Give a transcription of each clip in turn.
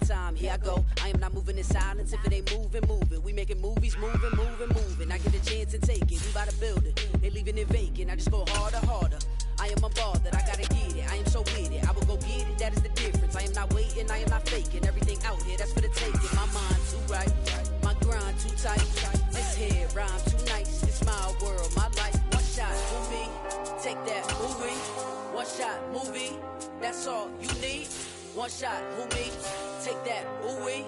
my time, here I go. I am not moving in silence. If it ain't moving, moving. We making movies, moving. I get a chance to take it. We bout to build it. They leaving it vacant. I just go harder. I am unbothered. I gotta get it. I am so with it. I will go get it. That is the difference. I am not waiting. I am not faking. Everything out here, that's for the taking. My mind too right. My grind too tight. This head rhyme too nice. It's my world, my life. One shot, movie. Take that movie. One shot, movie. That's all you need. One shot, movie. Take that movie.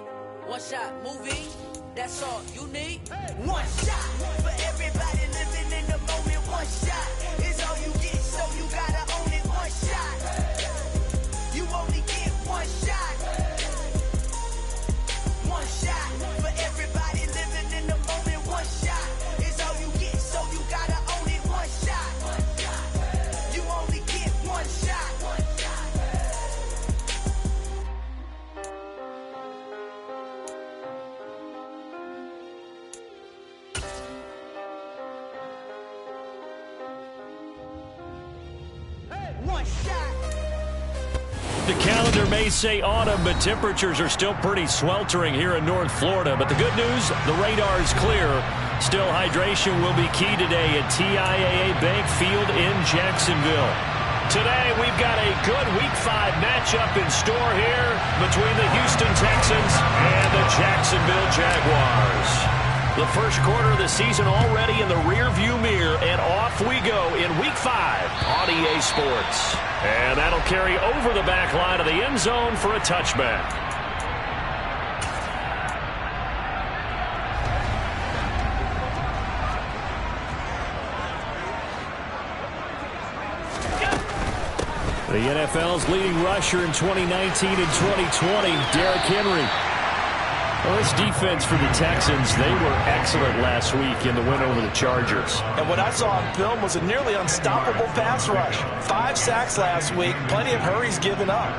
One shot, movie. That's all you need. One shot for everybody living in the moment. One shot is all you get, so you gotta own it. One shot. You only get one shot. One shot for everybody living in the moment. One shot is all you get, so you gotta own it. One shot. You only get one shot. One shot. The calendar may say autumn, but temperatures are still pretty sweltering here in North Florida. But the good news, the radar is clear. Still, hydration will be key today at TIAA Bank Field in Jacksonville. Today, we've got a good Week 5 matchup in store here between the Houston Texans and the Jacksonville Jaguars. The first quarter of the season already in the rearview mirror, and off we go in Week 5 on EA Sports. And that'll carry over the back line of the end zone for a touchback. The NFL's leading rusher in 2019 and 2020, Derrick Henry. Well, this defense for the Texans, they were excellent last week in the win over the Chargers. And what I saw on film was a nearly unstoppable pass rush. 5 sacks last week, plenty of hurries given up.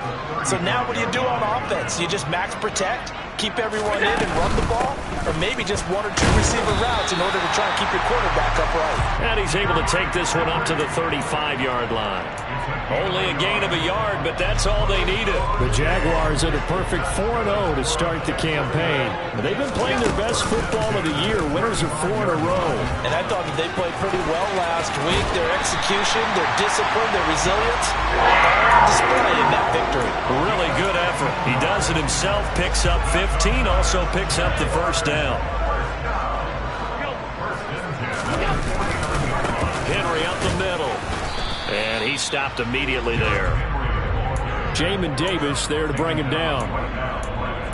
So now what do you do on offense? You just max protect, keep everyone in and run the ball? Or maybe just 1 or 2 receiver routes in order to try and keep your quarterback upright. And he's able to take this one up to the 35-yard line. Only a gain of a yard, but that's all they needed. The Jaguars are the perfect 4-0 to start the campaign. They've been playing their best football of the year. Winners of 4 in a row. And I thought that they played pretty well last week. Their execution, their discipline, their resilience, all on display in that victory. Really good effort. He does it himself, picks up 15, also picks up the first down. Henry up the middle. And he stopped immediately there. Jamin Davis there to bring him down.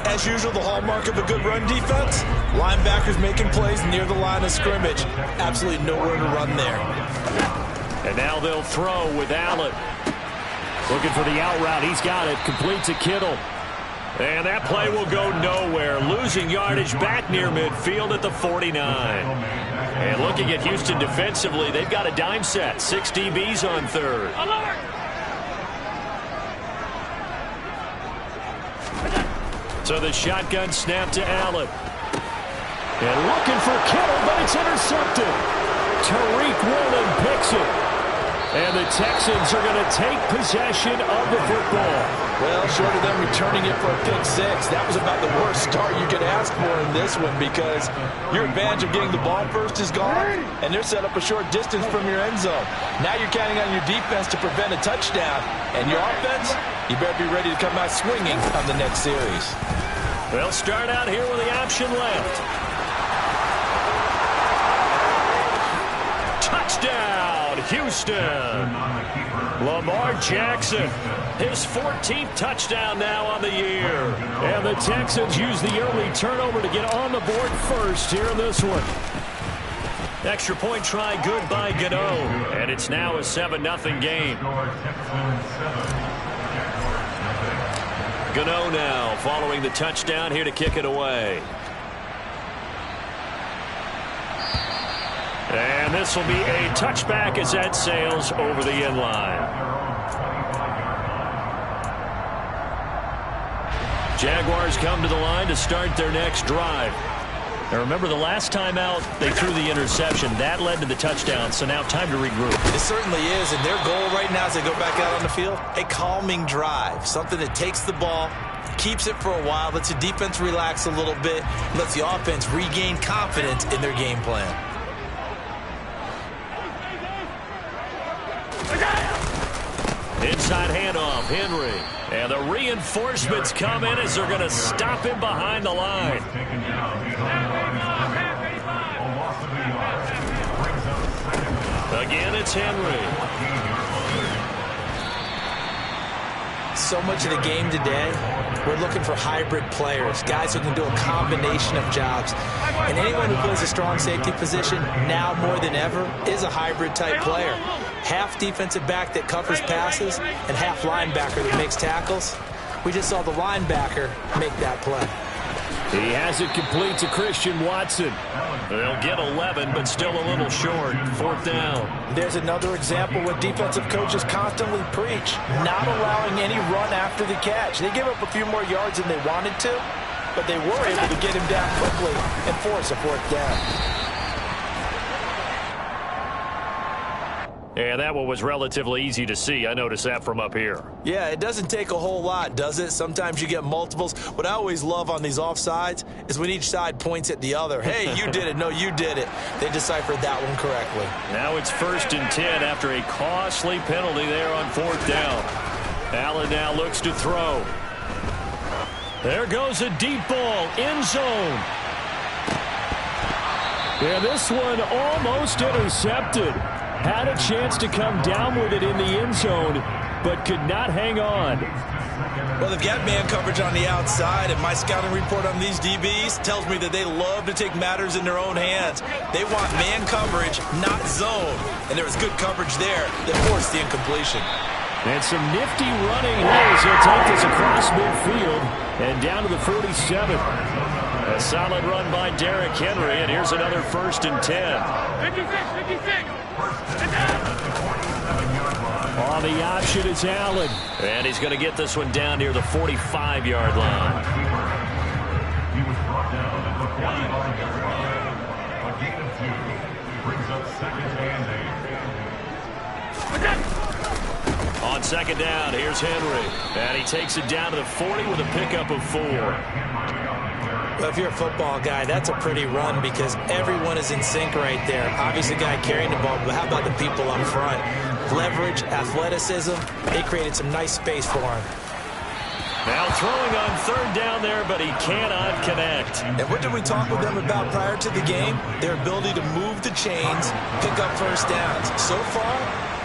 As usual, the hallmark of a good run defense, linebackers making plays near the line of scrimmage. Absolutely nowhere to run there. And now they'll throw with Allen. Looking for the out route. He's got it. Complete to Kittle. And that play will go nowhere. Losing yardage back near midfield at the 49. And looking at Houston defensively, they've got a dime set. 6 DBs on third. So the shotgun snap to Allen. And looking for Kittle, but it's intercepted. Tariq Woolen picks it. And the Texans are going to take possession of the football. Well, short of them returning it for a pick 6, that was about the worst start you could ask for in this one, because your advantage of getting the ball first is gone, and they're set up a short distance from your end zone. Now you're counting on your defense to prevent a touchdown, and your offense, you better be ready to come out swinging on the next series. They'll start out here with the option left. Touchdown, Houston. Lamar Jackson, his 14th touchdown now on the year. And the Texans use the early turnover to get on the board first here in this one. Extra point try good by Gano. And it's now a 7-0 game. Gano now following the touchdown here to kick it away. And this will be a touchback as that sails over the end line. Jaguars come to the line to start their next drive. Now remember, the last time out, they threw the interception. That led to the touchdown, so now time to regroup. It certainly is, and their goal right now as they go back out on the field, a calming drive. Something that takes the ball, Keeps it for a while, lets the defense relax a little bit, lets the offense regain confidence in their game plan. Inside handoff, Henry. And the reinforcements come in as they're going to stop him behind the line. Again, it's Henry. So much of the game today, we're looking for hybrid players, guys who can do a combination of jobs. And anyone who plays a strong safety position, now more than ever, is a hybrid type player. Half defensive back that covers passes and half linebacker that makes tackles. We just saw the linebacker make that play. He has it complete to Christian Watson. They'll get 11, but still a little short. 4th down. There's another example where defensive coaches constantly preach, not allowing any run after the catch. They gave up a few more yards than they wanted to, but they were able to get him down quickly and force a 4th down. And that one was relatively easy to see. I noticed that from up here. Yeah, it doesn't take a whole lot, does it? Sometimes you get multiples. What I always love on these offsides is when each side points at the other. Hey, you did it. No, you did it. They deciphered that one correctly. Now it's 1st and 10 after a costly penalty there on 4th down. Allen now looks to throw. There goes a deep ball, end zone. And this one almost intercepted. Had a chance to come down with it in the end zone, but could not hang on. Well, they've got man coverage on the outside, and my scouting report on these DBs tells me that they love to take matters in their own hands. They want man coverage, not zone. And there was good coverage there that forced the incompletion. And some nifty running here as he'll take this across midfield and down to the 47. A solid run by Derrick Henry, and here's another 1st and 10. 56. On the option is Allen. And he's going to get this one down near the 45-yard line. He was brought down at the 45-yard line. A gain of 2 brings up 2nd and 8. On 2nd down, here's Henry. And he takes it down to the 40 with a pickup of 4. Well, if you're a football guy, that's a pretty run because everyone is in sync right there. Obviously, the guy carrying the ball, but how about the people up front? Leverage, athleticism, they created some nice space for him. Now throwing on 3rd down there, but he cannot connect. And what did we talk with them about prior to the game? Their ability to move the chains, pick up 1st downs. So far,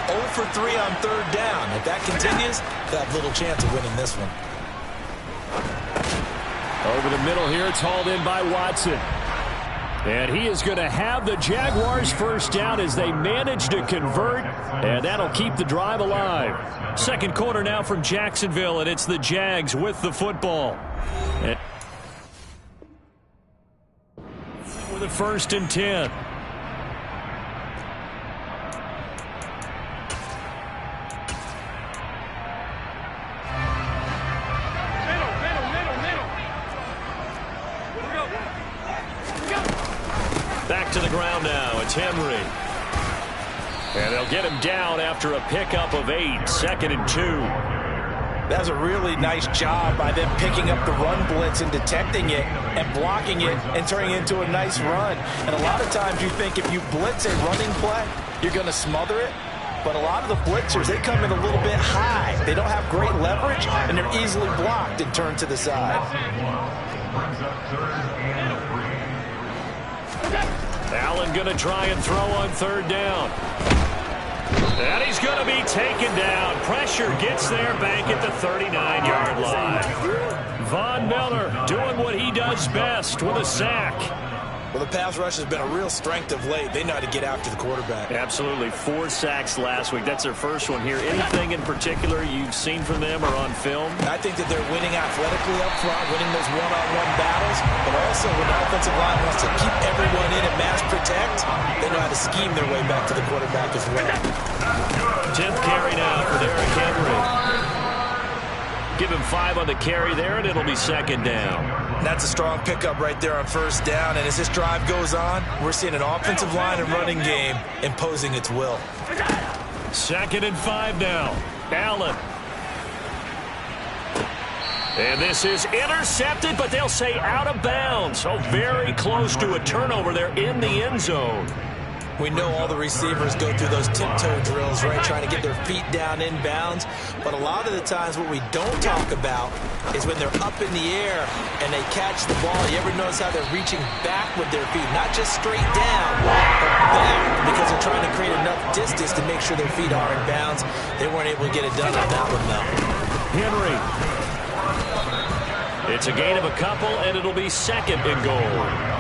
0 for 3 on 3rd down. If that continues, they'll have little chance of winning this one. Over the middle here, it's hauled in by Watson. And he is going to have the Jaguars 1st down as they manage to convert, and that'll keep the drive alive. 2nd quarter now from Jacksonville, and it's the Jags with the football. And with a 1st and 10. Back to the ground now. It's Henry. And they'll get him down after a pickup of 8. 2nd and 2. That's a really nice job by them picking up the run blitz and detecting it and blocking it and turning it into a nice run. And a lot of times you think if you blitz a running play, you're going to smother it. But a lot of the blitzers, they come in a little bit high. They don't have great leverage, and they're easily blocked and turned to the side. Allen going to try and throw on 3rd down. And he's going to be taken down. Pressure gets there back at the 39-yard line. Von Miller doing what he does best with a sack. Well, the pass rush has been a real strength of late. They know how to get after the quarterback. Absolutely. 4 sacks last week. That's their first one here. Anything in particular you've seen from them or on film? I think that they're winning athletically up front, winning those one-on-one battles, but also when the offensive line wants to keep everyone in and mass protect, they know how to scheme their way back to the quarterback as well. 10th carry now for Derrick Henry. Give him 5 on the carry there, and it'll be 2nd down. That's a strong pickup right there on 1st down, and as this drive goes on, we're seeing an offensive line and running game imposing its will. 2nd and 5 now. Allen. And this is intercepted, but they'll say out of bounds. So very close to a turnover there in the end zone. We know all the receivers go through those tiptoe drills, right, trying to get their feet down inbounds. But a lot of the times what we don't talk about is when they're up in the air and they catch the ball. You ever notice how they're reaching back with their feet? Not just straight down, but back, because they're trying to create enough distance to make sure their feet are in bounds. They weren't able to get it done on that one, though. Henry. It's a gain of a couple, and it'll be second and goal.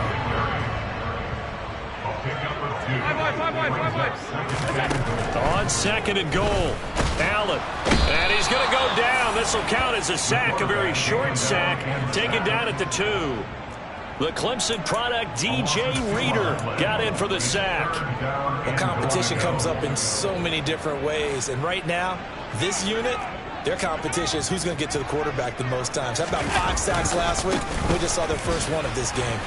On second and goal, Allen. And he's going to go down. This will count as a sack, a very short sack, taken down at the 2. The Clemson product, DJ Reader, got in for the sack. The competition comes up in so many different ways. And right now, this unit, their competition is who's going to get to the quarterback the most times. How about 5 sacks last week? We just saw their first one of this game.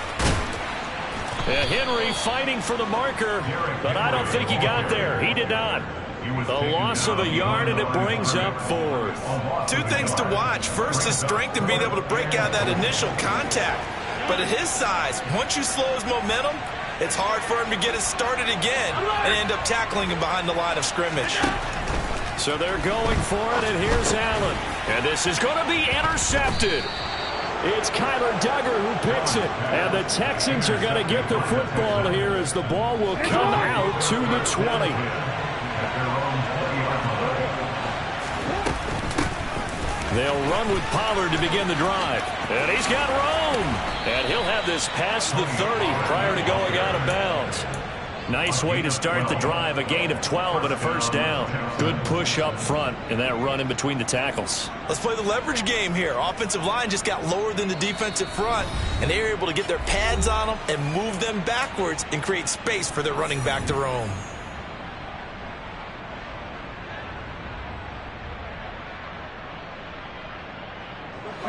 Henry fighting for the marker, but I don't think he got there. He did not. The loss of a yard, and it brings up 4th. 2 things to watch. First, his strength and being able to break out that initial contact. But at his size, once you slow his momentum, it's hard for him to get it started again and end up tackling him behind the line of scrimmage. So they're going for it, and here's Allen. And this is going to be intercepted. It's Kyler Duggar who picks it. And the Texans are going to get the football here as the ball will come out to the 20. They'll run with Pollard to begin the drive. And he's got room. And he'll have this past the 30 prior to going out of bounds. Nice way to start the drive, a gain of 12 and a first down. Good push up front in that run in between the tackles. Let's play the leverage game here. Offensive line just got lower than the defensive front, and they were able to get their pads on them and move them backwards and create space for their running back to roam.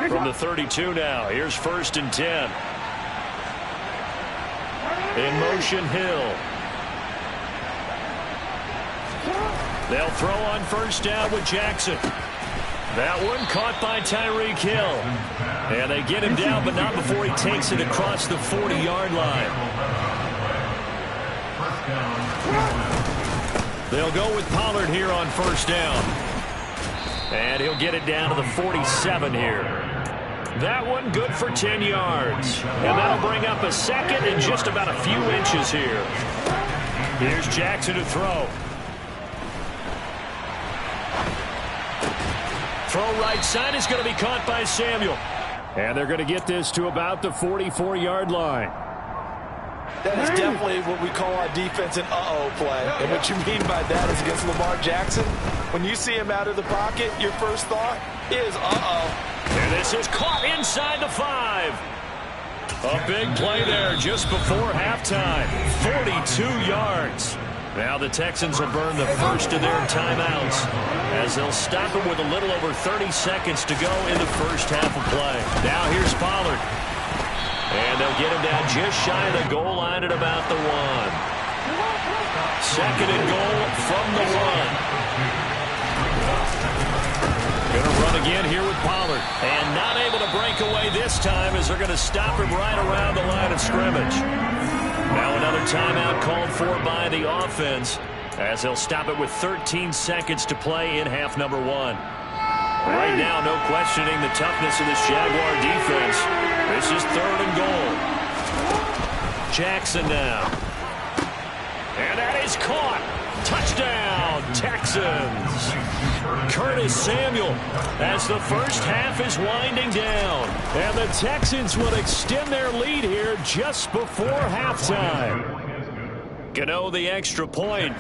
From the 32 now, here's 1st and 10. In motion, Hill. They'll throw on first down with Jackson. That one caught by Tyreek Hill. And they get him down, but not before he takes it across the 40-yard line. They'll go with Pollard here on first down. And he'll get it down to the 47 here. That one good for 10 yards. And that'll bring up a second and just about a few inches here. Here's Jackson to throw. Throw right side is going to be caught by Samuel. And they're going to get this to about the 44-yard line. That is definitely what we call our defense an uh-oh play. And what you mean by that is against Lamar Jackson, when you see him out of the pocket, your first thought is uh-oh. And this is caught inside the 5. A big play there just before halftime. 42 yards. Now the Texans will burn the first of their timeouts as they'll stop him with a little over 30 seconds to go in the first half of play. Now here's Pollard. And they'll get him down just shy of the goal line at about the 1. Second and goal from the 1. Going to run again here with Pollard. And not able to break away this time as they're going to stop him right around the line of scrimmage. Now another timeout called for by the offense as they'll stop it with 13 seconds to play in half number 1. Right now, no questioning the toughness of this Jaguar defense. This is 3rd and goal. Jackson now. And that is caught. Touchdown, Texans. Curtis Samuel as the first half is winding down. And the Texans will extend their lead here just before halftime. Gano the extra point,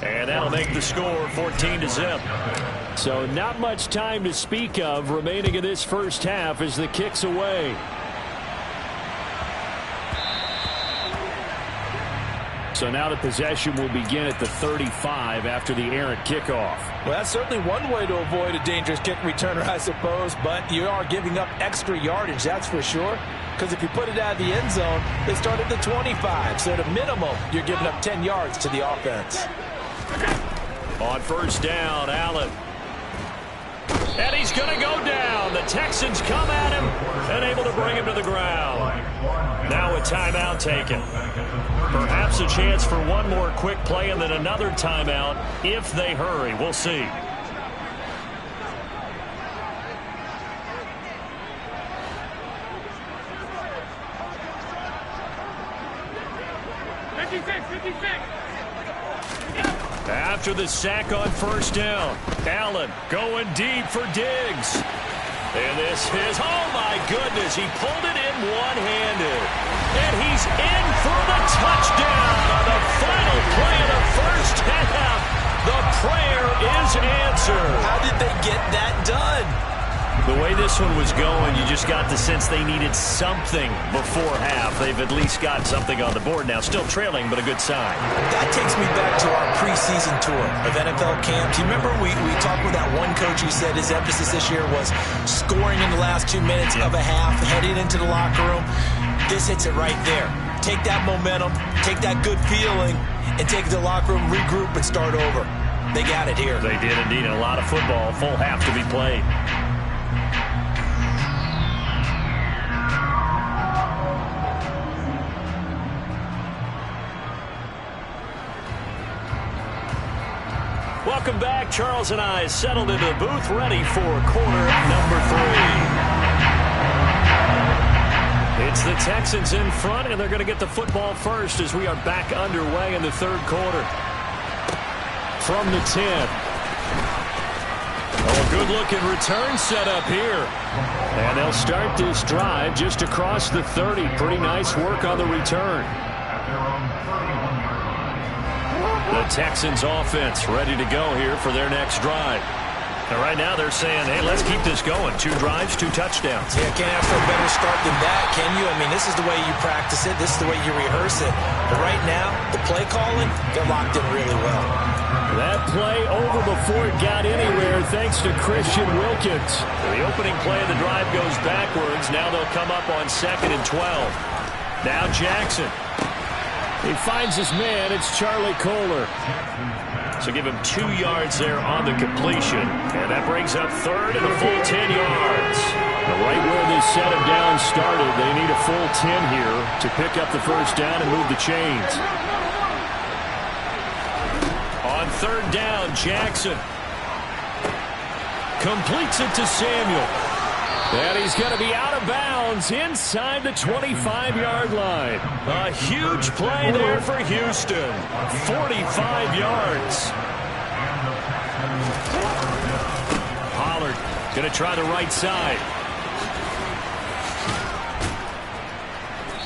and that'll make the score 14-0. So not much time to speak of remaining in this first half as the kick's away. So now the possession will begin at the 35 after the errant kickoff. Well, that's certainly one way to avoid a dangerous kick returner, I suppose, but you are giving up extra yardage, that's for sure. Because if you put it out of the end zone, they start at the 25. So at a minimum, you're giving up 10 yards to the offense. On first down, Allen. And he's going to go down. The Texans come at him and able to bring him to the ground. Now a timeout taken. Perhaps a chance for one more quick play and then another timeout if they hurry. We'll see. After the sack on first down, Allen going deep for Diggs. And this is, oh my goodness, he pulled it in one-handed. And he's in for the touchdown on the final play of the first half. The prayer is answered. How did they get that done? The way this one was going, you just got the sense they needed something before half. They've at least got something on the board now. Still trailing, but a good sign. That takes me back to our preseason tour of NFL camps. You remember we talked with that one coach who said his emphasis this year was scoring in the last 2 minutes of a half, heading into the locker room. This hits it right there. Take that momentum, take that good feeling, and take it to the locker room, regroup, and start over. They got it here. They did indeed. A lot of football, full half to be played. Welcome back. Charles and I settled into the booth, ready for quarter number 3. It's the Texans in front, and they're going to get the football first as we are back underway in the third quarter. From the 10. Oh, good-looking return set up here. And they'll start this drive just across the 30. Pretty nice work on the return. The Texans offense ready to go here for their next drive. And right now they're saying, hey, let's keep this going. 2 drives, 2 touchdowns. Yeah, can't ask for a better start than that, can you? I mean, this is the way you practice it. This is the way you rehearse it. But right now, the play calling, they're locked in really well. That play over before it got anywhere thanks to Christian Wilkins. The opening play of the drive goes backwards. Now they'll come up on 2nd and 12. Now Jackson. He finds his man. It's Charlie Kohler. So give him 2 yards there on the completion. And that brings up 3rd and a full 10 yards. Right where this set of downs started, they need a full 10 here to pick up the first down and move the chains. On 3rd down, Jackson completes it to Samuel. And he's going to be out of bounds inside the 25-yard line. A huge play there for Houston. 45 yards. Pollard going to try the right side.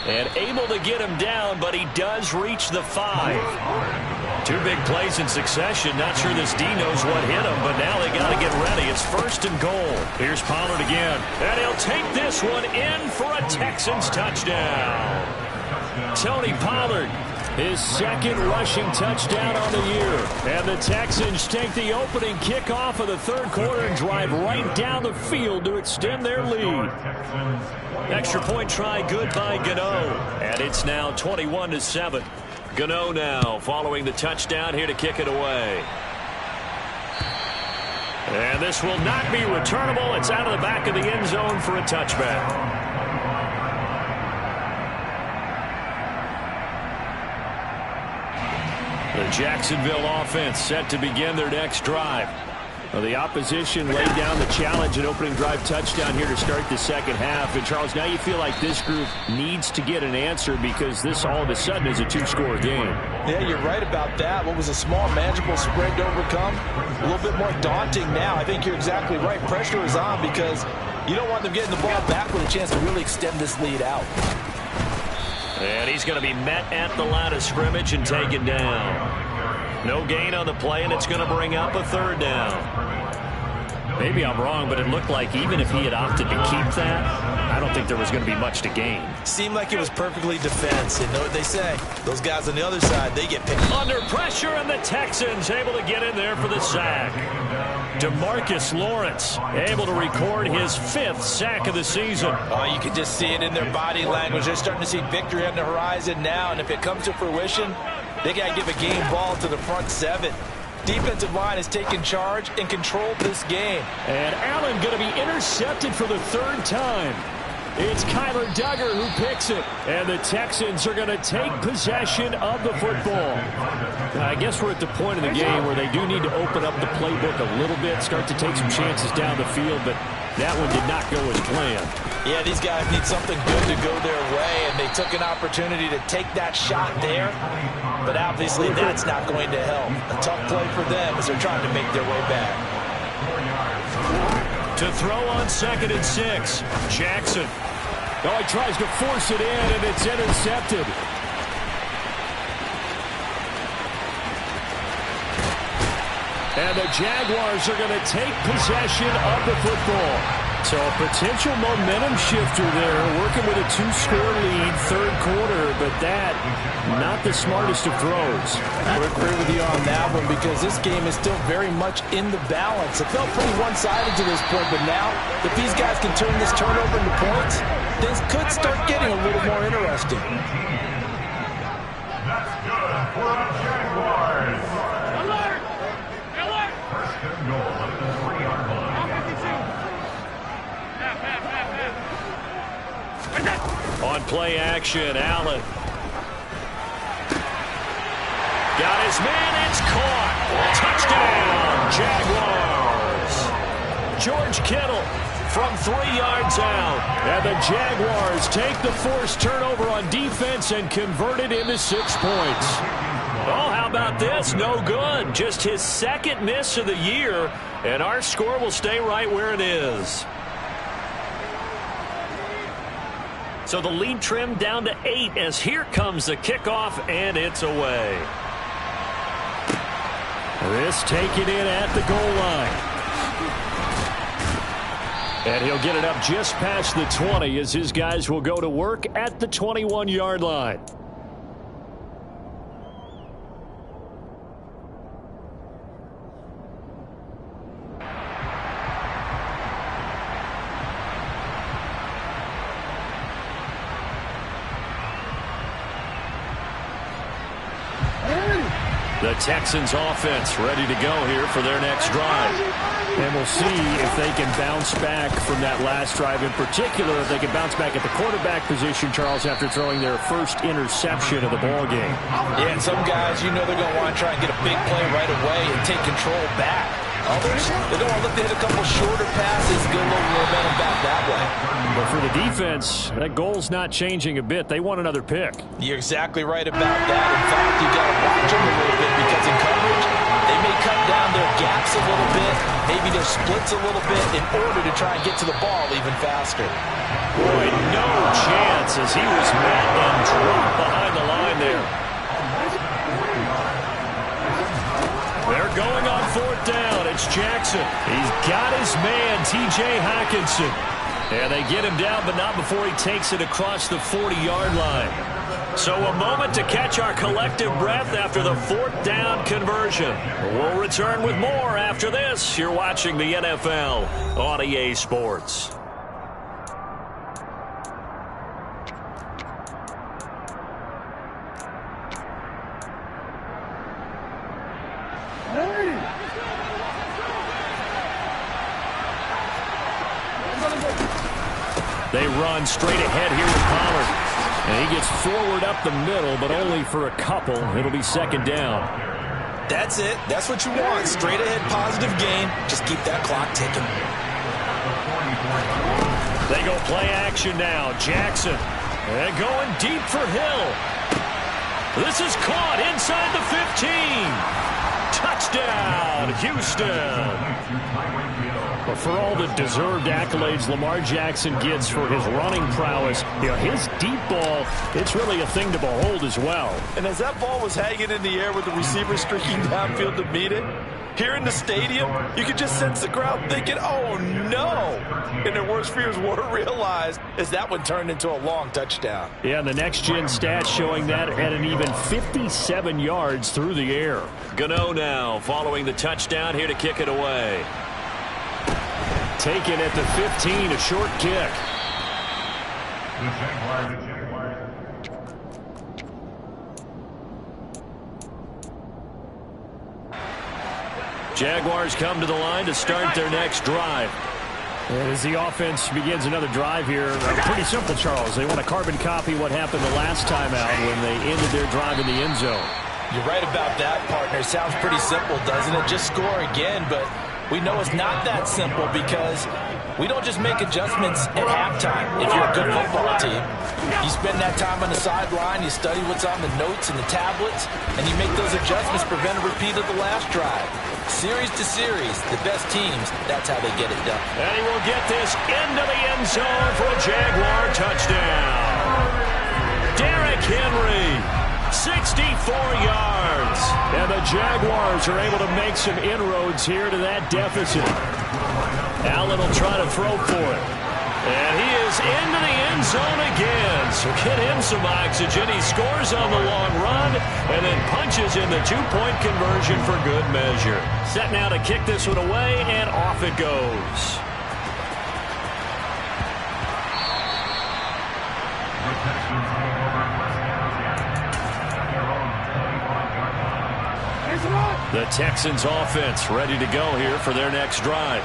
And able to get him down, but he does reach the 5. 2 big plays in succession. Not sure this D knows what hit him, but now they got to get ready. It's 1st and goal. Here's Pollard again. And he'll take this one in for a Texans touchdown. Tony Pollard, his 2nd rushing touchdown on the year. And the Texans take the opening kickoff of the 3rd quarter and drive right down the field to extend their lead. Extra point try good by Gano. And it's now 21-7. Gano now following the touchdown here to kick it away. And this will not be returnable. It's out of the back of the end zone for a touchback. The Jacksonville offense set to begin their next drive. Well, the opposition laid down the challenge and opening drive touchdown here to start the second half. And, Charles, now you feel like this group needs to get an answer because this all of a sudden is a 2-score game. Yeah, you're right about that. What was a small, manageable spread to overcome, a little bit more daunting now. I think you're exactly right. Pressure is on because you don't want them getting the ball back with a chance to really extend this lead out. And he's going to be met at the line of scrimmage and taken down. No gain on the play, and it's going to bring up a 3rd down. Maybe I'm wrong, but it looked like even if he had opted to keep that, I don't think there was going to be much to gain. Seemed like it was perfectly defense. And know what they say? Those guys on the other side, they get picked. Under pressure, and the Texans able to get in there for the sack. DeMarcus Lawrence able to record his 5th sack of the season. Oh, you can just see it in their body language. They're starting to see victory on the horizon now, and if it comes to fruition, they got to give a game ball to the front 7. Defensive line has taken charge and controlled this game. And Allen going to be intercepted for the third time. It's Kyler Duggar who picks it. And the Texans are going to take possession of the football. I guess we're at the point of the game where they do need to open up the playbook a little bit, start to take some chances down the field, but that one did not go as planned. Yeah, these guys need something good to go their way, and they took an opportunity to take that shot there, but obviously that's not going to help. A tough play for them as they're trying to make their way back. To throw on 2nd and 6, Jackson. Oh, he tries to force it in, and it's intercepted. And the Jaguars are going to take possession of the football. So a potential momentum shifter there, working with a 2-score lead, third quarter, but that, not the smartest of throws. I would agree with you on that one because this game is still very much in the balance. It felt pretty one-sided to this point, but now, if these guys can turn this turnover into points, things could start getting a little more interesting. That's good for the Jaguars. Alert! Alert! First and goal at the 3-yard line. On play action, Allen. Got his man, it's caught. Touchdown, Jaguars. George Kittle from 3 yards out. And the Jaguars take the forced turnover on defense and convert it into 6 points. Oh, how about this? No good. Just his second miss of the year, and our score will stay right where it is. So the lead trimmed down to 8 as here comes the kickoff, and it's away. This taken in at the goal line. And he'll get it up just past the 20 as his guys will go to work at the 21-yard line. The Texans offense ready to go here for their next drive. And we'll see if they can bounce back from that last drive. In particular, if they can bounce back at the quarterback position, Charles, after throwing their first interception of the ball game. Yeah, and some guys, you know they're going to want to try and get a big play right away and take control back. Others, they don't want to look to hit a couple shorter passes, get a little momentum back that way. But for the defense, that goal's not changing a bit. They want another pick. You're exactly right about that. In fact, you've got to watch them a little bit because in coverage, they may cut down their gaps a little bit, maybe their splits a little bit in order to try and get to the ball even faster. Boy, no chance as he was met and dropped behind the line there. They're going on 4th down. It's Jackson. He's got his man, T.J. Hockenson. And they get him down, but not before he takes it across the 40-yard line. So a moment to catch our collective breath after the 4th down conversion. We'll return with more after this. You're watching the NFL on EA Sports. They run straight ahead here with Pollard. And he gets forward up the middle, but only for a couple. It'll be 2nd down. That's it. That's what you want. Straight ahead, positive gain. Just keep that clock ticking. They go play action now. Jackson. And going deep for Hill. This is caught inside the 15. Touchdown, Houston. But for all the deserved accolades Lamar Jackson gets for his running prowess, you know, his deep ball, it's really a thing to behold as well. And as that ball was hanging in the air with the receiver streaking downfield to meet it, here in the stadium, you could just sense the crowd thinking, oh, no. And their worst fears were realized as that one turned into a long touchdown. Yeah, and the next-gen stats showing that at an even 57 yards through the air. Gano now following the touchdown here to kick it away. Taken at the 15, a short kick. The Jaguars. Jaguars come to the line to start their next drive. As the offense begins another drive here, pretty simple, Charles. They want to carbon copy what happened the last time out when they ended their drive in the end zone. You're right about that, partner. Sounds pretty simple, doesn't it? Just score again, but we know it's not that simple because we don't just make adjustments at halftime if you're a good football team. You spend that time on the sideline, you study what's on the notes and the tablets, and you make those adjustments, prevent a repeat of the last drive. Series to series, the best teams, that's how they get it done. And he will get this into the end zone for a Jaguar touchdown. Derrick Henry, 64 yards. And the Jaguars are able to make some inroads here to that deficit. Allen will try to throw for it. And he is into the end zone again. So get him some oxygen. He scores on the long run and then punches in the two-point conversion for good measure. Set now to kick this one away, and off it goes. The Texans offense ready to go here for their next drive.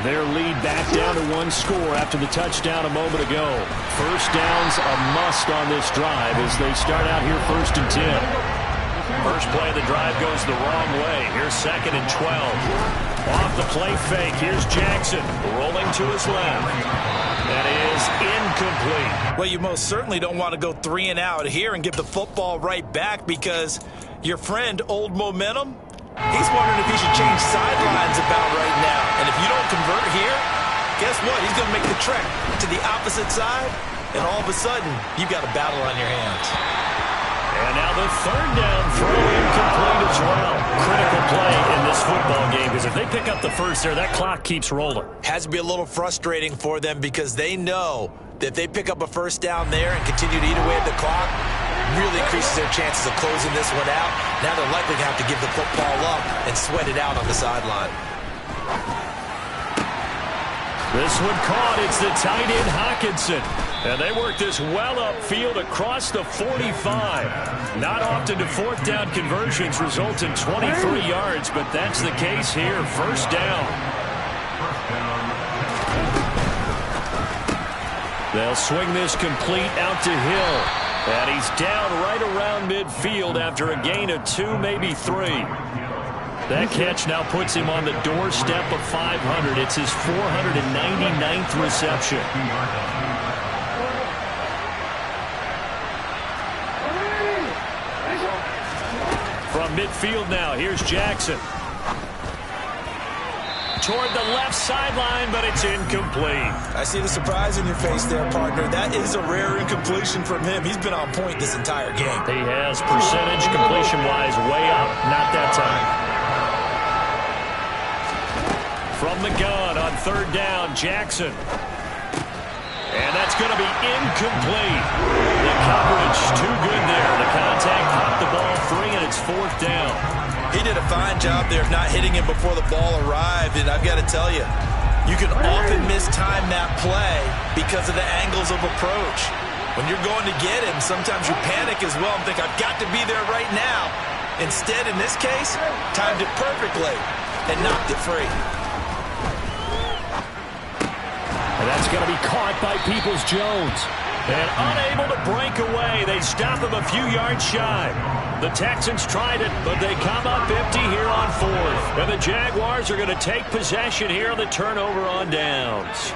Their lead back down to one score after the touchdown a moment ago. First down's a must on this drive as they start out here 1st and 10. First play of the drive goes the wrong way. Here's 2nd and 12. Off the play fake. Here's Jackson rolling to his left. That is incomplete. Well, you most certainly don't want to go 3 and out here and give the football right back because your friend, Old Momentum, he's wondering if he should change sidelines about right now. And if you don't convert here, guess what? He's going to make the trek to the opposite side, and all of a sudden, you've got a battle on your hands. And now the 3rd down throw incomplete as well. Critical play in this football game because if they pick up the first there, that clock keeps rolling. Has to be a little frustrating for them because they know that if they pick up a first down there and continue to eat away at the clock, really increases their chances of closing this one out. Now they're likely to have to give the football up and sweat it out on the sideline. This one caught. It's the tight end Hockenson. And they work this well upfield across the 45. Not often do 4th down conversions result in 23 yards, but that's the case here. First down. They'll swing this complete out to Hill. And he's down right around midfield after a gain of 2, maybe 3. That catch now puts him on the doorstep of 500. It's his 499th reception. From midfield now, here's Jackson. Toward the left sideline, but it's incomplete. I see the surprise in your face there, partner. That is a rare incompletion from him. He's been on point this entire game. He has percentage completion-wise way up. Not that time. From the gun on 3rd down, Jackson. And that's going to be incomplete. The coverage too good there. The contact popped the ball free, and it's 4th down. He did a fine job there of not hitting him before the ball arrived, and I've got to tell you, you can often mistime that play because of the angles of approach. When you're going to get him, sometimes you panic as well and think, I've got to be there right now. Instead, in this case, timed it perfectly and knocked it free. And that's going to be caught by Peoples-Jones. And unable to break away, they stop him a few yards shy. The Texans tried it, but they come up empty here on 4th. And the Jaguars are going to take possession here on the turnover on downs.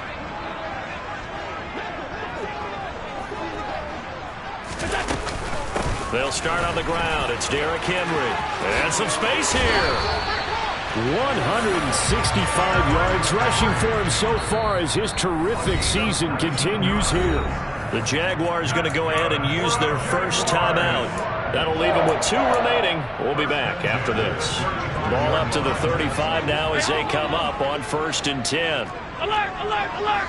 They'll start on the ground. It's Derrick Henry. And some space here. 165 yards rushing for him so far as his terrific season continues here. The Jaguars going to go ahead and use their first timeout. That'll leave them with 2 remaining. We'll be back after this. Ball up to the 35 now as they come up on 1st and 10. Alert, alert, alert!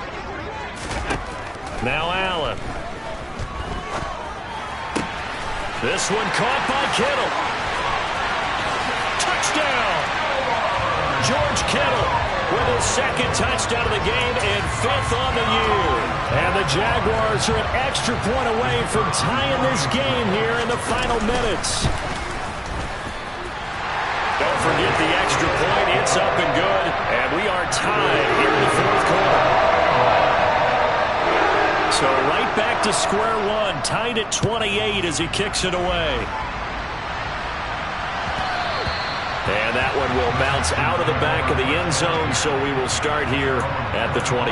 Now Allen. This one caught by Kittle. Touchdown! George Kittle with his 2nd touchdown of the game and 5th on the year. And the Jaguars are an extra point away from tying this game here in the final minutes. Don't get the extra point. It's up and good. And we are tied here in the fourth quarter. So right back to square one. Tied at 28 as he kicks it away. And that one will bounce out of the back of the end zone, so we will start here at the 25.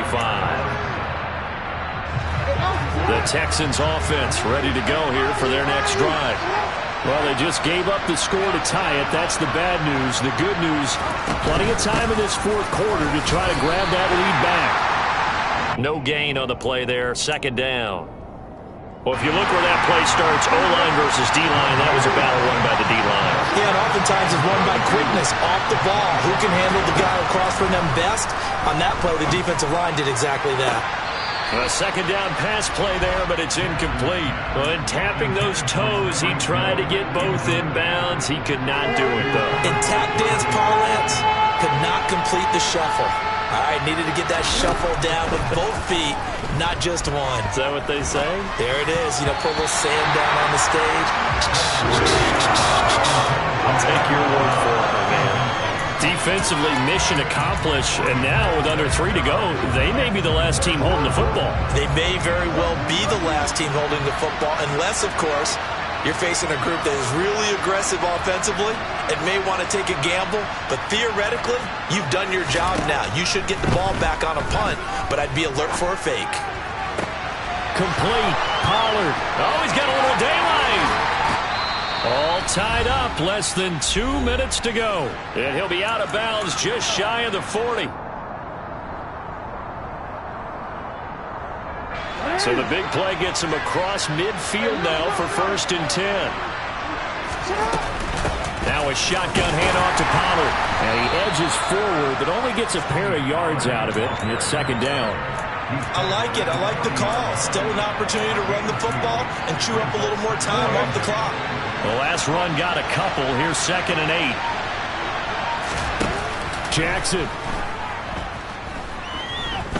The Texans offense ready to go here for their next drive. Well, they just gave up the score to tie it. That's the bad news. The good news, plenty of time in this fourth quarter to try to grab that lead back. No gain on the play there, second down. Well, if you look where that play starts, O-line versus D-line, that was a battle won by the D-line. Yeah, and oftentimes it's won by quickness, off the ball. Who can handle the guy across from them best? On that play, the defensive line did exactly that. A second down pass play there, but it's incomplete. When tapping those toes, he tried to get both inbounds. He could not do it, though. In tap dance parlance, could not complete the shuffle. All right, needed to get that shuffle down with both feet, not just one. Is that what they say? There it is. You know, put a little sand down on the stage. I'll take your word for it, my man. Defensively, mission accomplished, and now with under 3 to go, they may be the last team holding the football. They may very well be the last team holding the football, unless, of course, you're facing a group that is really aggressive offensively and may want to take a gamble, but theoretically, you've done your job now. You should get the ball back on a punt, but I'd be alert for a fake. Complete. Pollard. Oh, he's got a little daylight. All tied up. Less than 2 minutes to go. And he'll be out of bounds just shy of the 40. So the big play gets him across midfield now for 1st and 10. Now a shotgun handoff to Pollard. And he edges forward, but only gets a pair of yards out of it. And it's second down. I like it. I like the call. Still an opportunity to run the football and chew up a little more time off the clock. The last run got a couple. Here's 2nd and 8. Jackson.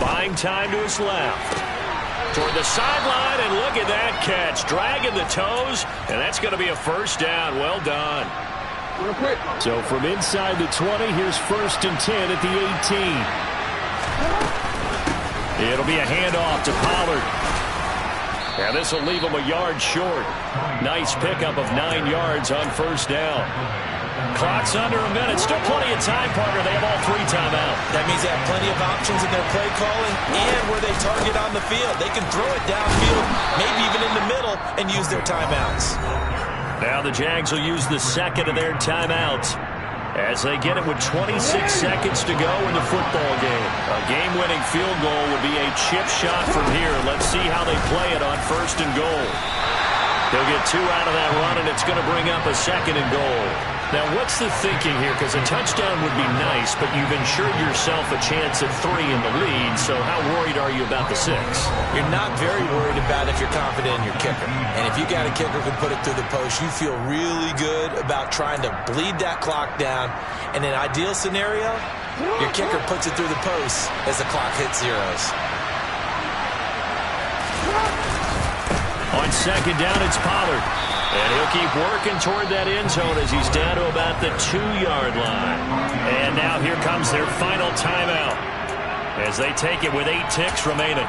Buying time to his left. Toward the sideline, and look at that catch. Dragging the toes, and that's going to be a first down. Well done. So from inside the 20, here's 1st and 10 at the 18. It'll be a handoff to Pollard. And this will leave him a yard short. Nice pickup of 9 yards on 1st down. Clock's under a minute. Still plenty of time, Parker. They have all 3 timeouts. That means they have plenty of options in their play calling and where they target on the field. They can throw it downfield, maybe even in the middle, and use their timeouts. Now the Jags will use the 2nd of their timeouts as they get it with 26 seconds to go in the football game. A game-winning field goal would be a chip shot from here. Let's see how they play it on 1st and goal. They'll get 2 out of that run, and it's going to bring up a 2nd and goal. Now, what's the thinking here? Because a touchdown would be nice, but you've ensured yourself a chance at 3 in the lead, so how worried are you about the 6? You're not very worried about if you're confident in your kicker. And if you got a kicker who can put it through the post, you feel really good about trying to bleed that clock down. In an ideal scenario, your kicker puts it through the post as the clock hits zeros. On 2nd down, it's Pollard. And he'll keep working toward that end zone as he's down to about the 2-yard line. And now here comes their final timeout as they take it with 8 ticks remaining.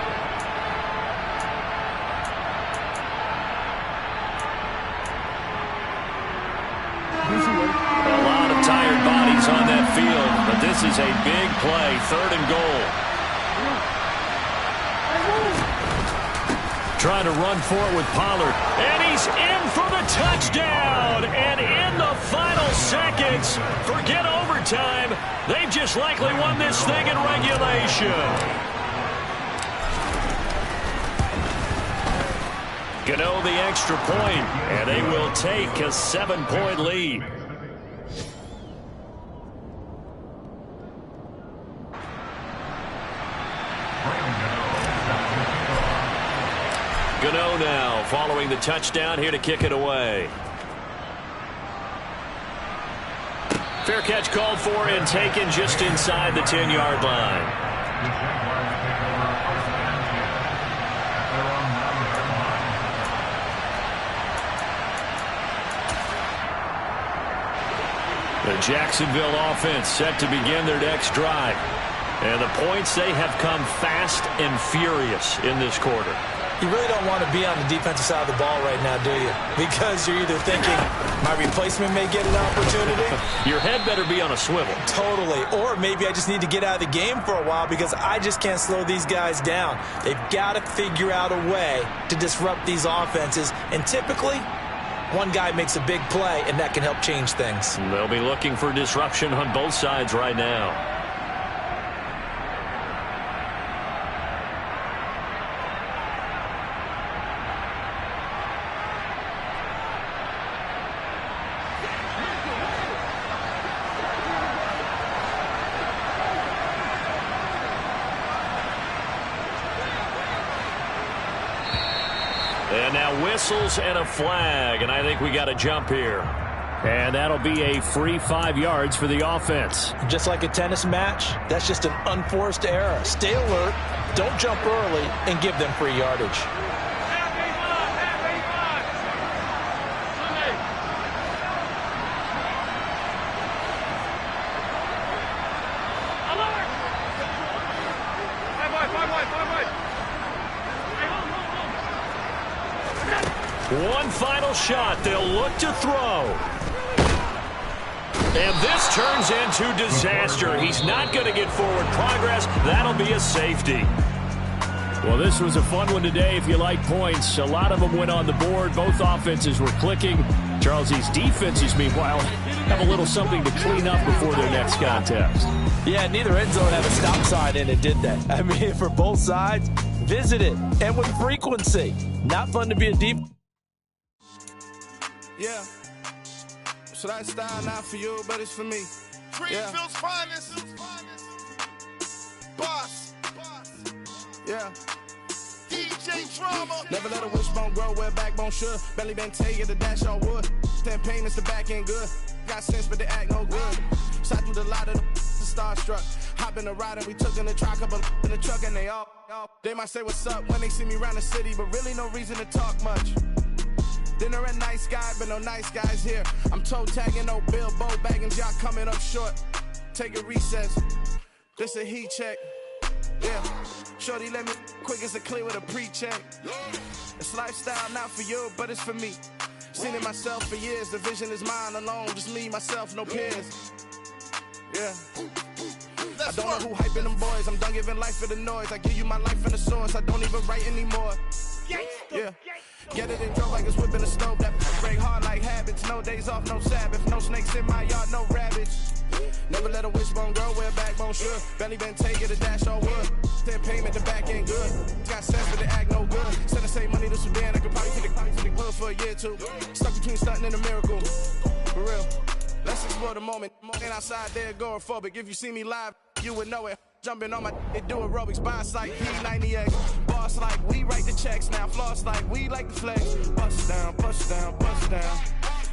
A lot of tired bodies on that field, but this is a big play, 3rd and goal. Trying to run for it with Pollard. And he's in for the touchdown. And in the final seconds, forget overtime. They've just likely won this thing in regulation. Gano the extra point, and they will take a 7-point lead. Gano now following the touchdown here to kick it away. Fair catch called for and taken just inside the 10-yard line. The Jacksonville offense set to begin their next drive. And the points, they have come fast and furious in this quarter. You really don't want to be on the defensive side of the ball right now, do you? Because you're either thinking, my replacement may get an opportunity. Your head better be on a swivel. Totally. Or maybe I just need to get out of the game for a while because I just can't slow these guys down. They've got to figure out a way to disrupt these offenses. And typically, one guy makes a big play, and that can help change things. They'll be looking for disruption on both sides right now. And now whistles and a flag, and I think we got a jump here. And that'll be a free 5 yards for the offense. Just like a tennis match, that's just an unforced error. Stay alert, don't jump early, and give them free yardage. One final shot. They'll look to throw. And this turns into disaster. He's not going to get forward progress. That'll be a safety. Well, this was a fun one today if you like points. A lot of them went on the board. Both offenses were clicking. Charles, these defenses, meanwhile, have a little something to clean up before their next contest. Yeah, neither end zone had a stop sign in it, did they? I mean, for both sides, visit it. And with frequency. Not fun to be a deep. Yeah. So that style not for you, but it's for me. Greenfield's finest. Boss. Yeah. DJ Drama. Never let a wishbone grow where backbone should. Belly been taking the dash all wood. Ten payments, the back ain't good. Got sense, but they act no good. Shot through the lot of the starstruck. Hop in the ride and we took in the truck, couple in the truck and they all. They might say what's up when they see me around the city, but really no reason to talk much. Dinner a nice guy, but no nice guys here. I'm toe tagging, no Bilbo bagging, y'all coming up short. Take a recess. This a heat check. Yeah. Shorty let me quick as a clear with a pre-check. It's lifestyle not for you, but it's for me. Seen it myself for years. The vision is mine alone. Just me, myself, no peers. Yeah. I don't know who hyping them boys. I'm done giving life for the noise. I give you my life in the source. I don't even write anymore. Yeah. Get it and go like it's whipping a stove. That break hard like habits. No days off, no Sabbath. No snakes in my yard, no rabbits. Never let a wishbone grow where backbone should. Belly been taking the dash all wood. Then payment, the back ain't good. Got sense, but they act no good. Send the same money to Sudan. I could probably take the hood for a year or two. Stuck between stunting and a miracle. For real. Let's explore the moment. Ain't outside there agoraphobic. If you see me live, you would know it. Jumping on my they do aerobics, boss like P90X. Boss like we write the checks now. Floss like we like the flex. Bust down, bust down, bust down.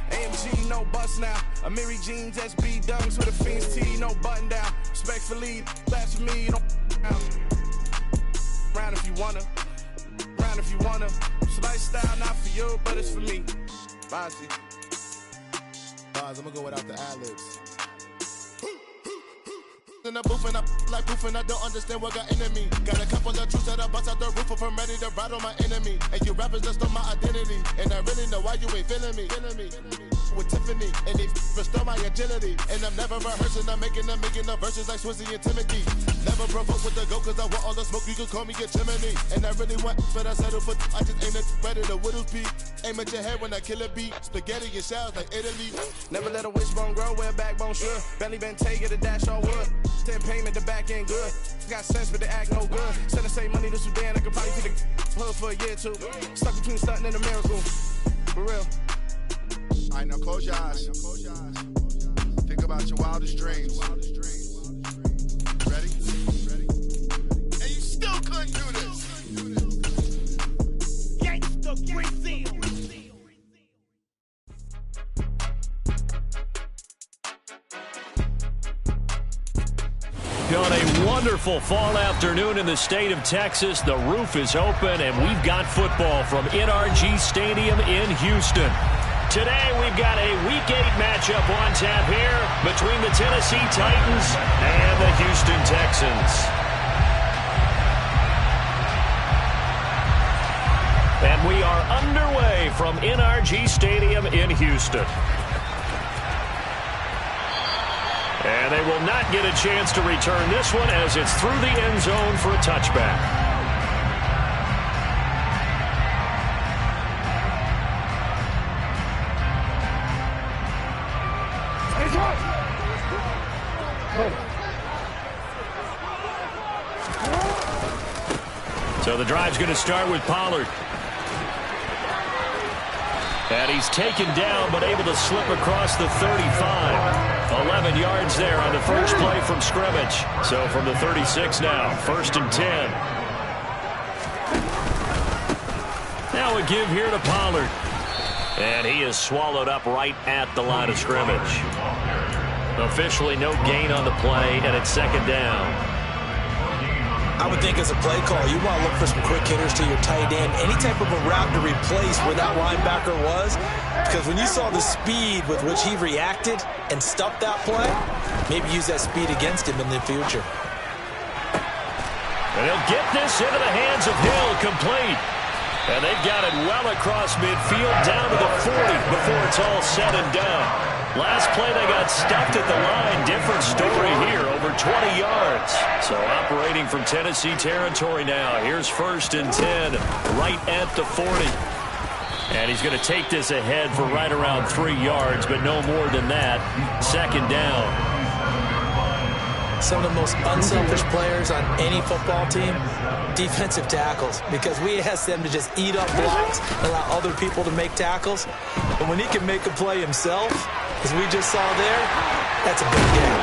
AMG, no bust now. Amiri jeans, SB dunks with a Fiends T, no button down. Respectfully, that's for me, don't round if you wanna. Round if you wanna. It's lifestyle not for you, but it's for me. Bossy. I'm gonna go without the ad-libs. In the booth and I like proof and I don't understand what got into me. Got a couple of truths that I bust out the roof if I'm ready to ride on my enemy. And you rappers just stole my identity. And I really know why you ain't feeling me. With Tiffany and they restore my agility. And I'm never rehearsing, I'm making a million of verses like Swizzy and Timothy. Never provoke with the go cause I want all the smoke, you can call me get chimney. And I really want, but I settle for I just aim it better the Whittles beat. Aim at your head when I kill a beat. Spaghetti and shells like Italy. Never let a wishbone grow where backbone should. Belly been taking the dash all wood. Ten payment, the back ain't good. Got sense, but they act no good. Send the same money to Sudan, I could probably take the hood for a year or two. Stuck between stunting and a miracle. For real. Alright, now close your eyes. Think about your wildest dreams. Ready? And you still couldn't do this. Gangsta Brazil. On a wonderful fall afternoon in the state of Texas, the roof is open, and we've got football from NRG Stadium in Houston. Today we've got a Week 8 matchup on tap here between the Tennessee Titans and the Houston Texans. And we are underway from NRG Stadium in Houston. And they will not get a chance to return this one as it's through the end zone for a touchback. So the drive's going to start with Pollard. And he's taken down but able to slip across the 35. 11 yards there on the first play from scrimmage. So from the 36 now, 1st and 10. Now a give here to Pollard. And he is swallowed up right at the line of scrimmage. Officially no gain on the play, and it's 2nd down. I would think as a play call, you want to look for some quick hitters to your tight end. Any type of a route to replace where that linebacker was. Because when you saw the speed with which he reacted and stuffed that play, maybe use that speed against him in the future. And he'll get this into the hands of Hill, complete. And they've got it well across midfield down to the 40 before it's all said and done. Last play they got stuffed at the line. Different story here, over 20 yards. So operating from Tennessee territory now. Here's 1st and 10, right at the 40. And he's going to take this ahead for right around 3 yards, but no more than that. 2nd down. Some of the most unselfish players on any football team, defensive tackles, because we ask them to just eat up blocks, allow other people to make tackles. And when he can make a play himself, as we just saw there, that's a big game.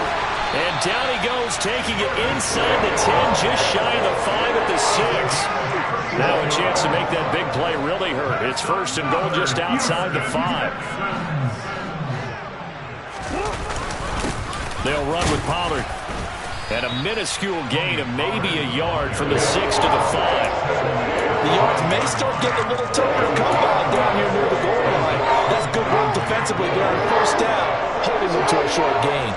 And down he goes, taking it inside the 10, just shy of the 5 at the 6. Now a chance to make that big play really hurt. It's 1st and goal just outside the 5. They'll run with Pollard. And a minuscule gain of maybe a yard from the 6 to the 5. The yards may start getting a little tougher to come by down here near the goal line. That's good work defensively there on 1st down, holding them to a short gain.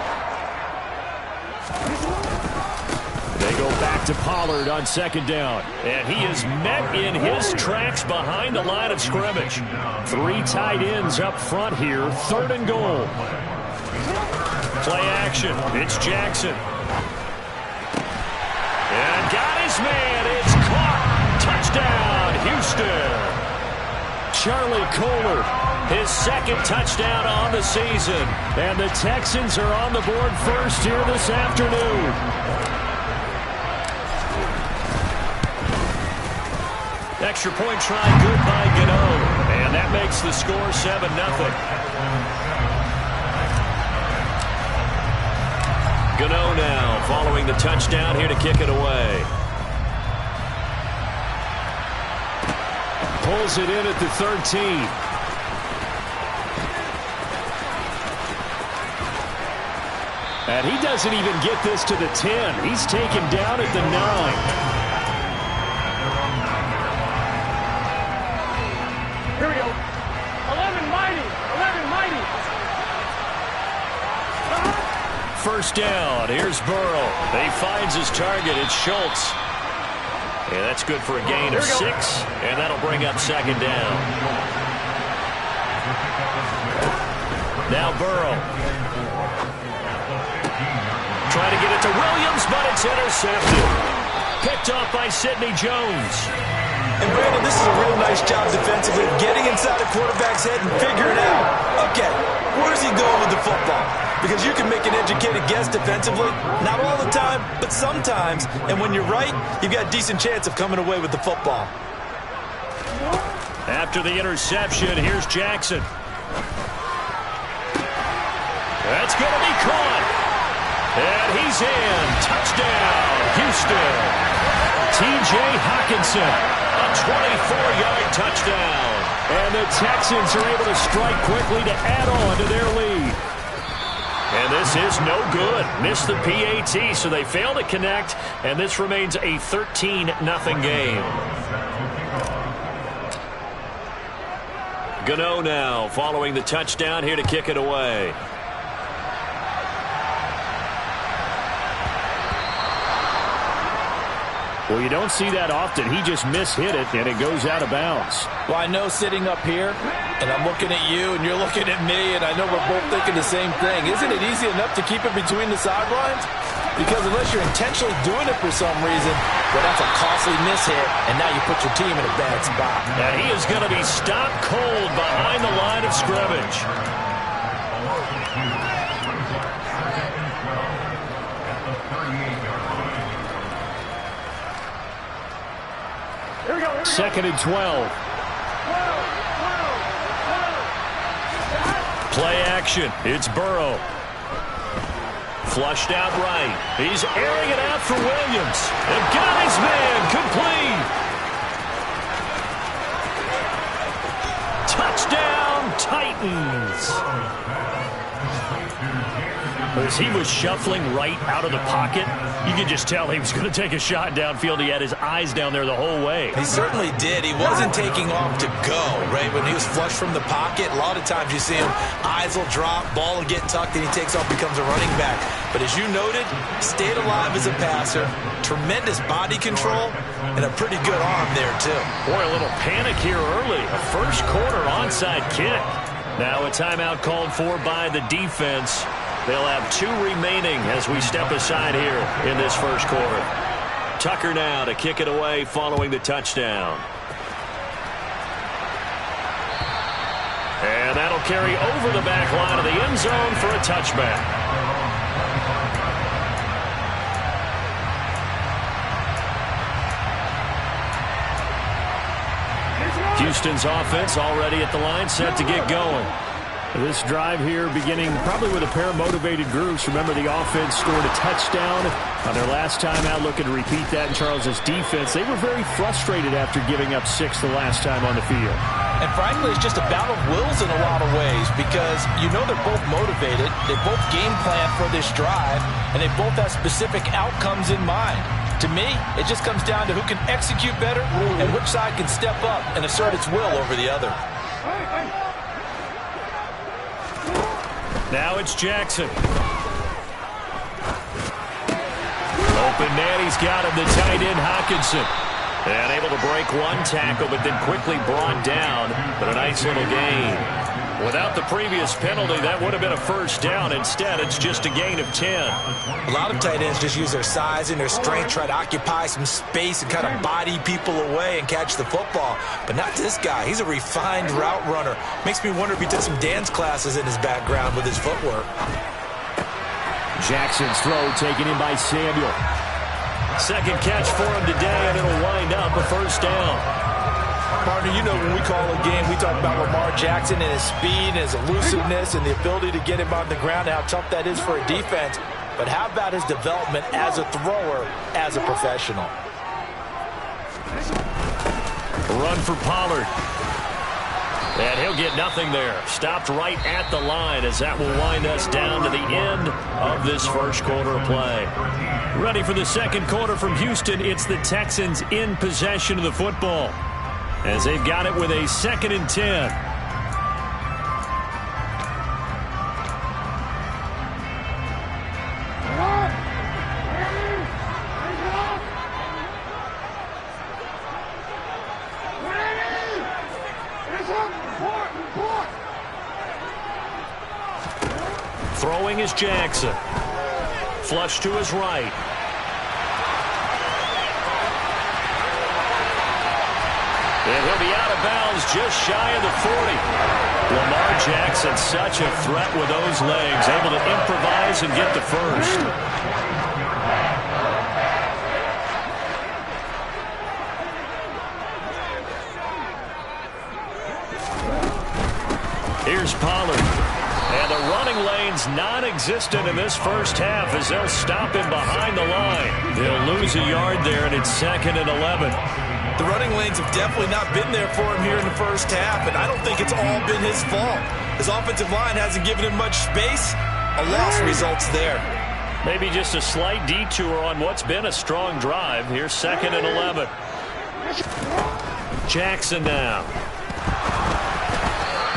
They go back to Pollard on 2nd down. And he is met in his tracks behind the line of scrimmage. 3 tight ends up front here, 3rd and goal. Play action. It's Jackson. And got his man. It's caught. Touchdown, Houston. Charlie Kohler, his 2nd touchdown on the season. And the Texans are on the board first here this afternoon. Extra point try good by Gano. And that makes the score 7-0. Gano now following the touchdown here to kick it away. Pulls it in at the 13. And he doesn't even get this to the 10. He's taken down at the 9. Here we go. 11 mighty. 11 mighty. 1st down. Here's Burrow. He finds his target. It's Schultz. And that's good for a gain of 6. And that'll bring up 2nd down. Now Burrow. Trying to get it to Williams, but it's intercepted. Picked off by Sidney Jones. And Brandon, this is a real nice job defensively, getting inside a quarterback's head and figuring out, okay, where's he going with the football? Because you can make an educated guess defensively, not all the time, but sometimes. And when you're right, you've got a decent chance of coming away with the football. After the interception, here's Jackson. That's going to be caught. And he's in. Touchdown, Houston. T.J. Hockenson. A 24-yard touchdown. And the Texans are able to strike quickly to add on to their lead. And this is no good. Missed the PAT, so they fail to connect, and this remains a 13-0 game. Gano now following the touchdown here to kick it away. Well, you don't see that often. He just mishit it, and it goes out of bounds. Well, I know sitting up here, and I'm looking at you, and you're looking at me, and I know we're both thinking the same thing. Isn't it easy enough to keep it between the sidelines? Because unless you're intentionally doing it for some reason, well, that's a costly mishit, and now you put your team in a bad spot. And he is going to be stopped cold behind the line of scrimmage. Second and 12. Play action. It's Burrow. Flushed out right. He's airing it out for Williams. And got his man complete. Touchdown, Titans. As he was shuffling right out of the pocket, you could just tell he was going to take a shot downfield. He had his eyes down there the whole way. He certainly did. He wasn't taking off to go, right? When he was flushed from the pocket, a lot of times you see him, eyes will drop, ball will get tucked, and he takes off, becomes a running back. But as you noted, stayed alive as a passer, tremendous body control, and a pretty good arm there, too. Boy, a little panic here early. A first quarter onside kick. Now a timeout called for by the defense. They'll have 2 remaining as we step aside here in this first quarter. Tucker now to kick it away following the touchdown. And that'll carry over the back line of the end zone for a touchback. Houston's offense already at the line, set to get going. This drive here beginning probably with a pair of motivated groups. Remember, the offense scored a touchdown on their last time out, looking to repeat that in Charles's defense. They were very frustrated after giving up 6 the last time on the field. And frankly, it's just a battle of wills in a lot of ways because you know they're both motivated. They both game plan for this drive, and they both have specific outcomes in mind. To me, it just comes down to who can execute better and which side can step up and assert its will over the other. Now it's Jackson. Open man, he's got him, the tight end Hockenson. And able to break one tackle, but then quickly brought down. But a nice little gain. Without the previous penalty, that would have been a first down. Instead, it's just a gain of 10. A lot of tight ends just use their size and their strength, try to occupy some space and kind of body people away and catch the football. But not this guy. He's a refined route runner. Makes me wonder if he took some dance classes in his background with his footwork. Jackson's throw taken in by Samuel. Second catch for him today, and it'll wind up a first down. Partner, you know when we call a game, we talk about Lamar Jackson and his speed and his elusiveness and the ability to get him on the ground, how tough that is for a defense. But how about his development as a thrower, as a professional? Run for Pollard. And he'll get nothing there. Stopped right at the line as that will wind us down to the end of this first quarter of play. Ready for the second quarter from Houston. It's the Texans in possession of the football, as they've got it with a 2nd and 10. Throwing is Jackson. Flush to his right. And he'll be out of bounds just shy of the 40. Lamar Jackson, such a threat with those legs, able to improvise and get the first. Here's Pollard. And the running lane's non-existent in this first half as they'll stop him behind the line. They'll lose a yard there, and it's 2nd and 11. The running lanes have definitely not been there for him here in the first half, and I don't think it's all been his fault. His offensive line hasn't given him much space. A loss results there. Maybe just a slight detour on what's been a strong drive. Here's 2nd and 11. Jackson now.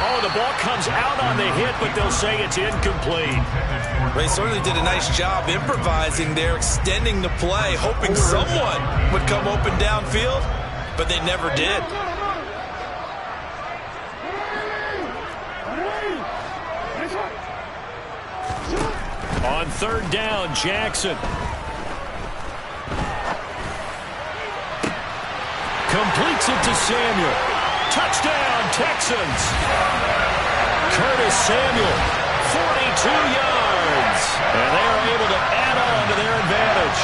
Oh, the ball comes out on the hit, but they'll say it's incomplete. They certainly did a nice job improvising there, extending the play, hoping someone would come open downfield, but they never did. On third down, Jackson. Completes it to Samuel. Touchdown, Texans. Curtis Samuel, 42 yards. And they are able to add on to their advantage.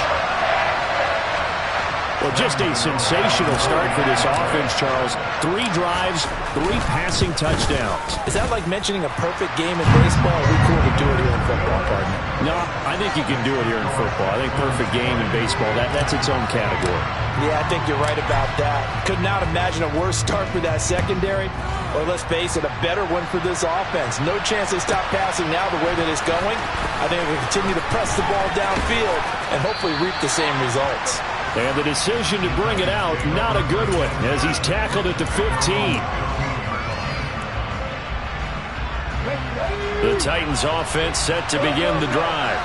Well, just a sensational start for this offense, Charles. 3 drives, 3 passing touchdowns. Is that like mentioning a perfect game in baseball? Or are we cool to do it here in football, partner? No, I think you can do it here in football. I think perfect game in baseball, that's its own category. Yeah, I think you're right about that. Could not imagine a worse start for that secondary. Or let's face it, a better one for this offense. No chance they stop passing now the way that it's going. I think we continue to press the ball downfield and hopefully reap the same results. And the decision to bring it out, not a good one, as he's tackled at the 15. The Titans offense set to begin the drive.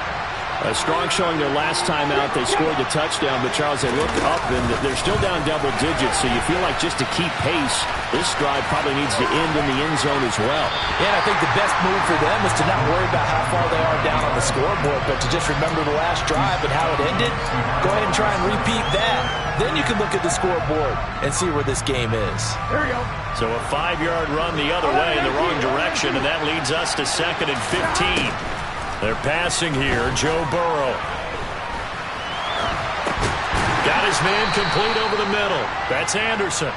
A strong showing their last time out. They scored the touchdown, but Charles, they look up and they're still down double digits, so you feel like just to keep pace, this drive probably needs to end in the end zone as well. Yeah, I think the best move for them is to not worry about how far they are down on the scoreboard, but to just remember the last drive and how it ended. Go ahead and try and repeat that. Then you can look at the scoreboard and see where this game is. Here we go. So a 5-yard run the other way in the wrong direction, and that leads us to 2nd and 15. They're passing here, Joe Burrow. Got his man complete over the middle. That's Anderson.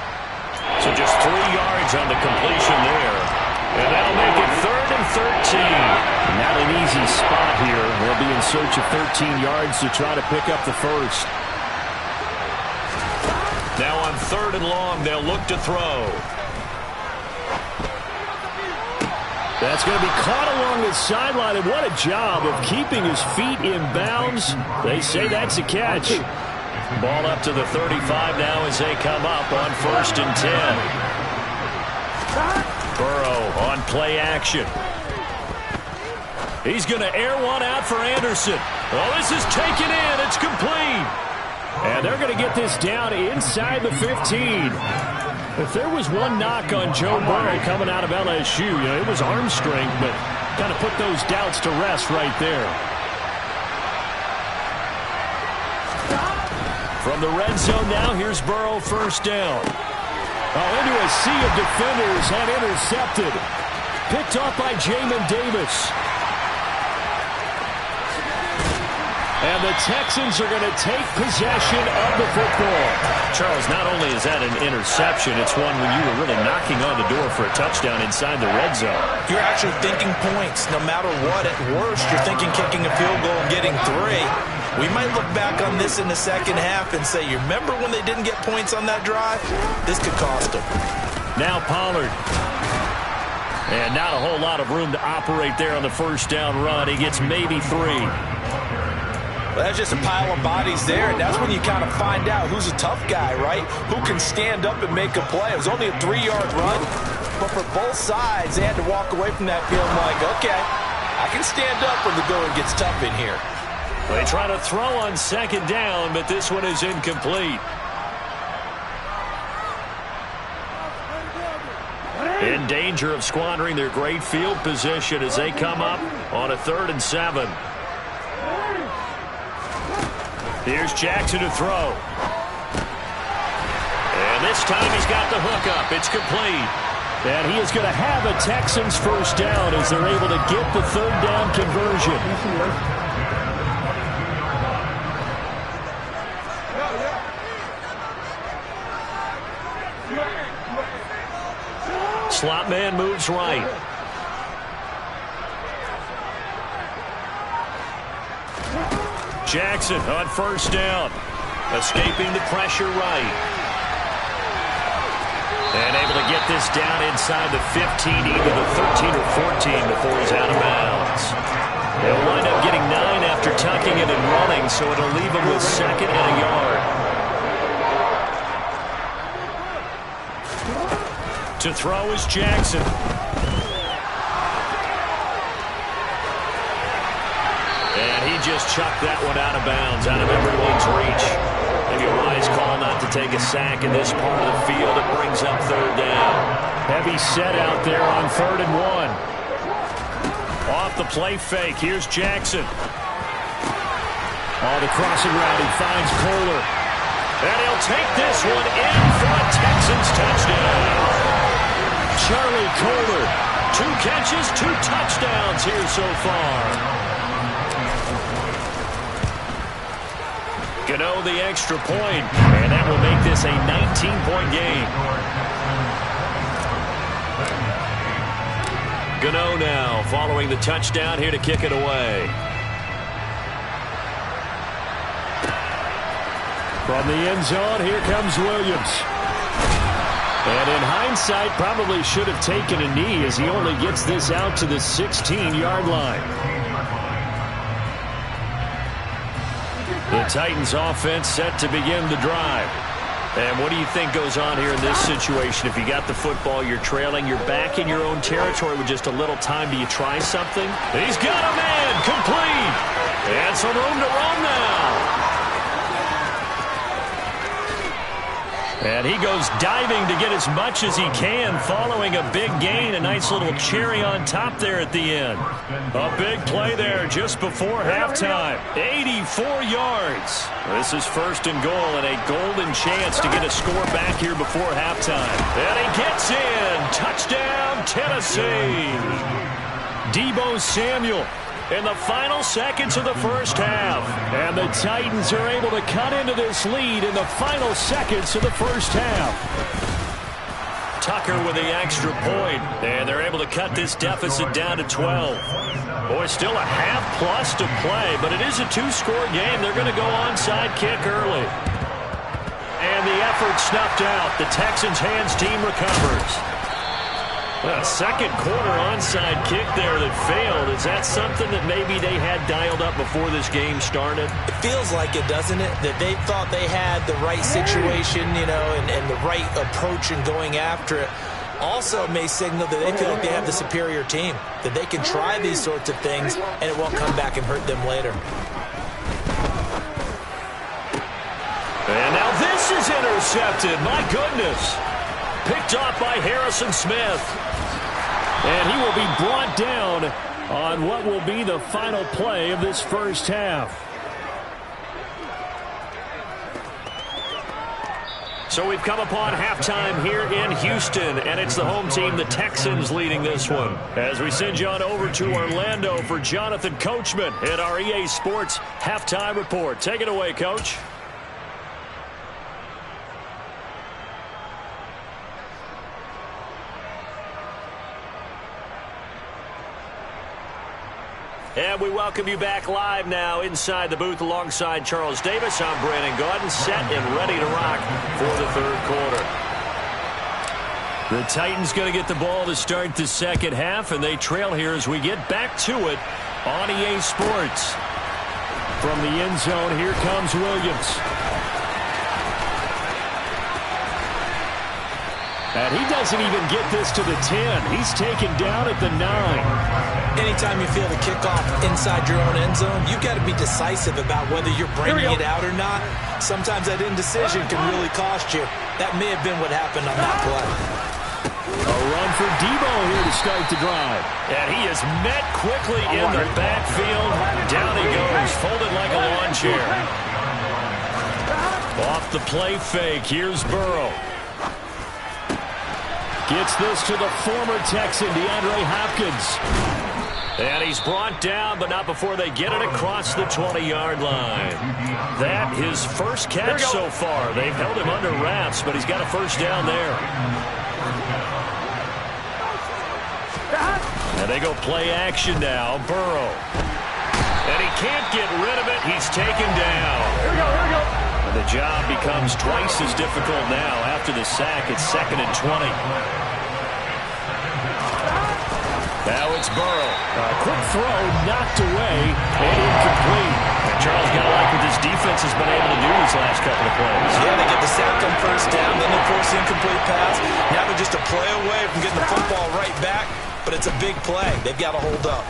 So just 3 yards on the completion there. And that'll make it 3rd and 13. Not an easy spot here. They'll be in search of 13 yards to try to pick up the first. Now on 3rd and long, they'll look to throw. That's going to be caught along the sideline, and what a job of keeping his feet in bounds. They say that's a catch. Ball up to the 35 now as they come up on 1st and 10. Burrow on play action. He's going to air one out for Anderson. Oh, this is taken in. It's complete. And they're going to get this down inside the 15. If there was one knock on Joe Burrow coming out of LSU, it was arm strength, but kind of put those doubts to rest right there. From the red zone now, here's Burrow, 1st down. Into a sea of defenders and intercepted. Picked off by Jamin Davis. And the Texans are going to take possession of the football. Charles, not only is that an interception, it's one when you were really knocking on the door for a touchdown inside the red zone. You're actually thinking points. No matter what, at worst, you're thinking kicking a field goal and getting 3. We might look back on this in the second half and say, you remember when they didn't get points on that drive? This could cost them. Now Pollard. And not a whole lot of room to operate there on the 1st down run. He gets maybe 3. Well, that's just a pile of bodies there, and that's when you kind of find out who's a tough guy, right? Who can stand up and make a play. It was only a 3-yard run, but for both sides, they had to walk away from that feeling like, okay, I can stand up when the going gets tough in here. They try to throw on 2nd down, but this one is incomplete. In danger of squandering their great field position as they come up on a 3rd and 7. Here's Jackson to throw. And this time he's got the hook up. It's complete. And he is going to have a Texans 1st down as they're able to get the 3rd down conversion. Slot man moves right. Jackson on 1st down. Escaping the pressure right. And able to get this down inside the 15, either the 13 or 14 before he's out of bounds. They'll wind up getting 9 after tucking it and running, so it'll leave him with 2nd and a yard. To throw is Jackson. just chucked that one out of bounds, out of everyone's reach. Maybe a wise call not to take a sack in this part of the field. It brings up third down. Heavy set out there on 3rd and 1. Off the play fake. Here's Jackson. Oh, the crossing route. He finds Kohler. And he'll take this one in for a Texans touchdown. Charlie Kohler. 2 catches, 2 touchdowns here so far. Gano the extra point, and that will make this a 19-point game. Gano now following the touchdown here to kick it away. From the end zone, here comes Williams. And in hindsight, probably should have taken a knee as he only gets this out to the 16-yard line. The Titans offense set to begin the drive. And what do you think goes on here in this situation? If you got the football, you're trailing, you're back in your own territory with just a little time. Do you try something? He's got a man, complete. And some room to run now. And he goes diving to get as much as he can following a big gain. A nice little cherry on top there at the end. A big play there just before halftime. 84 yards. This is 1st and goal and a golden chance to get a score back here before halftime. And he gets in. Touchdown, Tennessee. Deebo Samuel in the final seconds of the first half. And the Titans are able to cut into this lead in the final seconds of the first half. Tucker with the extra point. And they're able to cut this deficit down to 12. Boy, still a half plus to play, but it is a 2-score game. They're going to go onside kick early. And the effort snuffed out. The Texans' hands team recovers. A second quarter onside kick there that failed. Is that something that maybe they had dialed up before this game started? It feels like it, doesn't it? That they thought they had the right situation, you know, and the right approach in going after it. Also may signal that they feel like they have the superior team, that they can try these sorts of things and it won't come back and hurt them later. And now this is intercepted. My goodness. Picked off by Harrison Smith. And he will be brought down on what will be the final play of this first half. So we've come upon halftime here in Houston, and it's the home team, the Texans, leading this one. As we send you on over to Orlando for Jonathan Coachman at our EA Sports Halftime Report. Take it away, Coach. And we welcome you back live now inside the booth alongside Charles Davis. I'm Brandon Gaudin, set and ready to rock for the third quarter. The Titans going to get the ball to start the second half, and they trail here as we get back to it on EA Sports. From the end zone, here comes Williams. And he doesn't even get this to the 10. He's taken down at the 9. Anytime you feel the kickoff inside your own end zone, you've got to be decisive about whether you're bringing it out or not. Sometimes that indecision can really cost you. That may have been what happened on that play. A run for Deebo here to start the drive. And he is met quickly in the backfield. Down he goes, folded like a lawn chair. Off the play fake, here's Burrow. Gets this to the former Texan, DeAndre Hopkins. And he's brought down, but not before they get it across the 20-yard line. That his first catch so far. They've held him under wraps, but he's got a first down there. And they go play action now. Burrow. And he can't get rid of it. He's taken down. And the job becomes twice as difficult now after the sack. It's 2nd and 20. Now it's Burrow. A quick throw knocked away and incomplete. And Charles got to like what this defense has been able to do these last couple of plays. Yeah, they get the sack on first down, then they force the incomplete pass. Now they're just a play away from getting the football right back, but it's a big play. They've got to hold up.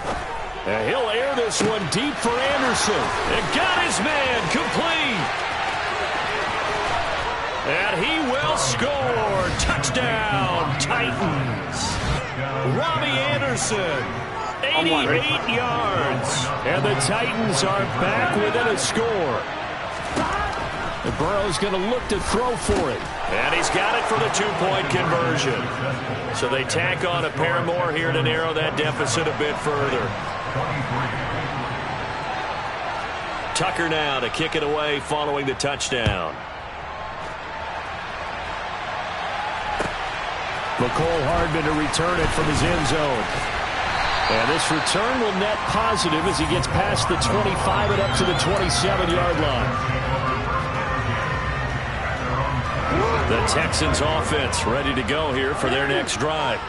And he'll air this one deep for Anderson. And got his man complete. And he will score. Touchdown, Titans. Robbie Anderson, 88 yards. And the Titans are back within a score. And Burrow's going to look to throw for it. And he's got it for the two-point conversion. So they tack on a pair more here to narrow that deficit a bit further. Tucker now to kick it away following the touchdown. McCole Hardman to return it from his end zone. And this return will net positive as he gets past the 25 and up to the 27-yard line. The Texans offense ready to go here for their next drive.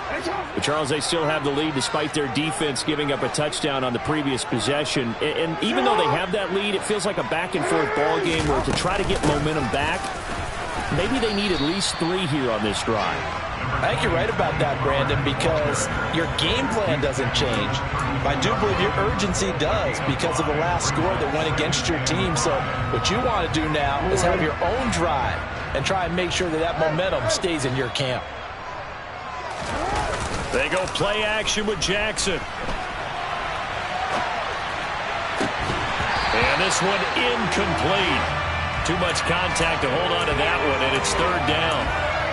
But Charles, they still have the lead despite their defense giving up a touchdown on the previous possession. And even though they have that lead, it feels like a back-and-forth ball game where to try to get momentum back, maybe they need at least 3 here on this drive. I think you're right about that, Brandon, because your game plan doesn't change. I do believe your urgency does because of the last score that went against your team. So what you want to do now is have your own drive and try and make sure that that momentum stays in your camp. They go play action with Jackson. And this one incomplete. Too much contact to hold on to that one, and it's 3rd down.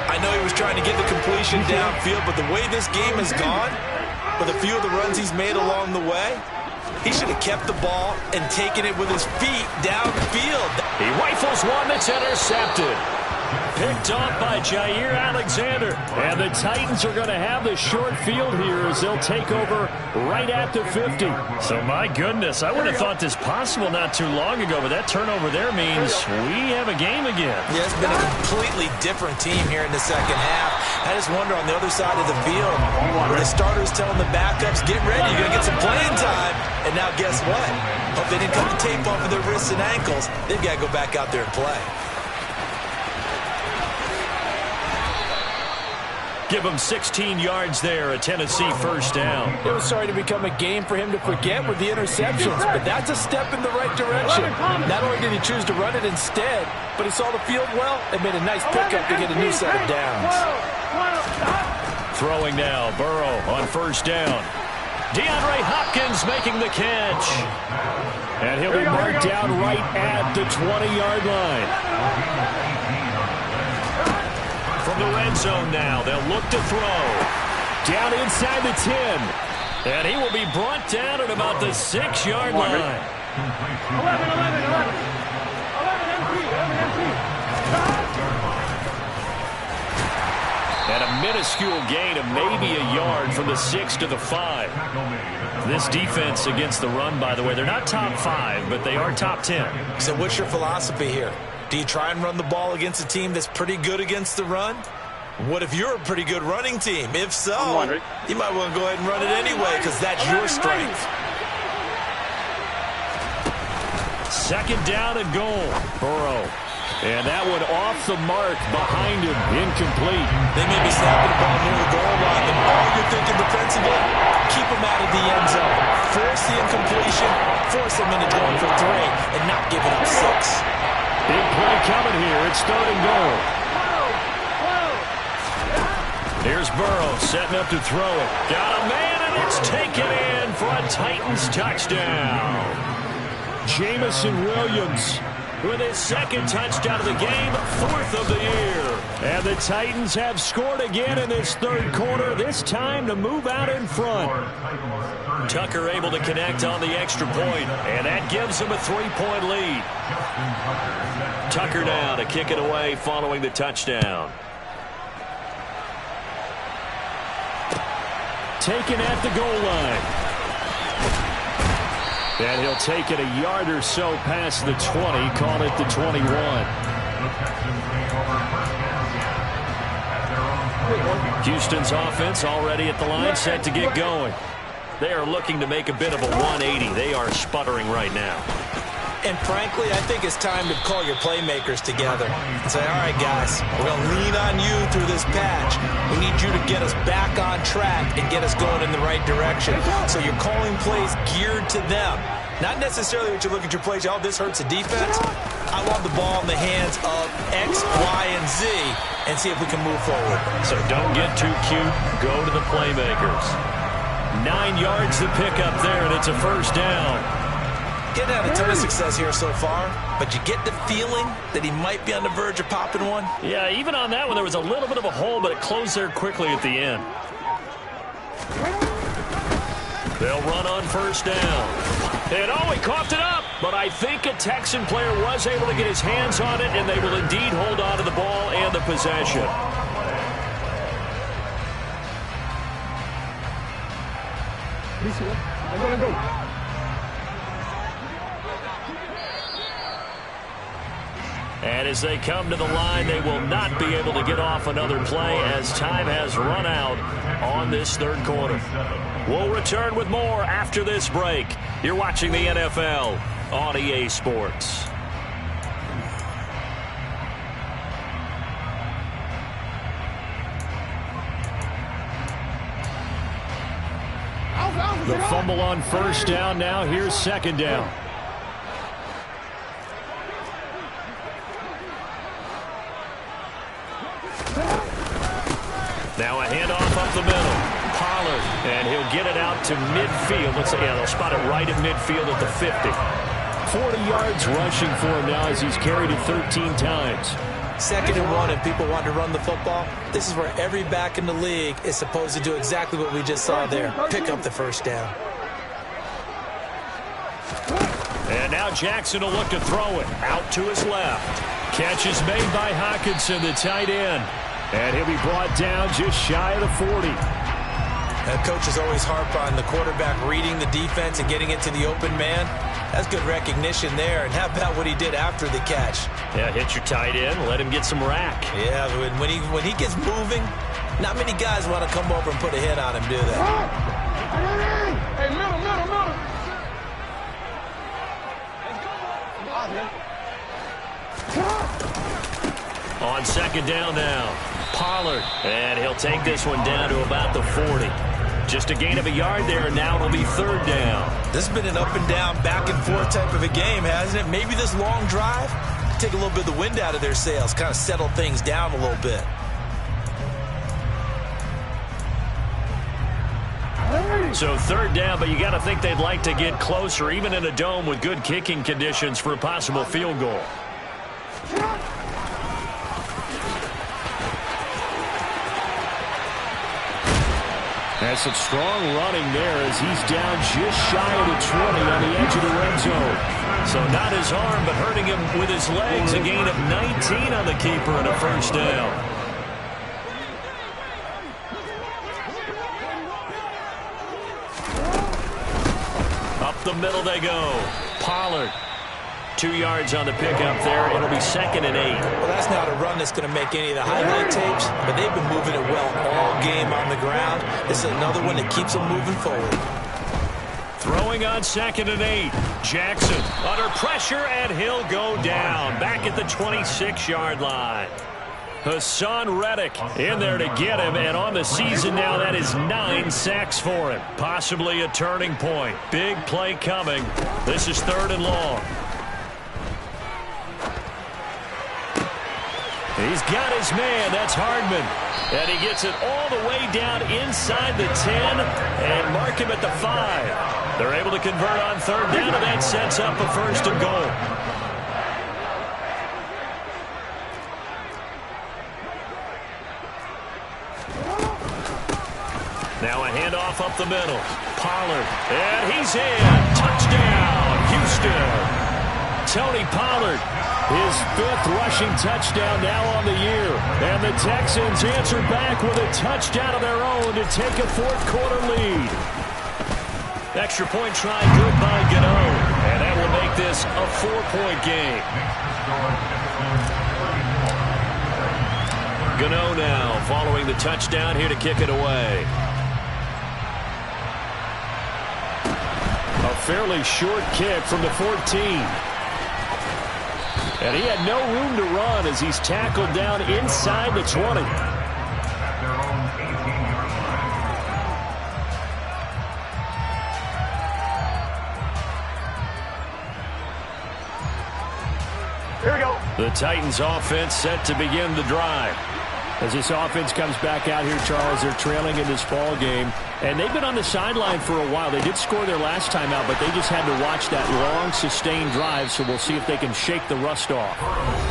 I know he was trying to get the completion downfield, but the way this game has gone, with a few of the runs he's made along the way, he should have kept the ball and taken it with his feet downfield. He rifles one that's intercepted. Picked off by Jair Alexander. And the Titans are going to have the short field here as they'll take over right at the 50. So, my goodness, I would have thought this possible not too long ago, but that turnover there means we have a game again. Yeah, it's been a completely different team here in the second half. I just wonder on the other side of the field, where the starters telling the backups, get ready, you're going to get some playing time. And now guess what? Hope they didn't cut the tape off of their wrists and ankles. They've got to go back out there and play. Give him 16 yards there, a Tennessee first down. It was starting to become a game for him to forget with the interceptions, but that's a step in the right direction. Not only did he choose to run it instead, but he saw the field well and made a nice pickup to get a new set of downs. Throwing now, Burrow on first down. DeAndre Hopkins making the catch. And he'll be marked down right at the 20-yard line. From the red zone now, they'll look to throw. Down inside the 10. And he will be brought down at about the 6-yard line. 11. And a minuscule gain of maybe a yard from the 6 to the 5. This defense against the run, by the way, they're not top 5, but they are top 10. So what's your philosophy here? Do you try and run the ball against a team that's pretty good against the run? What if you're a pretty good running team? If so, you might want to go ahead and run it anyway because that's your strength. 2nd down and goal. Burrow. And that one off the mark behind him. Incomplete. They may be snapping the ball near the goal line, but all you're thinking defensively, keep them out of the end zone. Force the incompletion, force them into going for 3, and not give it up 6. Big play coming here. It's 3rd and goal. Here's Burrow setting up to throw it. Got a man, and it's taken in for a Titans touchdown. Jamison Williams with his 2nd touchdown of the game, 4th of the year. And the Titans have scored again in this 3rd quarter, this time to move out in front. Tucker able to connect on the extra point, and that gives him a 3-point lead. Tucker now to kick it away following the touchdown. Taken at the goal line. And he'll take it a yard or so past the 20, call it the 21. Houston's offense already at the line, set to get going. They are looking to make a bit of a 180. They are sputtering right now. And frankly, I think it's time to call your playmakers together and say, all right, guys, we're going to lean on you through this patch. We need you to get us back on track and get us going in the right direction. So you're calling plays geared to them. Not necessarily what you look at your plays, oh, this hurts the defense. I want the ball in the hands of X, Y, and Z and see if we can move forward. So don't get too cute. Go to the playmakers. 9 yards to pick up there, and it's a first down. Getting had a ton of success here so far, but you get the feeling that he might be on the verge of popping one. Yeah, even on that one, there was a little bit of a hole, but it closed there quickly at the end. They'll run on first down. And oh, he coughed it up, but I think a Texan player was able to get his hands on it, and they will indeed hold on to the ball and the possession. I'm going to go. And as they come to the line, they will not be able to get off another play as time has run out on this third quarter. We'll return with more after this break. You're watching the NFL on EA Sports. The fumble on first down. Now here's second down. Now a handoff up the middle. Pollard, and he'll get it out to midfield. Let's say, yeah, they'll spot it right at midfield at the 50. 40 yards rushing for him now as he's carried it 13 times. 2nd and 1, and people want to run the football. This is where every back in the league is supposed to do exactly what we just saw there. Pick up the first down. And now Jackson will look to throw it out to his left. Catch is made by Hockenson, the tight end. And he'll be brought down just shy of the 40. That coach is always harp on the quarterback reading the defense and getting it to the open man. That's good recognition there. And how about what he did after the catch? Yeah, hit your tight end, let him get some rack. Yeah, when he gets moving, not many guys want to come over and put a hit on him, do they? Hey, middle. On second down now, Pollard, and he'll take this one down to about the 40. Just a gain of a yard there, and now it'll be third down. This has been an up and down, back and forth type of a game, hasn't it? Maybe this long drive, take a little bit of the wind out of their sails, kind of settle things down a little bit. So third down, but you got to think they'd like to get closer, even in a dome with good kicking conditions for a possible field goal. That's some strong running there as he's down just shy of the 20 on the edge of the red zone. So not his arm, but hurting him with his legs. A gain of 19 on the keeper and a first down. Up the middle they go. Pollard. 2 yards on the pickup there. It'll be 2nd and 8. Well, that's not a run that's going to make any of the highlight tapes, but they've been moving it well all game on the ground. This is another one that keeps them moving forward. Throwing on 2nd and 8. Jackson under pressure, and he'll go down. Back at the 26-yard line. Hassan Reddick in there to get him, and on the season now, that is 9 sacks for him. Possibly a turning point. Big play coming. This is 3rd and long. He's got his man. That's Hardman. And he gets it all the way down inside the 10 and mark him at the 5. They're able to convert on third down, and that sets up a 1st and goal. Now a handoff up the middle. Pollard. And he's in. Touchdown, Houston. Tony Pollard, his 5th rushing touchdown now on the year. And the Texans answer back with a touchdown of their own to take a 4th quarter lead. Extra point try good by Gano. And that will make this a 4-point game. Gano now following the touchdown here to kick it away. A fairly short kick from the 14. And he had no room to run as he's tackled down inside the 20. At their own 18-yard line. Here we go. The Titans offense set to begin the drive. As this offense comes back out here, Charles, they're trailing in this ball game. And they've been on the sideline for a while. They did score their last time out, but they just had to watch that long, sustained drive, so we'll see if they can shake the rust off.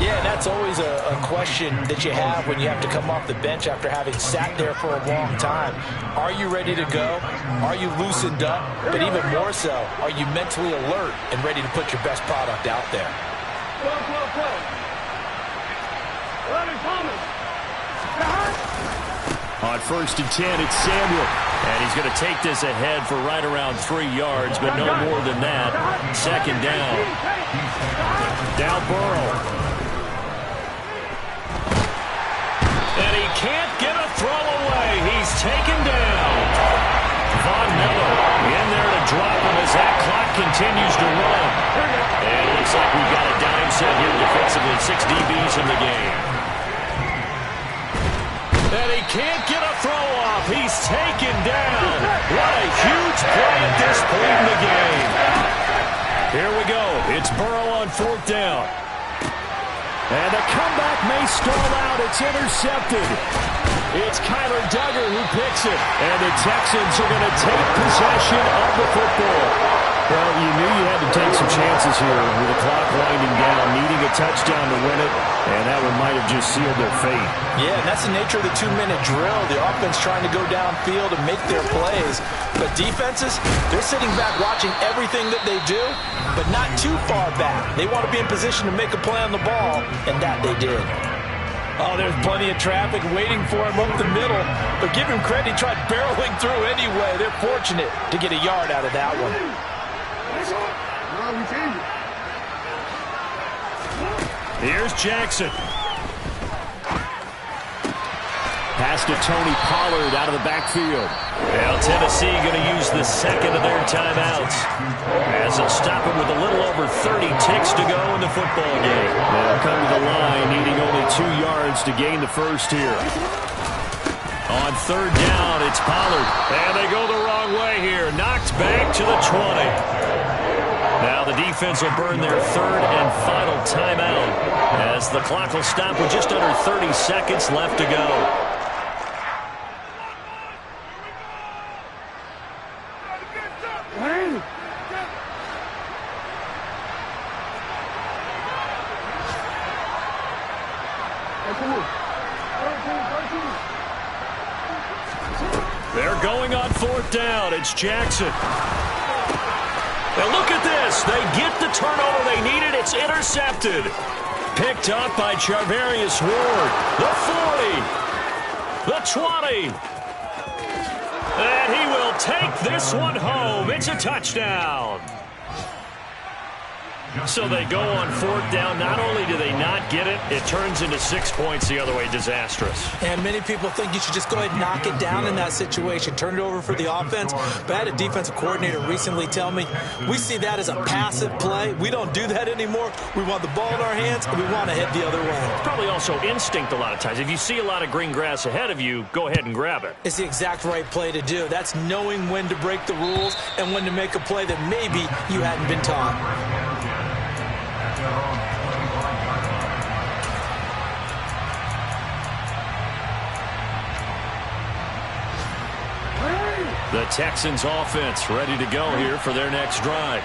Yeah, and that's always a question that you have when you have to come off the bench after having sat there for a long time. Are you ready to go? Are you loosened up? But even more so, are you mentally alert and ready to put your best product out there? Go. 11 Thomas. On 1st and 10, it's Samuel. And he's going to take this ahead for right around 3 yards, but no more than that. 2nd down. Down Burrow. And he can't get a throw away. He's taken down. Von Miller in there to drop him as that clock continues to run. And it looks like we've got a dime set here defensively. 6 DBs in the game. And he can't get a throw off. He's taken down. What a huge play at this point in the game. Here we go. It's Burrow on 4th down. And the comeback may stall out. It's intercepted. It's Kyler Duggar who picks it. And the Texans are going to take possession of the football. Well, you knew you had to take some chances here with the clock winding down, needing a touchdown to win it, and that one might have just sealed their fate. Yeah, and that's the nature of the 2-minute drill. The offense trying to go downfield and make their plays. But defenses, they're sitting back watching everything that they do, but not too far back. They want to be in position to make a play on the ball, and that they did. Oh, there's plenty of traffic waiting for him up the middle. But give him credit, he tried barreling through anyway. They're fortunate to get a yard out of that one. Here's Jackson. Pass to Tony Pollard out of the backfield. Well, Tennessee going to use the second of their timeouts as they'll stop him with a little over 30 ticks to go in the football game. They'll come to the line needing only 2 yards to gain the first here. On 3rd down, it's Pollard. And they go the wrong way here. Knocked back to the 20. Now the defense will burn their 3rd and final timeout as the clock will stop with just under 30 seconds left to go. They're going on 4th down. It's Jackson. Now look at this. They get the turnover they needed. It's intercepted. Picked up by Charvarius Ward. The 40. The 20. And he will take this one home. It's a touchdown. So they go on 4th down. Not only do they not get it, it turns into 6 points the other way. Disastrous. And many people think you should just go ahead and knock it down in that situation. Turn it over for the offense. But I had a defensive coordinator recently tell me, we see that as a passive play. We don't do that anymore. We want the ball in our hands, and we want to head the other way. It's probably also instinct a lot of times. If you see a lot of green grass ahead of you, go ahead and grab it. It's the exact right play to do. That's knowing when to break the rules and when to make a play that maybe you hadn't been taught. The Texans offense ready to go here for their next drive.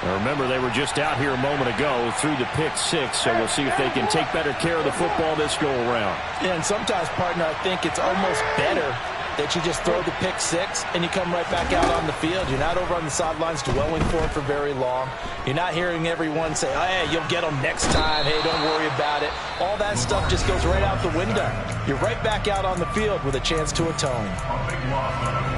Now remember, they were just out here a moment ago through the pick 6, so we'll see if they can take better care of the football this go around. Yeah, and sometimes, partner, I think it's almost better that you just throw the pick 6 and you come right back out on the field. You're not over on the sidelines dwelling for very long. You're not hearing everyone say, oh, hey, you'll get them next time. Hey, don't worry about it. All that stuff just goes right out the window. You're right back out on the field with a chance to atone. Come on.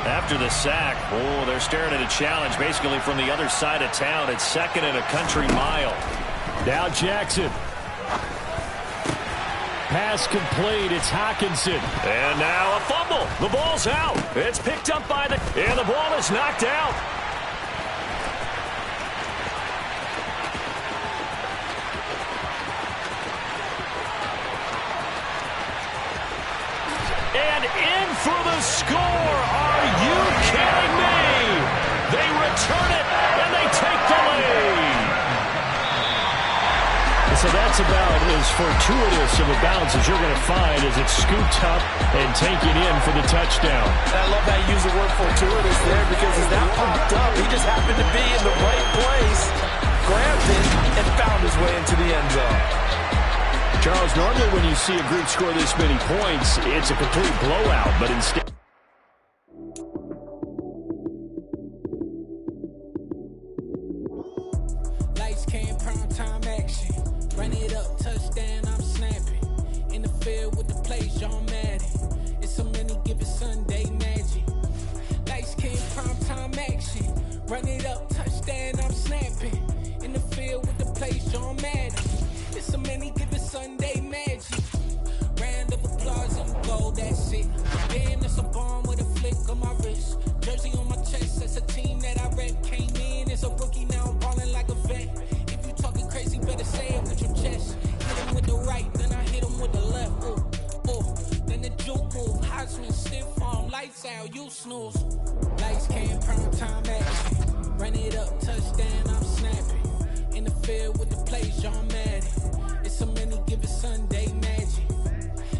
After the sack, they're staring at a challenge basically from the other side of town. It's 2nd and a country mile. Now Jackson. Pass complete. It's Hockenson. And now a fumble. The ball's out. It's picked up by and the ball is knocked out. And in for the score. Are you kidding me? They return it, and they take the lead. So that's about as fortuitous of a bounce as you're going to find as it's scooped up and taken in for the touchdown. I love how you use the word fortuitous there because as that popped up, he just happened to be in the right place, grabbed it, and found his way into the end zone. Charles, normally when you see a group score this many points, it's a complete blowout, but instead... Lights came, prime time action. Run it up, touchdown, I'm snapping. In the field with the plays, John Madden. It's a many given Sunday magic. Lights came, prime time action. Run it up, touchdown, I'm snapping. In the field with the plays, John Madden. It's a many given Sunday magic. Round of applause and go, that's it. Damn, that's a bomb with a flick on my wrist. Jersey on my chest, that's a team that I rep. Came in as a rookie, now I'm balling like a vet. If you talking crazy, better say it with your chest. Hit him with the right, then I hit him with the left. Then the juke move, Heisman, stiff arm, lights out, you snooze. Lights came, prime time action. Run it up, touchdown, I'm snapping. In the field with the plays, John Madden. It's a many given Sunday magic.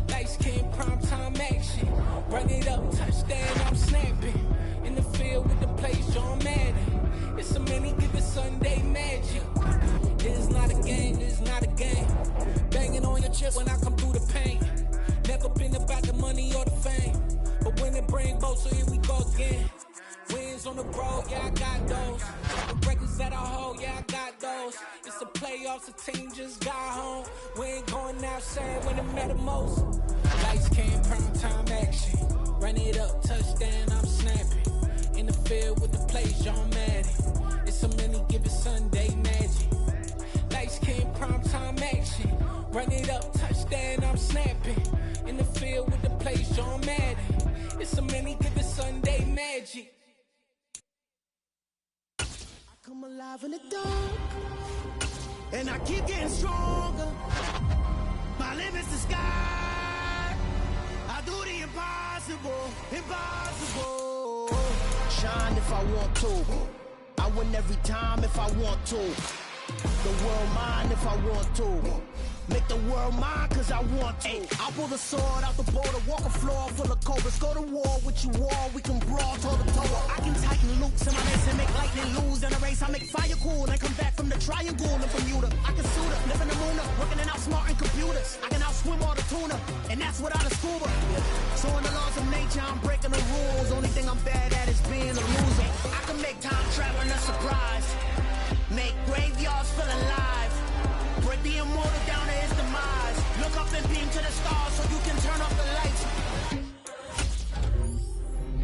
Lights came, prime time action. Run it up, touchdown, I'm snapping. In the field with the plays, John Madden. It's a many given Sunday magic. This is not a game, this is not a game. Banging on your chip when I come through the pain. Never been about the money or the fame. But when it bring both, so here we go again. Wins on the road, yeah, I got those. The records that I hold, yeah, I got those. It's the playoffs, the team just got home. We ain't going outside when it matter most. Lights came, prime time action. Run it up, touchdown, I'm snapping. In the field with the plays, John Madden. It's a many given Sunday magic. Lights came, prime time action. Run it up, touchdown, I'm snapping. In the field with the plays, John Madden. It's a many given Sunday magic. Come alive in the dark, and I keep getting stronger. My limit's the sky. I do the impossible, impossible. Shine if I want to. I win every time if I want to. The world mine if I want to. Make the world mine cause I want to. I'll pull the sword out the border, walk a floor full of cobras. Go to war with you all, we can brawl toe to toe. I can tighten loops in my legs and make lightning lose in a race. I make fire cool and come back from the triangle in Bermuda. I can suit up, live in the moon up, working and outsmarting computers. I can outswim all the tuna, and that's without a scuba. So in the laws of nature, I'm breaking the rules. Only thing I'm bad at is being a loser. I can make time traveling a surprise. Make graveyards feel alive. Break the immortal down to his demise. Look up and beam to the stars so you can turn off the lights.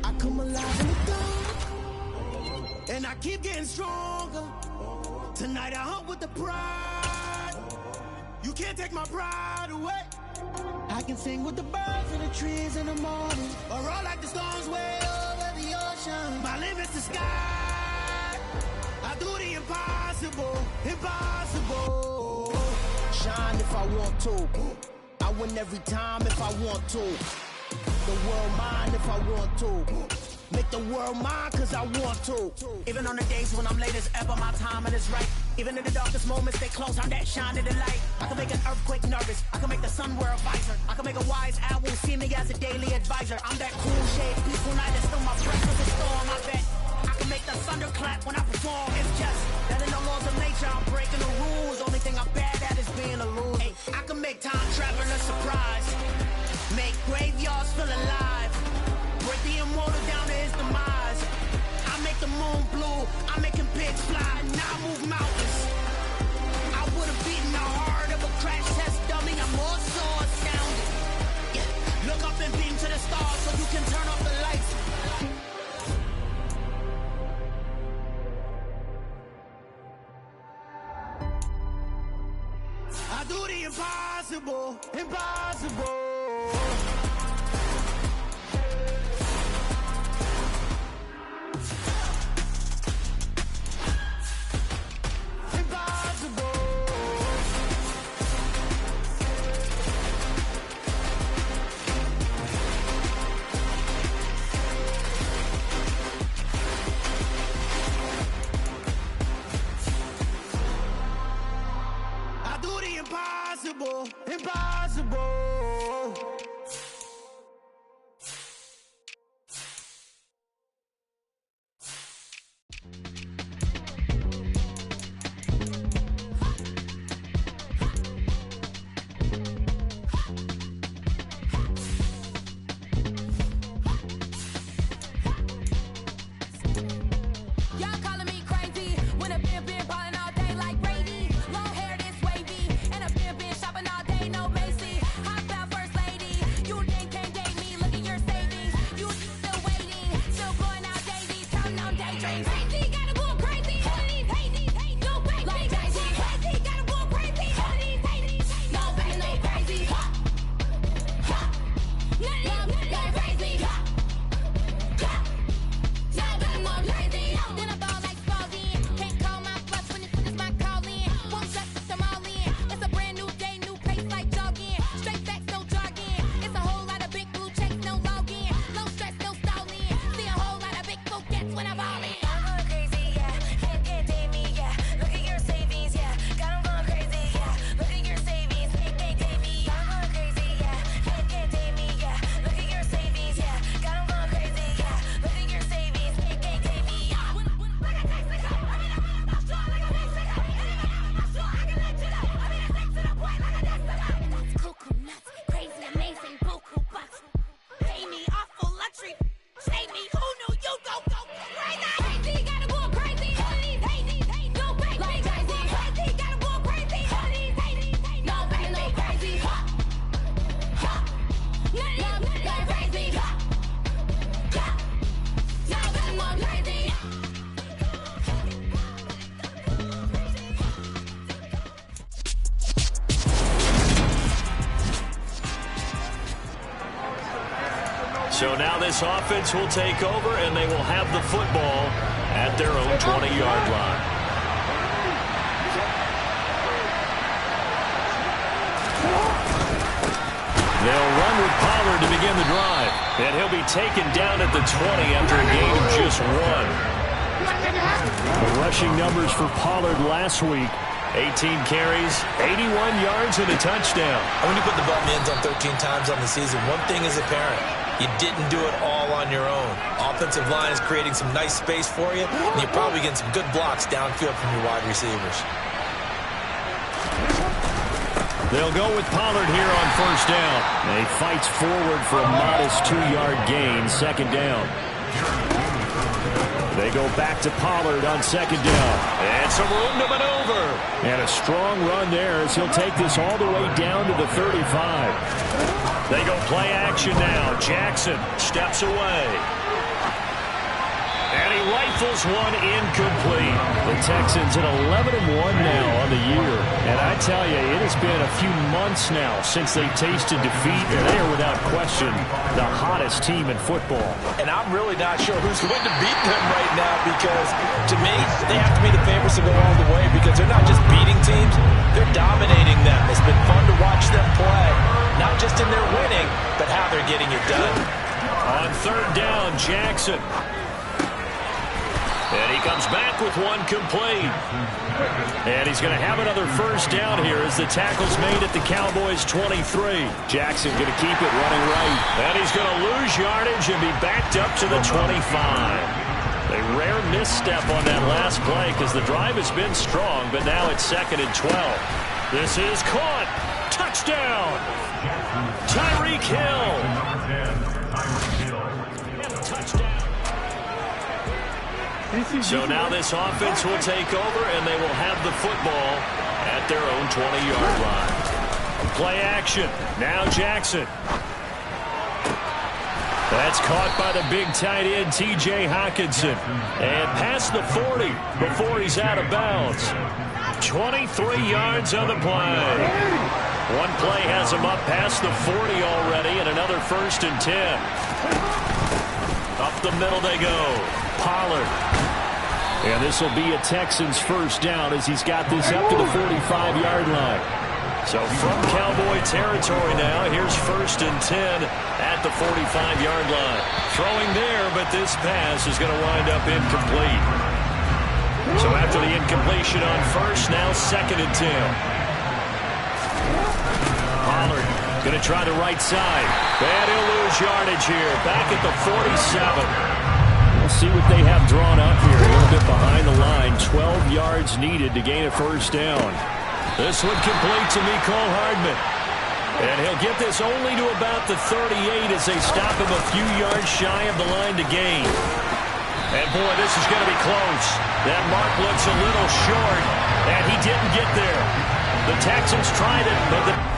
I come alive in the dark, and I keep getting stronger. Tonight I hunt with the pride. You can't take my pride away. I can sing with the birds and the trees in the morning, or roll like the storms way over the ocean. My limit's the sky. I do the impossible, impossible. Shine if I want to. I win every time if I want to. The world mine if I want to. Make the world mine cause I want to. Even on the days when I'm late as ever, my timing is right. Even in the darkest moments, stay close, I'm that shining the light. I can make an earthquake nervous. I can make the sun wear a visor. I can make a wise owl see me as a daily advisor. I'm that cool shade, peaceful night, and still my breath is a storm, I bet. I can make the thunder clap when I perform. It's just that in the laws of nature, I'm breaking the rules. Only thing I'm bad at is being a loser. Hey, I can make time traveling a surprise. Make graveyards feel alive. Break the immortal down to his demise. I make the moon blue. I'm making pigs fly. Now I move mountains. I would have beaten the heart of a crash test dummy. I'm more so astounded. Yeah. Look up and beam to the stars so you can turn off the lights. impossible, impossible. Impossible, impossible. So now this offense will take over, and they will have the football at their own 20-yard line. They'll run with Pollard to begin the drive, and he'll be taken down at the 20 after a gain of just 1. The rushing numbers for Pollard last week: 18 carries, 81 yards, and a touchdown. When you put the ball in the end zone 13 times on the season, one thing is apparent. You didn't do it all on your own. Offensive line is creating some nice space for you, and you're probably getting some good blocks downfield from your wide receivers. They'll go with Pollard here on first down. And he fights forward for a modest 2-yard gain, second down. They go back to Pollard on second down. And some room to maneuver. And a strong run there as he'll take this all the way down to the 35. They go play action now. Jackson steps away. And he rifles one incomplete. The Texans at 11-1 now on the year. And I tell you, it has been a few months now since they tasted defeat, and they are without question the hottest team in football. And I'm really not sure who's going to beat them right now, because to me, they have to be the favorites to go all the way, because they're not just beating teams, they're dominating them. It's been fun to watch them play, not just in their winning, but how they're getting it done. On third down, Jackson. And he comes back with one complete. And he's going to have another first down here as the tackle's made at the Cowboys' 23. Jackson going to keep it running right. And he's going to lose yardage and be backed up to the 25. A rare misstep on that last play because the drive has been strong, but now it's 2nd and 12. This is caught. Touchdown. Tyreek Hill. Touchdown. So now this offense will take over, and they will have the football at their own 20-yard line. Play action. Now Jackson. That's caught by the big tight end, T.J. Hockenson. And past the 40 before he's out of bounds. 23 yards on the play. One play has him up past the 40 already, and another 1st and 10. Up the middle they go. Pollard. And this will be a Texans first down as he's got this up to the 45-yard line. So from Cowboy territory now, here's 1st and 10 at the 45-yard line. Throwing there, but this pass is going to wind up incomplete. So after the incompletion on first, now 2nd and 10. Pollard going to try the right side. And he'll lose yardage here. Back at the 47. We'll see what they have drawn up here. A little bit behind the line. 12 yards needed to gain a first down. This one complete to Mecole Hardman. And he'll get this only to about the 38 as they stop him a few yards shy of the line to gain. And boy, this is going to be close. That mark looks a little short, and he didn't get there. The Texans tried it, but the...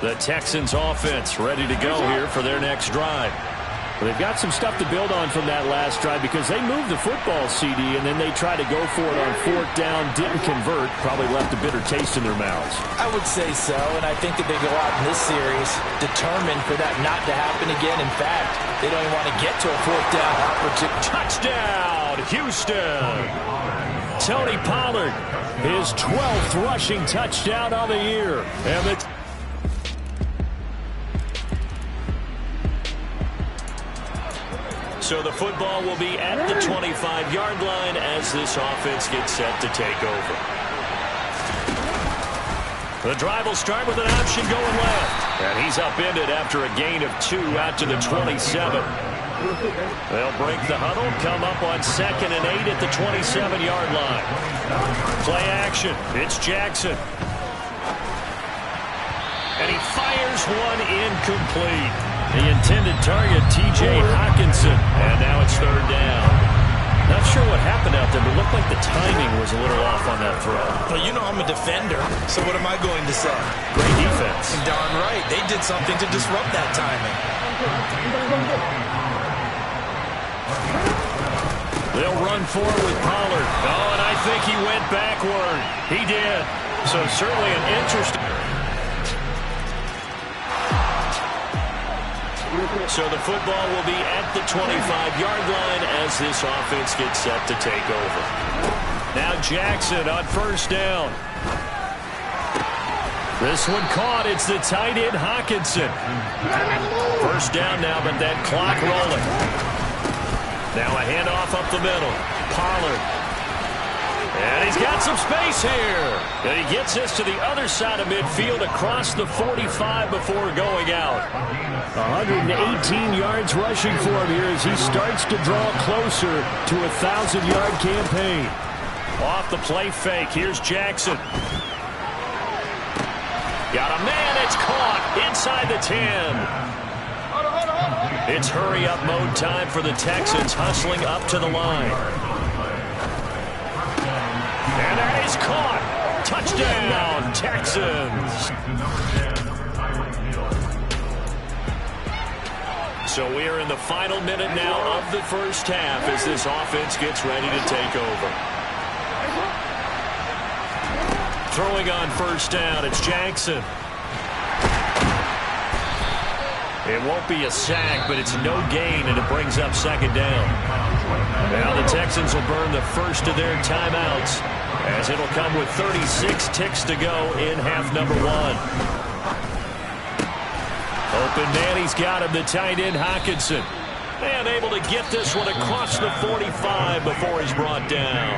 The Texans offense ready to go here for their next drive. Well, they've got some stuff to build on from that last drive because they moved the football, CD, and then they tried to go for it on 4th down, didn't convert, probably left a bitter taste in their mouths. I would say so, and I think that they go out in this series determined for that not to happen again. In fact, they don't even want to get to a 4th down opportunity. Touchdown, Houston! Tony Pollard, his 12th rushing touchdown on the year. And so the football will be at the 25-yard line as this offense gets set to take over. The drive will start with an option going left. And he's upended after a gain of 2 out to the 27. They'll break the huddle, come up on 2nd and 8 at the 27-yard line. Play action. It's Jackson. And he fires one incomplete. The intended target, T.J. Hockenson. And now it's 3rd down. Not sure what happened out there, but it looked like the timing was a little off on that throw. Well, you know I'm a defender, so what am I going to say? Great defense. Darn right. They did something to disrupt that timing. They'll run forward with Pollard. Oh, and I think he went backward. He did. So certainly an interesting... So the football will be at the 25-yard line as this offense gets set to take over. Now Jackson on 1st down. This one caught. It's the tight end Hockenson. 1st down now, but that clock rolling. Now a handoff up the middle. Pollard. And he's got some space here. And he gets this to the other side of midfield across the 45 before going out. 118 yards rushing for him here as he starts to draw closer to a 1,000-yard campaign. Off the play fake. Here's Jackson. Got a man. It's caught inside the 10. It's hurry-up mode time for the Texans, hustling up to the line. And that is caught. Touchdown, Texans. So we are in the final minute now of the first half as this offense gets ready to take over. Throwing on 1st down, it's Jackson. It won't be a sack, but it's no gain, and it brings up 2nd down. Now the Texans will burn the first of their timeouts as it'll come with 36 ticks to go in half number 1. Open man, he's got him, the tight end Hockenson. And able to get this one across the 45 before he's brought down.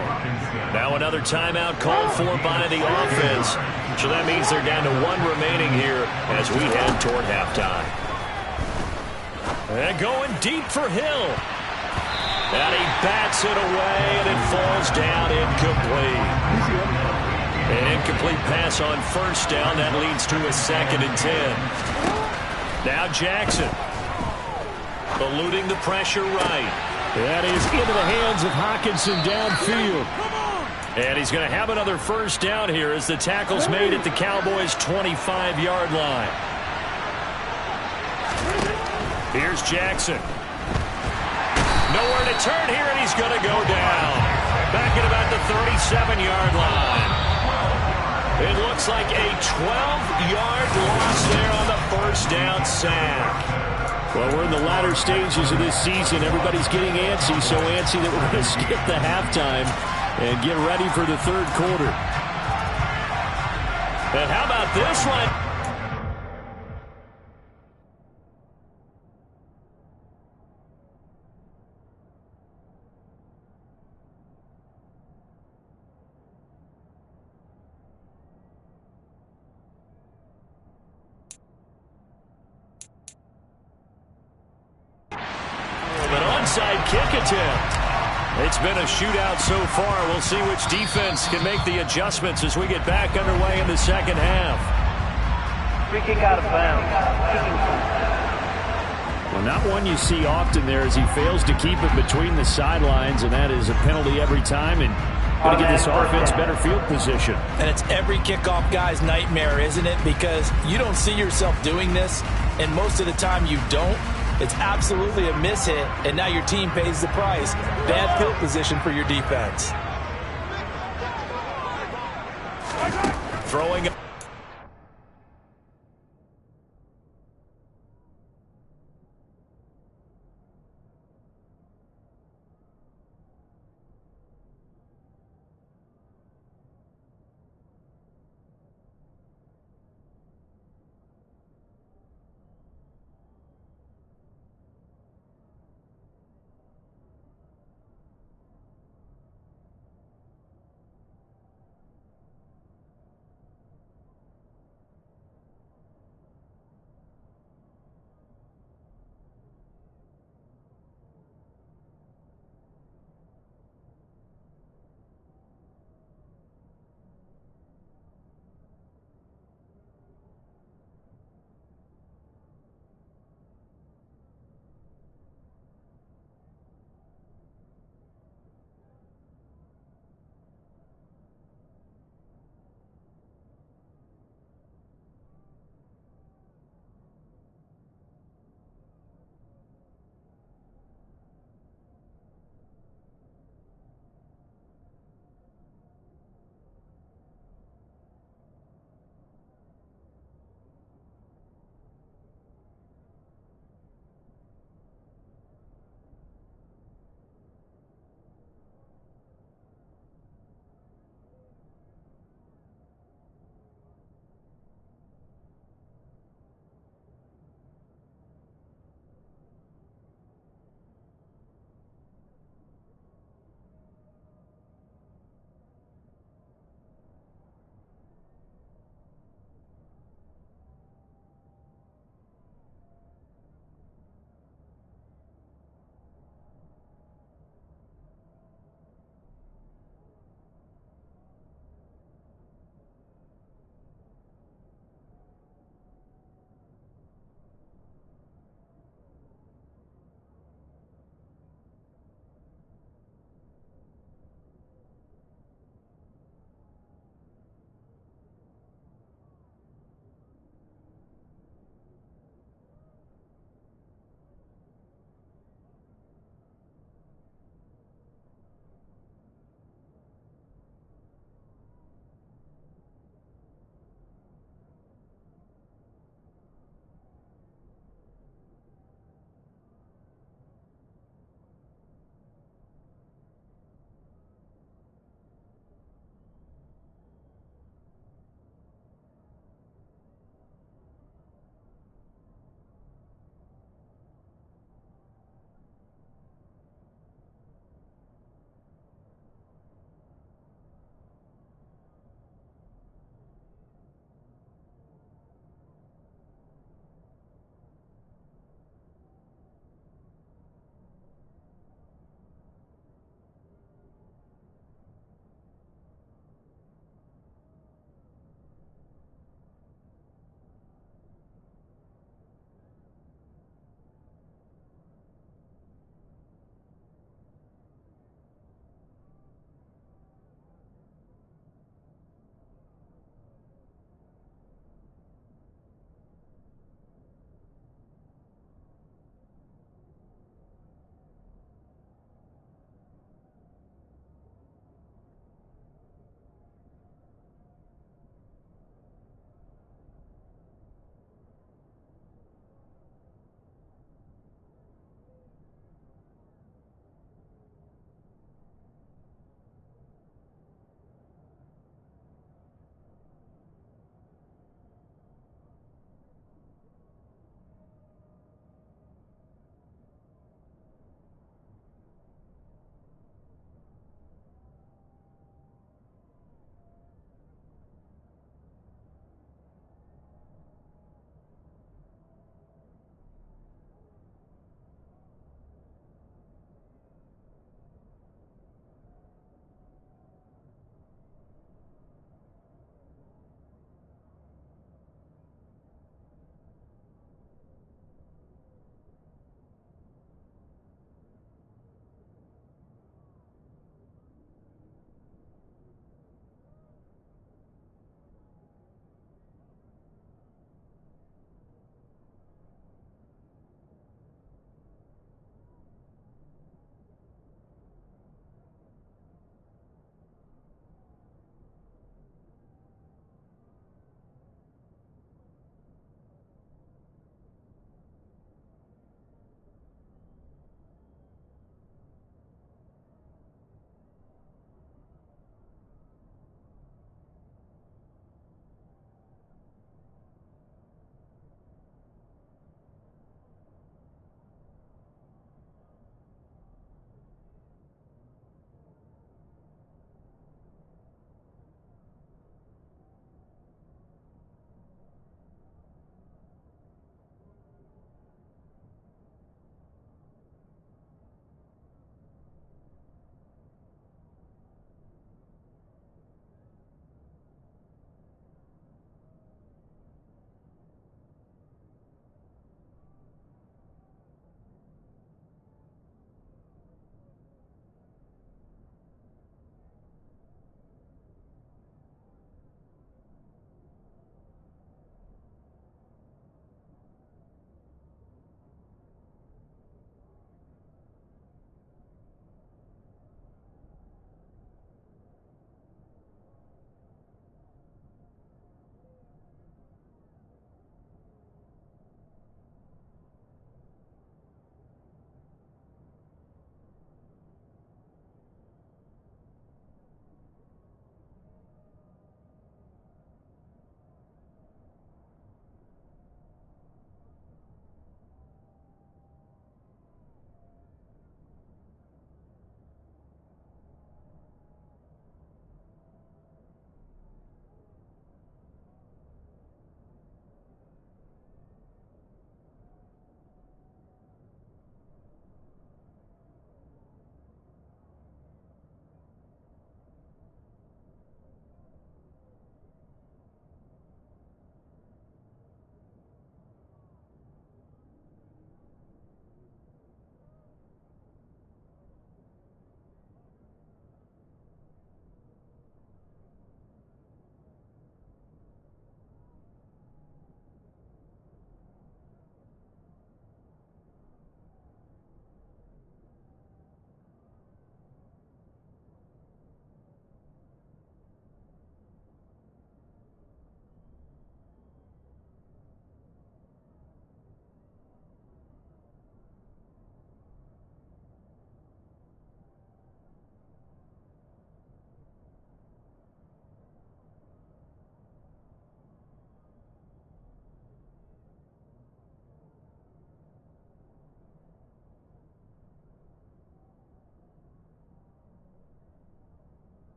Now another timeout called for by the offense. So that means they're down to 1 remaining here as we head toward halftime. And going deep for Hill. And he bats it away, and it falls down incomplete. An incomplete pass on 1st down. That leads to a 2nd and 10. Now Jackson. Eluding the pressure right. That is into the hands of Hockenson downfield. And he's going to have another 1st down here as the tackle's made at the Cowboys' 25-yard line. Here's Jackson. Nowhere to turn here, and he's going to go down. Back at about the 37-yard line. It looks like a 12-yard loss there on the 1st down sack. Well, we're in the latter stages of this season. Everybody's getting antsy, so antsy that we're going to skip the halftime and get ready for the 3rd quarter. And how about this one? Onside kick attempt. It's been a shootout so far. We'll see which defense can make the adjustments as we get back underway in the 2nd half. Free kick out of bounds. Well, not one you see often there as he fails to keep it between the sidelines, and that is a penalty every time. And Going to give this offense better field position. And it's every kickoff guy's nightmare, isn't it? Because you don't see yourself doing this, and most of the time you don't. It's absolutely a miss hit, and now your team pays the price. Bad field position for your defense. Throwing.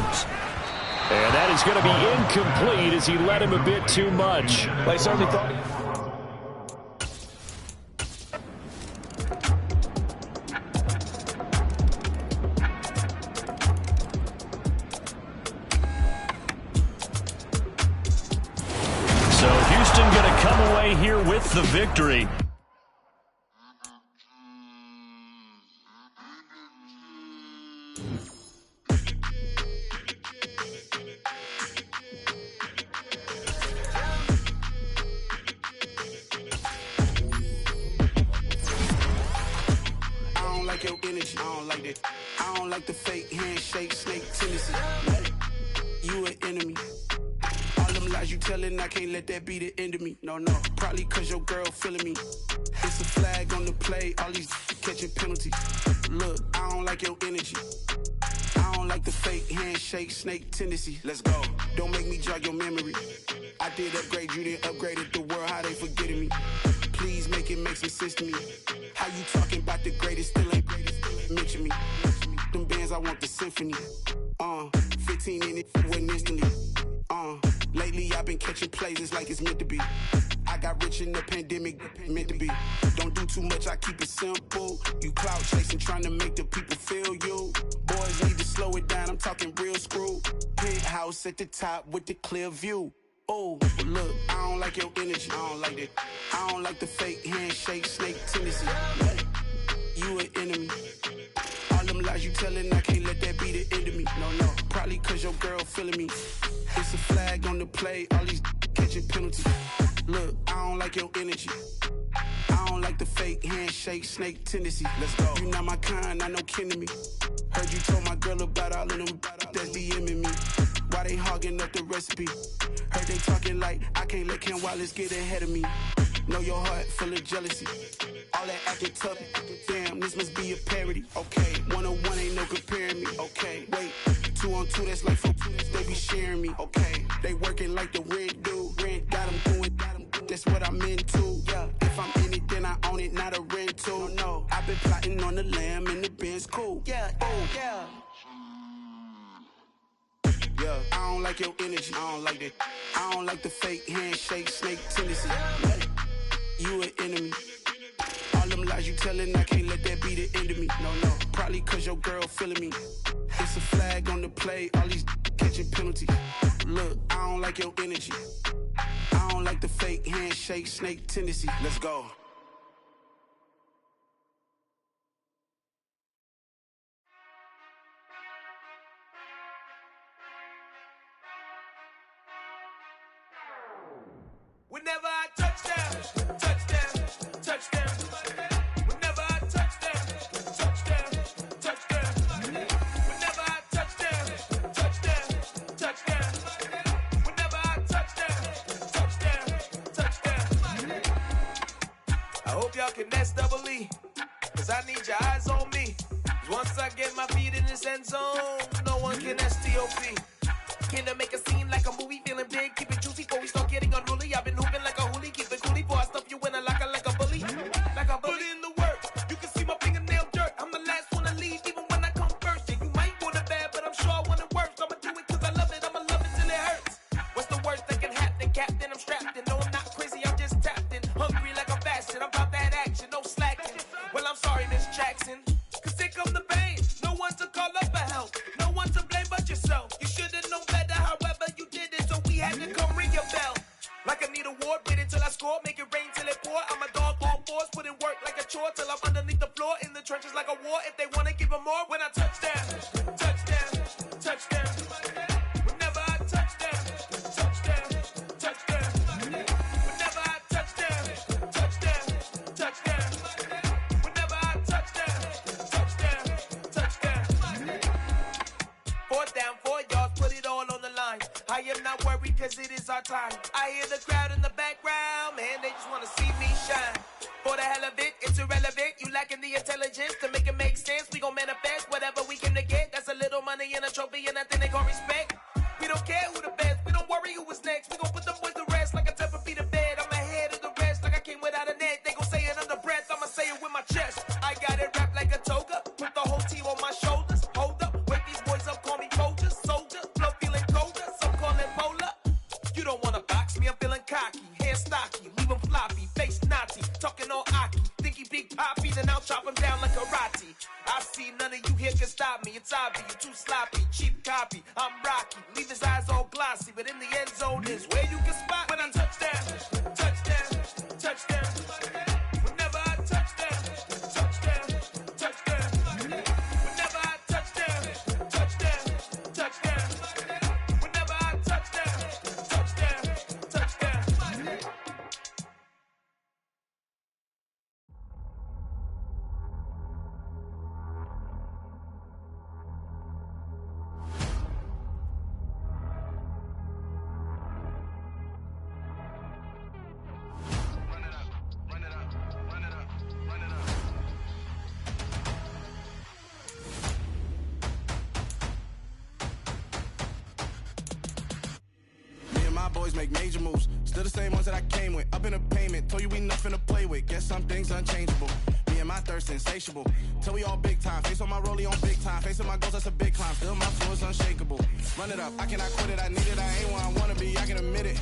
throws. And that is going to be incomplete as he led him a bit too much. Well, he certainly thought. So Houston going to come away here with the victory. Your energy, I don't like that. I don't like the fake handshake, snake tendency. You an enemy. All them lies you telling, I can't let that be the end of me. No, probably cause your girl feeling me. It's a flag on the play, all these catching penalties. Look, I don't like your energy. I don't like the fake handshake, snake tendency. Let's go. Don't make me jog your memory. I did upgrade, you didn't upgrade it. The world, how they forgetting me. Please make it make some sense to me. How you talking about the greatest, still ain't mention me. Them bands, I want the symphony. 15 in it, went instantly. Lately I've been catching plays, it's like it's meant to be. I got rich in the pandemic, meant to be. Don't do too much, I keep it simple. You clout chasing, trying to make the people feel you. Boys need to slow it down, I'm talking real screw. Penthouse at the top with the clear view. Oh, look, I don't like your energy, I don't like that. I don't like the fake handshake, snake tendency. You an enemy. All them lies you telling, I can't let that be the end of me. No, probably cause your girl feeling me. It's a flag on the play, all these catching penalties. Look, I don't like your energy. I don't like the fake handshake, snake tendency. Let's go. You not my kind, I know kin to me. Heard you told my girl about all of them that's DMing me. Why they hogging up the recipe? Heard they talking like I can't let Ken Wallace get ahead of me. Know your heart full of jealousy. All that acting tough, damn, this must be a parody. Okay, 1-on-1 ain't no comparing me. Okay, wait, 2-on-2, that's like 4-2, they be sharing me. Okay, they working like the rent do. Rent got them doing, that's what I'm into. Yeah, if I'm in it, then I own it, not a rental. No, I've been plotting on the lamb and the Benz cool. Yeah, oh, yeah. Yeah, I don't like your energy, I don't like that. I don't like the fake handshake, snake tendency. You an enemy. All them lies you telling, I can't let that be the end of me. No, probably cause your girl feeling me. It's a flag on the play, all these catching penalties. Look, I don't like your energy. I don't like the fake handshake, snake tendency. Let's go. Whenever I touch down, touchdown, touchdown. Whenever I touch down, touchdown, touchdown. Whenever I touch down, touchdown, touchdown. Whenever I touch down, touchdown, touchdown. I hope y'all can nest double E, cause I need your eyes on me. Once I get my feet in this end zone, no one can STOP. Can I make a scene like a movie, feeling big, keep it juicy before we start getting unruly. I've been hooping like a hoolie, keep it coolie before I stuff you in a locker like a bully. Like a bully. Put in the work, you can see my fingernail dirt. I'm the last one to leave, even when I come first. Yeah, you might want it bad, but I'm sure I want it worse. I'ma do it cause I love it, I'ma love it till it hurts. What's the worst that can happen, Captain? I'm strapped in, no I'm not crazy, I'm just tapped in. Hungry like I'm fasting, I'm about that action, no slacking. Well, I'm sorry, Miss Jackson, cause here come the pain. No one to call up for help, no one to blame but yourself. You should've known better, however you did it, so we had to come ring your bell. Like I need a ward, wait until I score, make it rain till it pour. I'm a dog on fours, put in work like a chore till I'm underneath the floor, in the trenches like a war. If they wanna give them more, when I touch down, touchdown, touchdown. Whenever I touch down, touchdown, touchdown. Whenever I touch down, touchdown, touchdown. Whenever I touch down, touchdown, touchdown. 4th down, 4 yards, put it all on the line. I am not worried cause it is our time. I hear the crowd in the background, man, they just wanna see me shine. For the hell of it, it's irrelevant. You lacking the intelligence to make it make sense. We gon' manifest whatever we came to get. That's a little money and a trophy and nothing they gon' respect. We don't care who the best, we don't worry who was next. We gon' put them boys to rest like a 10 feet of bed. I'm ahead of the rest like I came without a net. They gon' say it under breath, I'ma say it with my chest. I got it wrapped like a toga, put the whole team on my shoulders. Hold up, wake these boys up, call me Folgers, soldier. box me, I'm feeling cocky. Hair stocky, leave him floppy, face naughty, talking all aki. Think he big poppy, then I'll chop him down like karate. I see none of you here can stop me. It's obvious, you too sloppy, cheap copy. I'm Rocky, leave his eyes all glossy, but in the end zone is where you can spot when I touchdown, touchdown, touchdown. Whenever I touchdown, touchdown, touchdown. Whenever I touchdown, touchdown, touchdown. Whenever I touchdown, touchdown, touchdown. Boys make major moves, still the same ones that I came with. Up in a payment, told you we nothing to play with. Guess some things unchangeable. Me and my thirst insatiable. Till we all big time. Face on my rollie on big time. Facing my goals, that's a big climb. Still my flow is unshakable. Run it up, I cannot quit it. I need it, I ain't where I wanna be. I can admit it.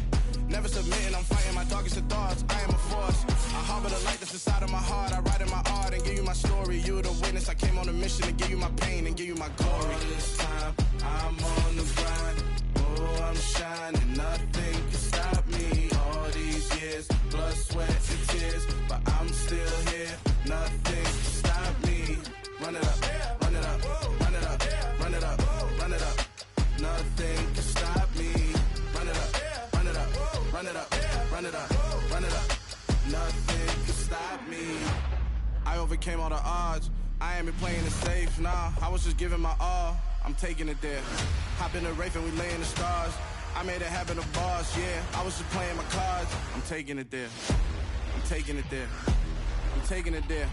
Never submitting, I'm fighting my darkest of thoughts. I am a force. I harbor the light that's inside of my heart. I write in my art and give you my story. You the witness. I came on a mission to give you my pain and give you my glory. All this time, I'm on the grind. Oh, I'm shining, nothing can stop me. All these years, blood, sweat, and tears, but I'm still here. Nothing can stop me. Run it up, run it up, run it up, run it up, run it up. Nothing can stop me. Run it up, run it up, run it up, run it up, run it up. Nothing can stop me. I overcame all the odds. I ain't been playing it safe, nah. I was just giving my all. I'm taking it there. Hop in the Wraith and we lay in the stars. I made it happen to bars, yeah. I was just playing my cards. I'm taking it there. I'm taking it there. I'm taking it there.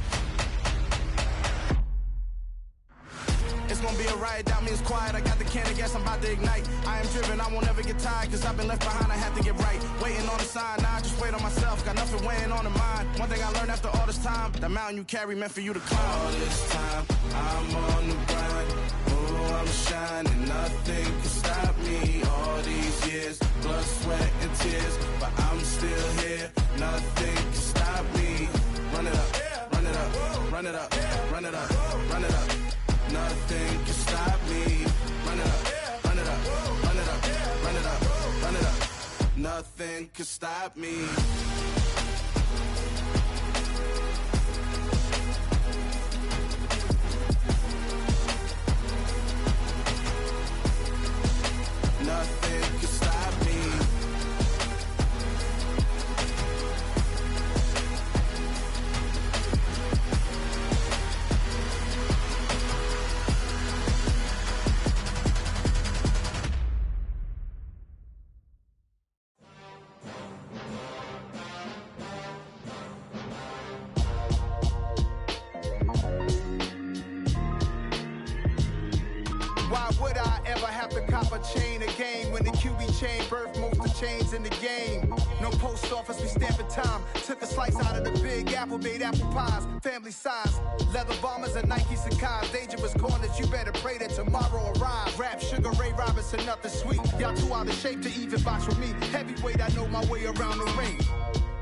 It's gonna be a riot, doubt me it's quiet. I got the can of gas, I'm about to ignite. I am driven, I won't ever get tired, cause I've been left behind, I have to get right. Waiting on the sign, now I just wait on myself. Got nothing weighing on the mind. One thing I learned after all this time, the mountain you carry meant for you to climb. All this time, I'm on the grind. Oh, I'm shining, nothing can stop me. All these years, blood, sweat, and tears, but I'm still here. Nothing can stop me. Run it up, run it up, run it up, run it up, run it up. Nothing can stop me. Run it up, run it up, run it up, run it up, run it up. Nothing can stop me. Nothing can stop me. Why would I ever have to cop a chain again when the QB chain birthed most of chains in the game? No post office, we stamping time. Took a slice out of the big apple, made apple pies, family size. Leather bombers and Nike Sacai's. Dangerous corners, you better pray that tomorrow arrives. Rap, Sugar Ray Robinson, nothing sweet. Y'all too out of shape to even box with me. Heavyweight, I know my way around the ring.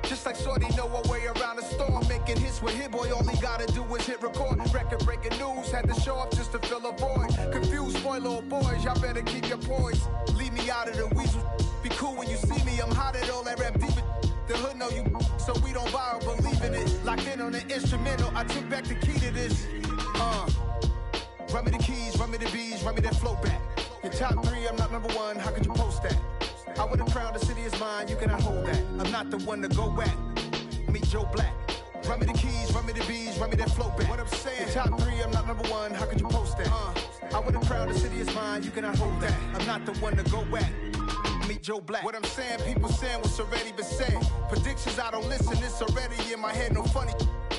Just like Shorty know her way around the storm. Making hits with Hit Boy, all he gotta do is hit record. Record breaking news, had to show up just to fill a void. Confused, spoiled little boys, y'all better keep your poise. Leave me out of the weasel. Be cool when you see me, I'm hot at all that rap deep. The hood know you, so we don't borrow, believe in it. Locked in on the instrumental, I took back the key to this. Run me the keys, run me the bees, run me that flow back. Your top three, I'm not number one, how could you post that? I would've crowned the city is mine, you cannot hold that. I'm not the one to go at. Meet Joe Black. Run me the keys, run me the bees, run me that flow back. What I'm saying, your top three, I'm not number one, how could you post that? I would've crowned the city is mine, you cannot hold that. I'm not the one to go at. Meet Joe Black. What I'm saying, people saying what's already been said. Predictions, I don't listen, it's already in my head, no funny.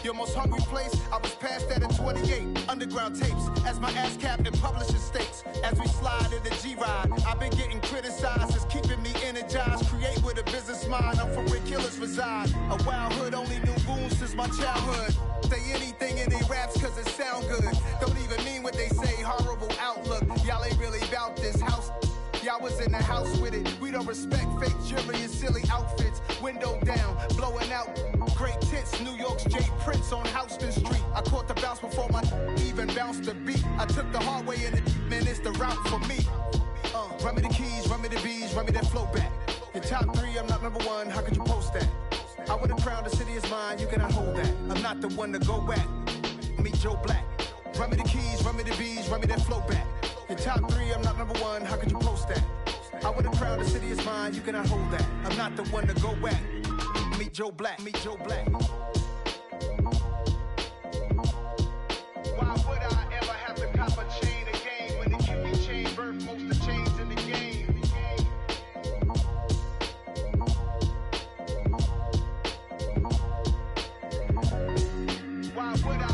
Your most hungry place, I was past that in 28. Underground tapes, as my ass cap in publishing states. As we slide in the G-Ride, I've been getting criticized, it's keeping me energized. Create with a business mind, I'm from where killers reside. A wild hood, only knew goons since my childhood. Say anything in they raps cause it sound good. Don't even mean what they say, horrible outlook. Y'all ain't really about this house. Y'all was in the house with it. We don't respect fake jewelry and silly outfits. Window down, blowing out great tits. New York's J. Prince on Houston Street. I caught the bounce before my even bounced the beat. I took the hard way in it, man, it's the route for me. Run me the keys, run me the bees, run me that flow back. Your top 3, I'm not number 1, how could you post that? I would've crowned the city is mine, you cannot hold that. I'm not the one to go back. Meet Joe Black. Run me the keys, run me the bees, run me that flow back. Your top 3, I'm not number 1, how could you post that? I would've crowned the city is mine, you cannot hold that. I'm not the one to go back. Meet Joe Black, meet Joe Black. Why would I ever have to cop a chain again when the QB chain birthed most of the chains in the game? Why would I?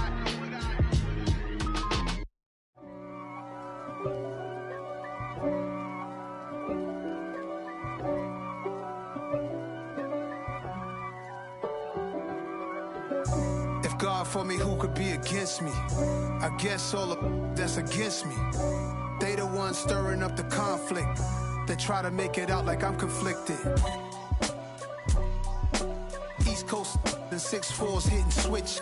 If God for me, who could be against me? I guess all of that's against me. They the ones stirring up the conflict. They try to make it out like I'm conflicted. East Coast and 6'4's hitting switch.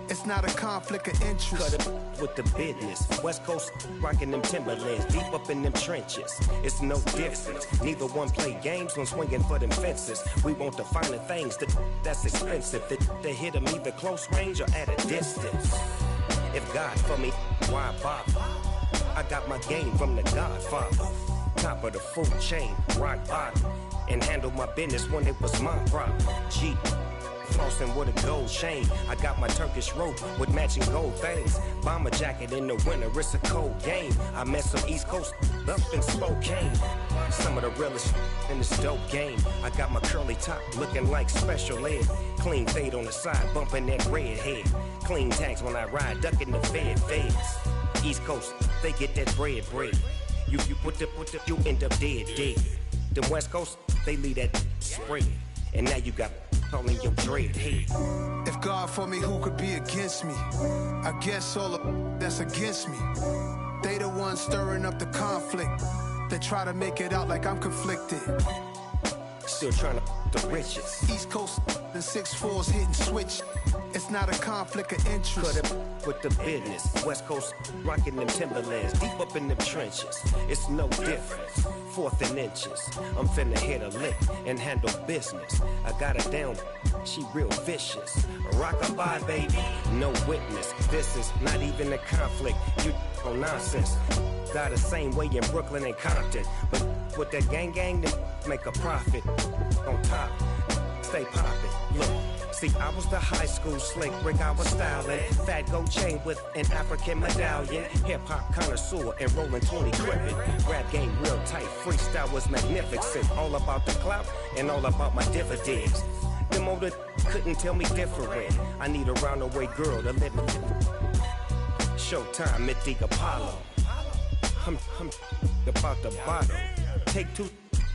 It's not a conflict of interest. Cut it with the business. West Coast rocking them Timberlands, deep up in them trenches. It's no difference. Neither one play games when swinging for them fences. We want the finer things that's expensive. That hit them either close range or at a distance. If God for me, why bother? I got my game from the Godfather. Top of the food chain, rock bottom. And handle my business when it was my problem. G. Flossing with a gold chain. I got my Turkish rope with matching gold things. Bomber jacket in the winter, it's a cold game. I met some East Coast up in Spokane. Some of the realest in this dope game. I got my curly top looking like special ed. Clean fade on the side, bumping that red head. Clean tags when I ride, ducking the feds. East Coast, they get that bread. You you end up dead. Them West Coast, they leave that spread. And now you got calling your dread head. If God for me, who could be against me? I guess all of that's against me. They the ones stirring up the conflict. They try to make it out like I'm conflicted. Still trying to the riches. East Coast and 6'4's hitting switch. It's not a conflict of interest. Cut it with the business. West Coast rocking them Timberlands, deep up in them trenches. It's no difference. 4th and inches. I'm finna hit a lick and handle business. I got her down, she real vicious. Rock-a-bye, baby, no witness. This is not even a conflict. You on nonsense. Got the same way in Brooklyn and Compton. But with that gang, then make a profit. On top, stay poppin'. Look. See, I was the high school slick Rick, I was styling. Fat gold chain with an African medallion. Hip-hop connoisseur and rolling 20 crippin'. Rap game real tight, freestyle was magnificent. All about the clout and all about my dividends. Them older couldn't tell me different. I need a roundaway girl to let me Showtime at the Apollo. I'm about the bottom. Take 2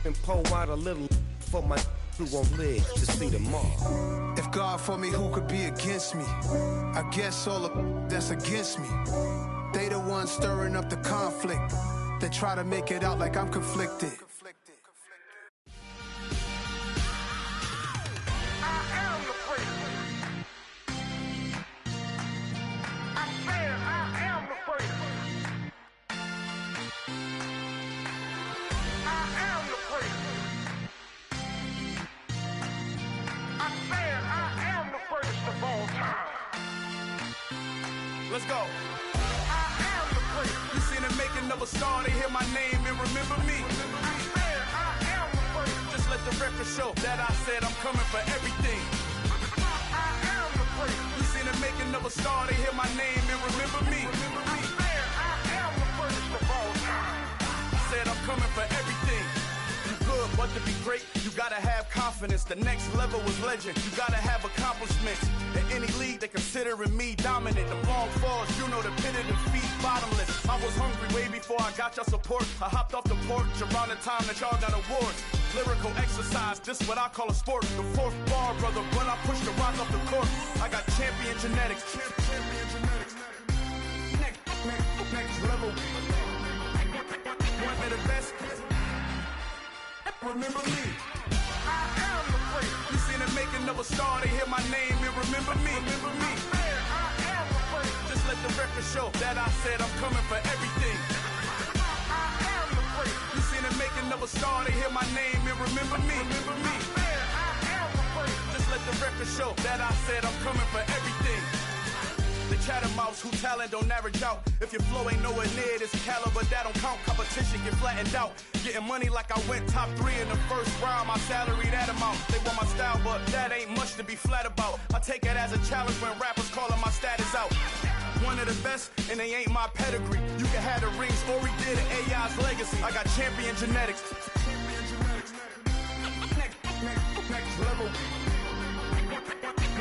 and pour out a little for my who won't live to see tomorrow. If God for me, who could be against me? I guess all of that's against me. They the ones stirring up the conflict. They try to make it out like I'm conflicted. Let's go. I am the great. You seen the making of a star, they hear my name and remember me. I am the great. Just let the record show that I said I'm coming for everything. I am the great. You seen the making of a star, they hear my name and remember me. I am the greatest of all time. Said I'm coming for everything. You good, but to be great, you gotta have confidence. The next level was legend. You gotta have accomplishments. In any league, they considering me dominant. The long falls, you know the pit of defeat, bottomless. I was hungry way before I got your support. I hopped off the porch around the time that y'all got awards. Lyrical exercise, this what I call a sport. The 4th bar, brother, when I push the rock off the court. I got champion genetics. Next level. One of the best. Remember me. I am the free. You seen the making of a star, they hear my name and remember me. Remember me. I am the free. Just let the record show that I said I'm coming for everything. I am the free. You seen the making of a star, they hear my name and remember me. Remember me. I am the free. Just let the record show that I said I'm coming for everything. The chattermouths who talent don't average out. If your flow ain't nowhere near this caliber, that don't count. Competition get flattened out. Getting money like I went top 3 in the first round. My salary that amount. They want my style, but that ain't much to be flat about. I take it as a challenge when rappers calling my status out. One of the best, and they ain't my pedigree. You can have the rings, Ori did an AI's legacy. I got champion genetics. Next level.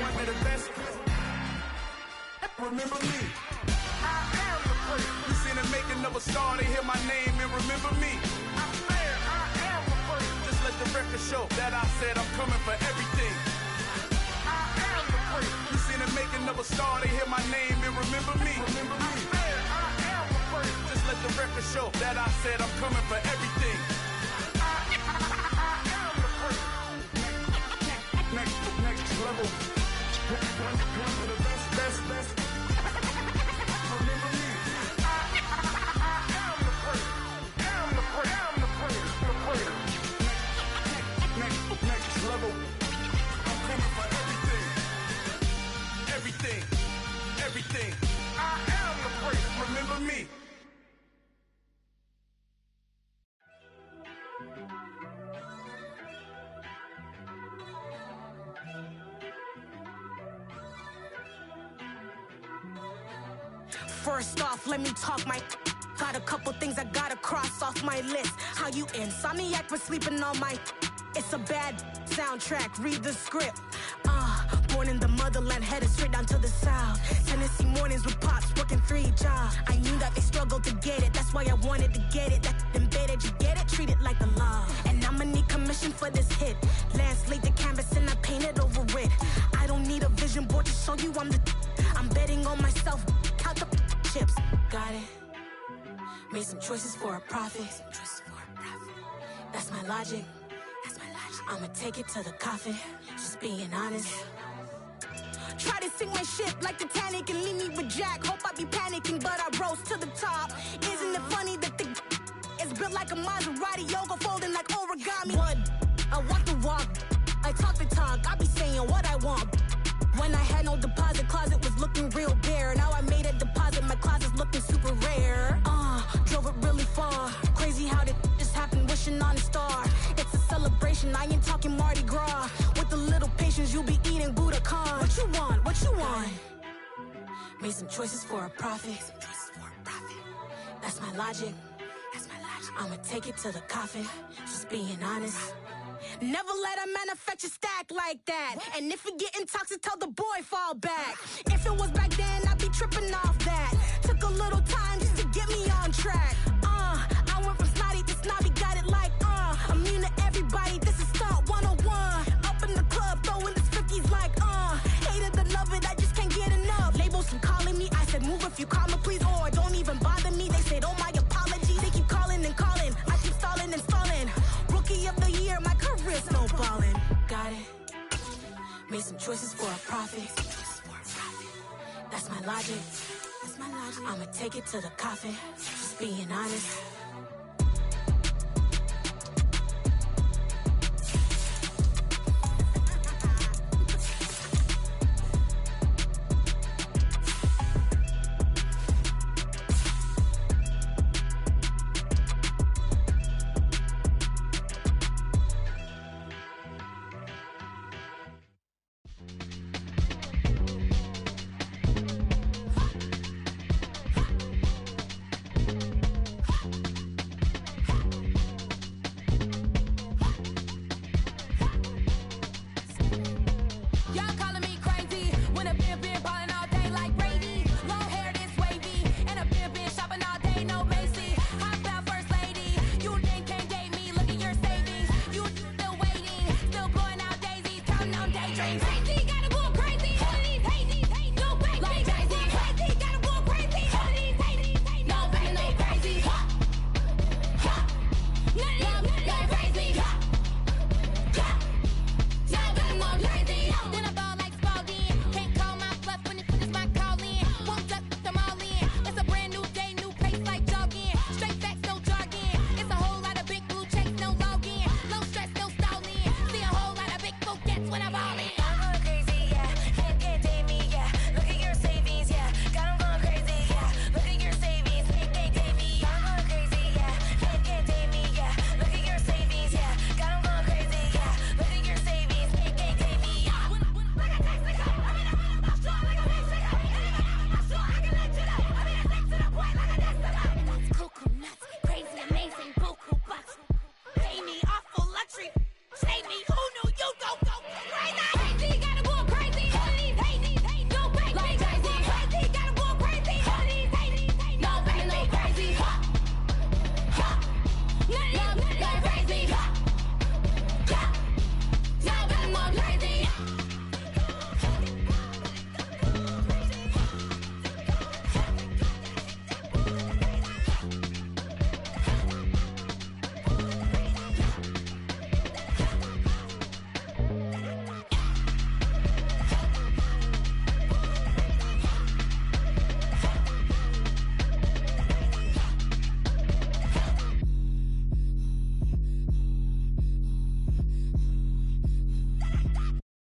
One of the best. Remember me. I am the free. You seen the making of a star, they hear my name and remember me. I am the free. Just let the record show that I said I'm coming for everything. I am the free. You seen the making of a star, they hear my name and remember me. Remember me. I am the free. Just let the record show that I said I'm coming for everything. I am the free. Next level. One of the best. Next level. I'm coming for everything. Everything. I am the free. Remember me. First off, let me talk my. Got a couple things I gotta cross off my list. How you insomniac for sleeping on my. It's a bad soundtrack, read the script. Born in the motherland, headed straight down to the south. Tennessee mornings with pops, working 3 jobs. I knew that they struggled to get it, that's why I wanted to get it. That embedded, you get it, treat it like the law. And I'ma need commission for this hit. Lance laid the canvas and I painted over it. I don't need a vision board to show you I'm betting on myself, count the chips. Got it. Made some choices for a profit. That's my logic. I'ma take it to the coffin. Just being honest. Try to sink my ship like Titanic and leave me with Jack. Hope I be panicking, but I rose to the top. Isn't it funny that the is built like a Maserati, yoga folding like origami? What? I walk the walk. I talk the talk. I be saying what I want. When I had no deposit, closet was looking real bare. Now I made a deposit, my closet's looking super rare. Drove it really far. Crazy how did just happen, wishing on a star. It's a celebration, I ain't talking Mardi Gras. With a little patience, you'll be eating Budokan. What you want? What you want? Made some choices for a profit. That's my logic. I'ma take it to the coffin. Just being honest. Never let a manufacture stack like that. And if it getting toxic, tell the boy fall back. If it was back then, I'd be tripping off that. Took a little time just to get me on track. I went from snotty to snobby, got it like immune to everybody, this is stunt 101. Up in the club, throwing this 50s like hate it to love it, I just can't get enough. Labels keep calling me, I said move if you call me please, or don't even bother me. They said oh my apologies, they keep calling and calling. I keep stalling and stalling. Rookie of the year, my career snowballing. Got it. Made some choices for a profit. That's my logic. I'ma take it to the coffin. Just being honest. when I ball in. I'm going crazy, yeah. Can't tame me, yeah. Look at your savings, yeah. Got 'em going crazy, yeah. Look at your savings, can't tame me. I'm going crazy, yeah. Can't tame me, yeah. Look at your savings, yeah. Got 'em going crazy, yeah. Look at your savings, can't tame me. Like a text to go, I mean, I'm strong like a bitch to go. I'm sure I can let you know. I mean, I stick to the point like a desk to go. That's cuckoo nuts, crazy, amazing, buku bucks. Pay me off for luxury. Save me, who knew you go crazy? Crazy, gotta go crazy. All of these hate, no crazy. Like crazy, crazy, gotta go crazy. All of these hate, no crazy, no crazy. None of these crazy. Y'all better more crazy.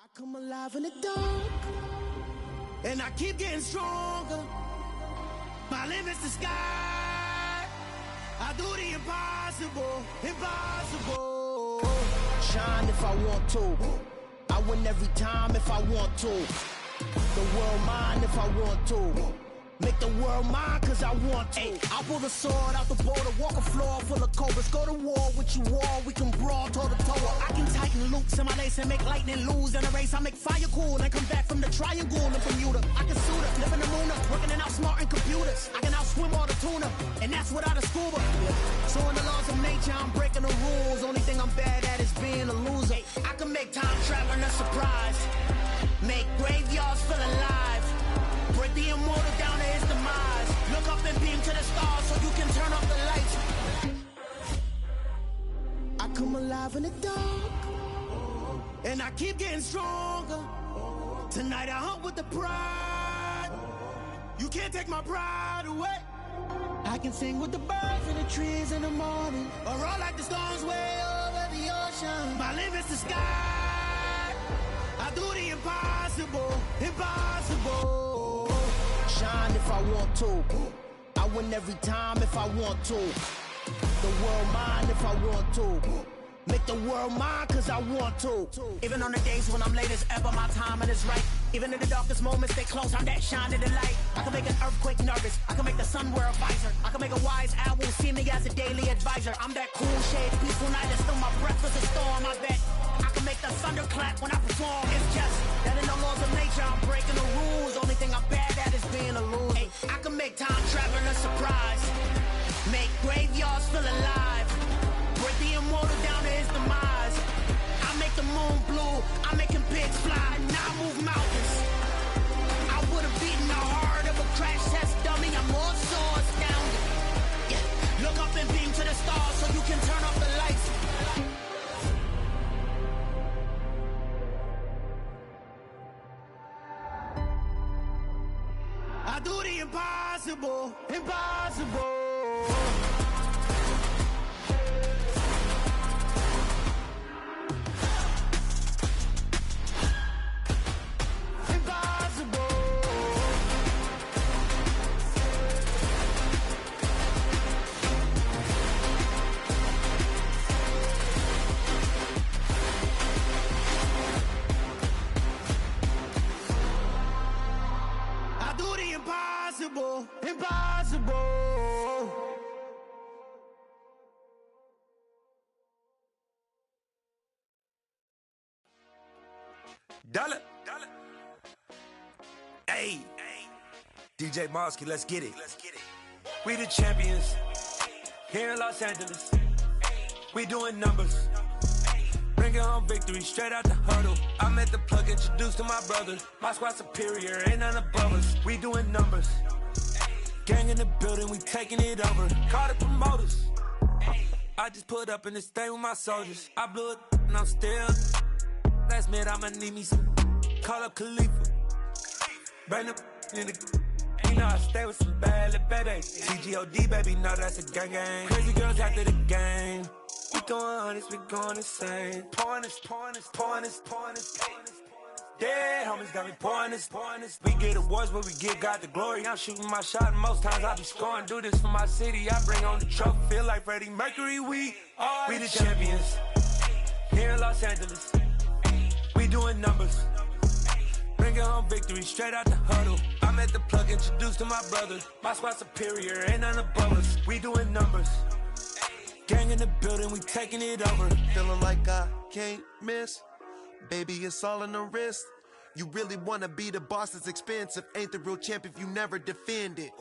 I come alive in the dark, and I keep getting stronger. My limit's the sky. I do the impossible, impossible. Shine if I want to. I win every time if I want to. The world mine if I want to. Make the world mine cause I want to. I'll pull the sword out the border, walk a floor full of cobras. Go to war with you all, we can brawl toe to toe. I can tighten loops in my lace and make lightning lose in a race. I make fire cool and come back from the triangle in Bermuda. I can suit up, live in the moon up, working and outsmarting computers. I can outswim all the tuna, and that's without a scuba. So in the laws of nature, I'm breaking the rules. Only thing I'm bad at is being a loser. I can make time traveling a surprise, make graveyards feel alive. Break the immortal down to his demise. Look up and beam to the stars so you can turn off the lights. I come alive in the dark, and I keep getting stronger. Tonight I hunt with the pride. You can't take my pride away. I can sing with the birds and the trees in the morning, or roll like the storms way over the ocean. My limit's the sky. I do the impossible, impossible. Shine if I want to. I win every time if I want to. The world mine if I want to. Make the world mine cause I want to. Even on the days when I'm late as ever, my timing is right. Even in the darkest moments, stay close, I'm that shine in the light. I can make an earthquake nervous, I can make the sun wear a visor. I can make a wise owl see me as a daily advisor. I'm that cool shade, peaceful night, and still my breath is a storm, I bet. I can make the thunder clap when I perform. It's just that in the laws of nature, I'm breaking the rules. Only thing I'm bad at is being a loser. I can make time traveling a surprise, make graveyards feel alive. Break the immortal down to his demise. I make the moon blue, I'm making pigs fly. Now I move mountains. I would've beaten the heart of a crash test dummy. I'm more so astounded. Yeah. Look up and beam to the stars so you can turn off the lights. I do the impossible, impossible. Impossible, impossible. Dollar. Hey, DJ Mosky, let's get it. We the champions here in Los Angeles. We doing numbers. Bringing home victory straight out the huddle. I'm at the plug, introduced to my brother. My squad superior, ain't none above us. We doing numbers. Gang in the building, we taking it over. Call the promoters. I just put up in this thing with my soldiers. I blew it and I'm still. Last minute I'ma need me some. Call up Khalifa. Bring the in the. You know I stay with some bad little baby. TGOD baby, know that's a gang gang. Crazy girls after the game. doing hundreds, we going insane. Pointers. Dead homies got me pointers. We get awards, but we get God the glory. I'm shooting my shot, and most times I be scoring. Do this for my city, I bring on the trophy. Feel like Freddie Mercury, we the champions. Here in Los Angeles, we doing numbers. Bringing home victory straight out the huddle. I'm at the plug, introduced to my brother. My squad superior, ain't none above us. We doing numbers. Gang in the building, we taking it over. Feeling like I can't miss. Baby, it's all in the wrist. You really wanna be the boss, it's expensive. Ain't the real champ if you never defend it.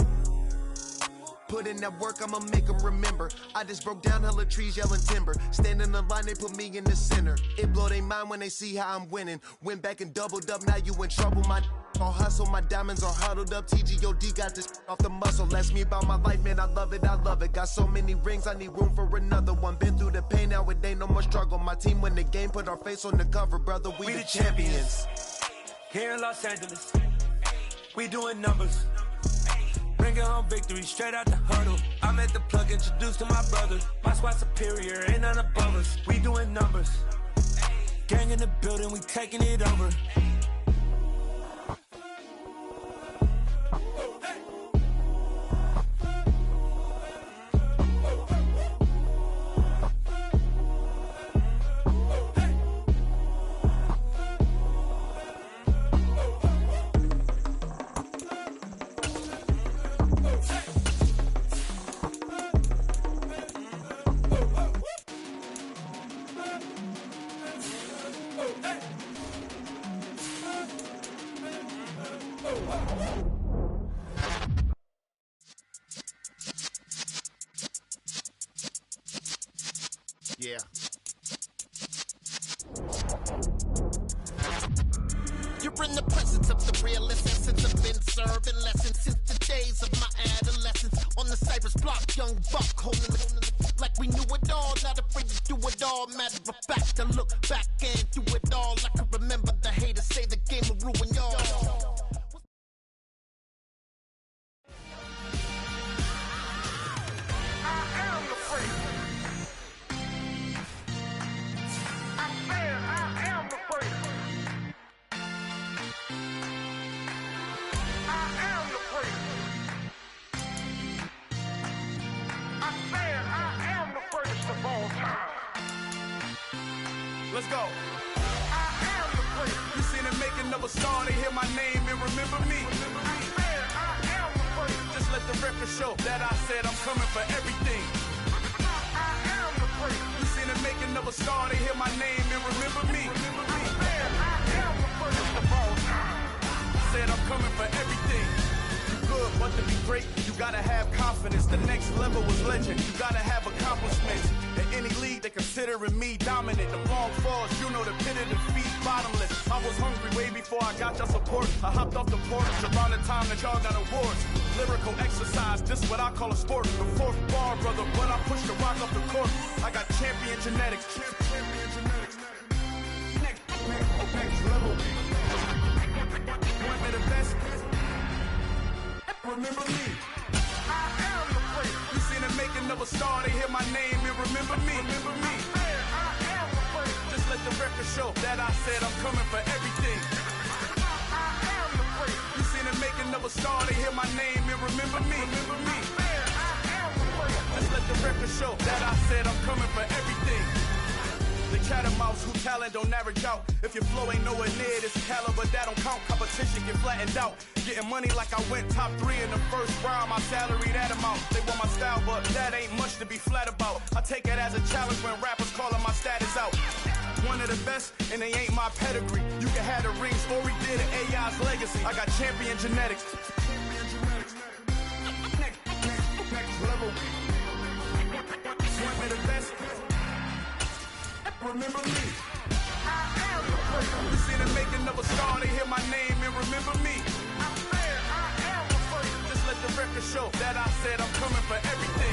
Put in that work, I'ma make them remember. I just broke down hella trees, yelling timber. Stand in the line, they put me in the center. It blow their mind when they see how I'm winning. Went back and doubled up, now you in trouble. My all hustle, my diamonds are huddled up. TGOD got this off the muscle. Ask me about my life, man, I love it. Got so many rings, I need room for another one. Been through the pain, now it ain't no more struggle. My team win the game, put our face on the cover, brother. We the champions. Here in Los Angeles, we doing numbers. Bringing home victory straight out the huddle. I'm at the plug, introduced to my brother. My squad superior, ain't none above us. We doing numbers. Gang in the building, we taking it over. Yeah. You're in the presence of the realest essence. I've been serving lessons since the days of my adolescence. On the Cypress block, young buck holding the like we knew it all. Not afraid to do it all. Matter of fact, to look back and do it all. I can remember the haters say the game will ruin y'all. Let's go. You seen them making of a star, they hear my name and remember me. Just let the record show that I said I'm coming for everything. You seen them making of a star, they hear my name and remember me. Said I'm coming for everything. Good, but to be great, you gotta have confidence. The next level was legend. You gotta have accomplishments. In any league, they considering me dominant. The long falls, you know the pit of defeat, bottomless. I was hungry way before I got your support. I hopped off the porch around the time that y'all got awards. Lyrical exercise, this what I call a sport. The fourth bar, brother, when I push the rock off the court. I got champion genetics. Champion genetics. Next level. Want me the best? Remember me. I am the first. You seen the making of a star, they hear my name and remember me. Remember me. I am the first. Just let the record show that I said I'm coming for everything. I am the first. You seen the making of a star, they hear my name and remember me. Remember me. I am the first. Just let the record show that I said I'm coming for everything. The cat and mouse who talent don't average out. If your flow ain't nowhere near this caliber, that don't count. Competition get flattened out. Getting money like I went top 3 in the first round. My salary that amount. They want my style, but that ain't much to be flat about. I take it as a challenge when rappers calling my status out. One of the best, and they ain't my pedigree. You can have the rings, or we did it, AI's legacy. I got champion genetics. Next level. One of the best. Remember me. I am the first. You see the making of a star, they hear my name and remember me. I am the first. Just let the record show that I said I'm coming for everything.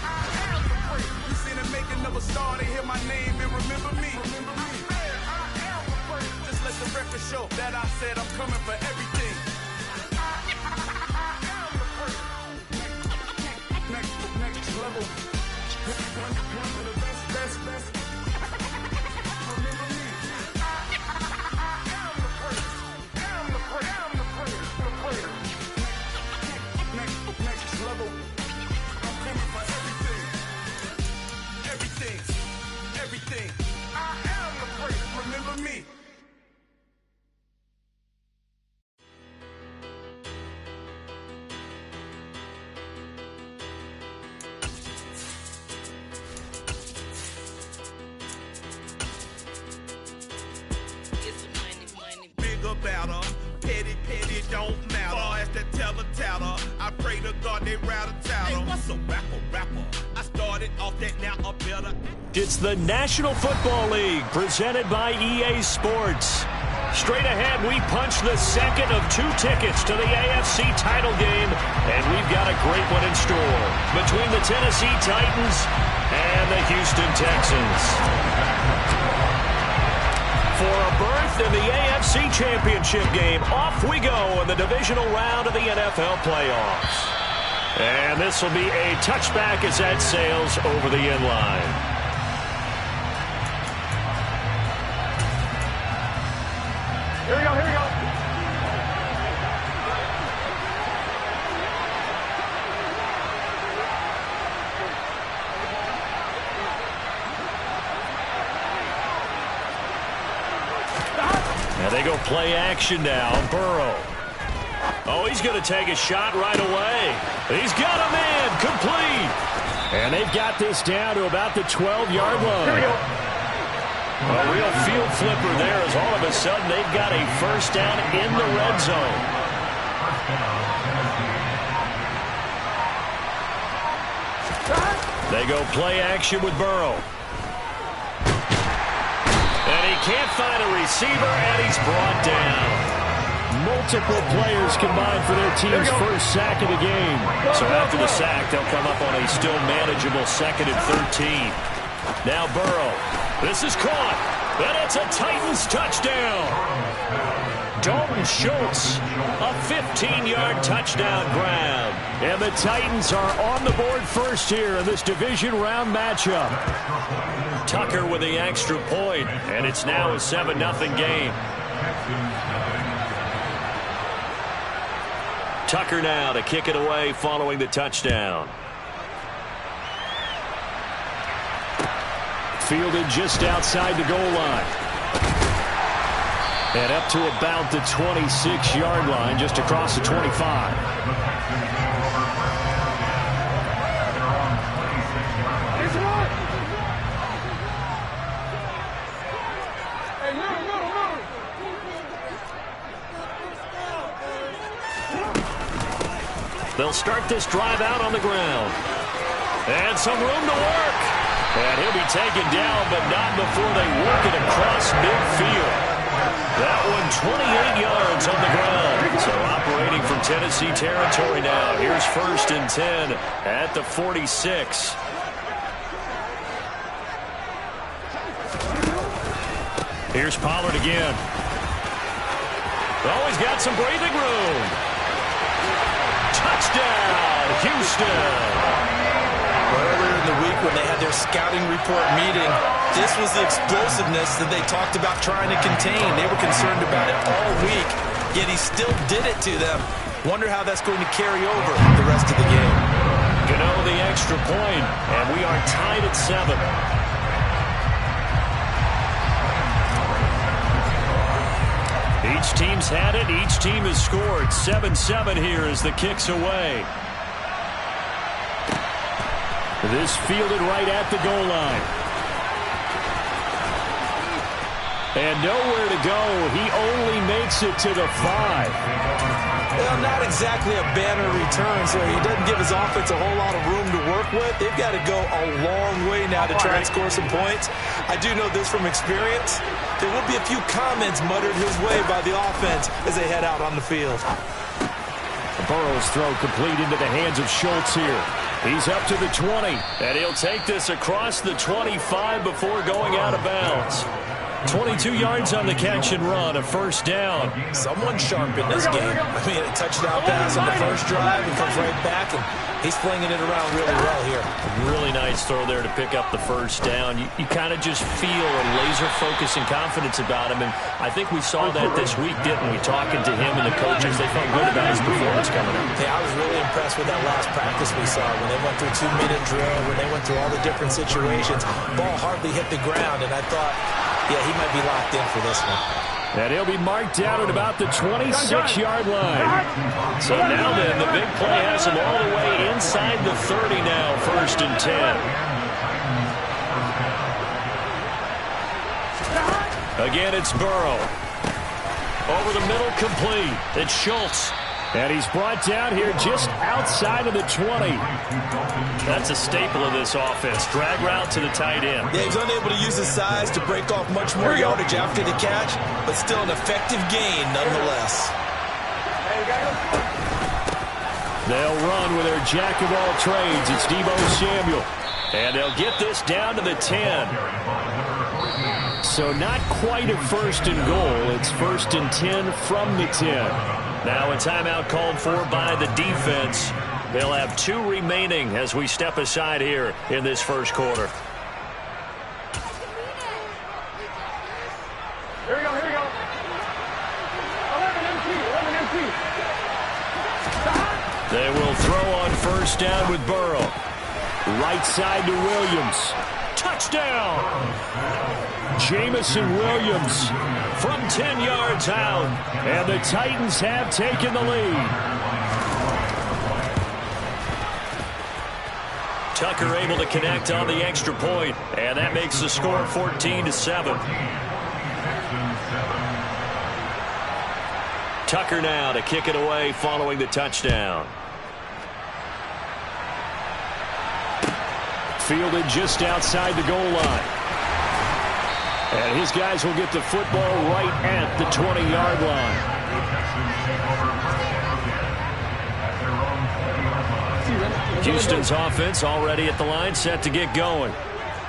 I am the first. You see the making of a star, they hear my name and remember me. Remember me. I am the first. Just let the record show that I said I'm coming for everything. I am the first. Next level. One of the best. chatter. Petty, don't matter. As that teller, I pray to God they rat-a-tattle. Hey, what's a rapper? I started off that, now a better. It's the National Football League, presented by EA Sports. Straight ahead, we punch the second of 2 tickets to the AFC title game, and we've got a great one in store between the Tennessee Titans and the Houston Texans. For a berth in the AFC Championship game, off we go in the divisional round of the NFL playoffs. And this will be a touchback as that sails over the end line. Here we go. And they go play action now. Burrow. Oh, he's going to take a shot right away. He's got a man complete. And they've got this down to about the 12-yard line. Here we go. A real field flipper there as all of a sudden they've got a first down in the red zone. They go play action with Burrow. And he can't find a receiver, and he's brought down. Multiple players combined for their team's first sack of the game. So after the sack, they'll come up on a still manageable 2nd and 13. Now Burrow. This is caught, and it's a Titans touchdown. Dalton Schultz, a 15-yard touchdown grab. And the Titans are on the board first here in this division round matchup. Tucker with the extra point, and it's now a 7-0 game. Tucker now to kick it away following the touchdown. Fielded just outside the goal line. And up to about the 26-yard line, just across the 25. They'll start this drive out on the ground. And some room to work. And he'll be taken down, but not before they work it across midfield. That one 28 yards on the ground. So operating from Tennessee territory now. Here's 1st and 10 at the 46. Here's Pollard again. Oh, he's got some breathing room. Touchdown, Houston. Earlier in the week when they had their scouting report meeting, this was the explosiveness that they talked about trying to contain. They were concerned about it all week, yet he still did it to them. Wonder how that's going to carry over the rest of the game. Gano the extra point, and we are tied at 7. Each team's had it. Each team has scored. 7-7 here as the kick's away. This fielded right at the goal line. And nowhere to go. He only makes it to the 5. Well, not exactly a banner return, so he doesn't give his offense a whole lot of room to work with. They've got to go a long way now to try and score some points. I do know this from experience. There will be a few comments muttered his way by the offense as they head out on the field. Burrow's throw complete into the hands of Schultz here. He's up to the 20, and he'll take this across the 25 before going out of bounds. 22 yards on the catch and run, a first down. Someone sharp in this game. I mean, a touchdown pass on the first drive and comes right back, and he's flinging it around really well here. A really nice throw there to pick up the first down. You kind of just feel a laser focus and confidence about him, and I think we saw that this week, didn't we? Talking to him and the coaches, they felt good about his performance coming up. Yeah, I was really impressed with that last practice we saw when they went through 2-minute drill, when they went through all the different situations. Ball hardly hit the ground, and I thought, yeah, he might be locked in for this one. And he'll be marked down at about the 26-yard line. So now then, the big play has him all the way inside the 30 now, 1st and 10. Again, it's Burrow. Over the middle, complete. It's Schultz. And he's brought down here just outside of the 20. That's a staple of this offense. Drag route to the tight end. Yeah, he's unable to use his size to break off much more yardage after the catch, but still an effective gain nonetheless. They'll run with their jack of all trades. It's Deebo Samuel. And they'll get this down to the 10. So not quite a first and goal. It's first and 10 from the 10. Now a timeout called for by the defense. They'll have 2 remaining as we step aside here in this first quarter. Here we go, here we go. 11 MT. They will throw on first down with Burrow. Right side to Williams. Touchdown! Jamison Williams from 10 yards out. And the Titans have taken the lead. Tucker able to connect on the extra point, and that makes the score 14-7. Tucker now to kick it away following the touchdown. Fielded just outside the goal line. And his guys will get the football right at the 20-yard line. Houston's offense already at the line, set to get going.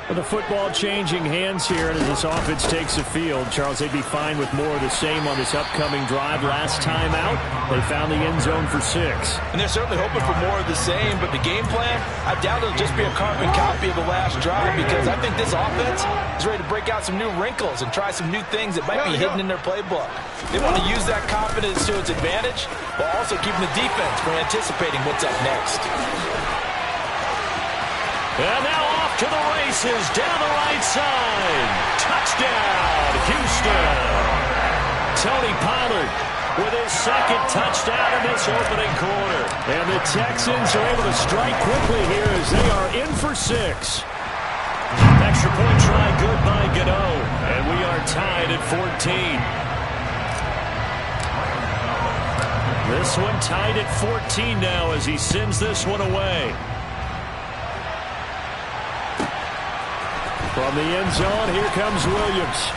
With the football changing hands here, and as this offense takes the field, Charles, they'd be fine with more of the same on this upcoming drive. Last time out, they found the end zone for 6. And they're certainly hoping for more of the same, but the game plan, I doubt it'll just be a carbon copy of the last drive, because I think this offense is ready to break out some new wrinkles and try some new things that might be hidden in their playbook. They want to use that confidence to its advantage, while also keeping the defense from anticipating what's up next. And now off to the races, down the right side. Touchdown, Houston. Tony Pollard with his second touchdown in this opening quarter. And the Texans are able to strike quickly here as they are in for 6. Extra point try good by Gano. And we are tied at 14. This one tied at 14 now as he sends this one away. From the end zone, here comes Williams.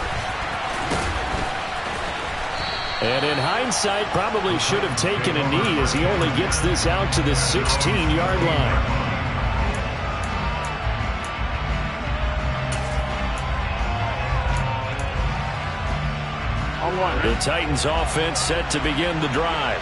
And in hindsight, probably should have taken a knee as he only gets this out to the 16-yard line. The Titans offense set to begin the drive.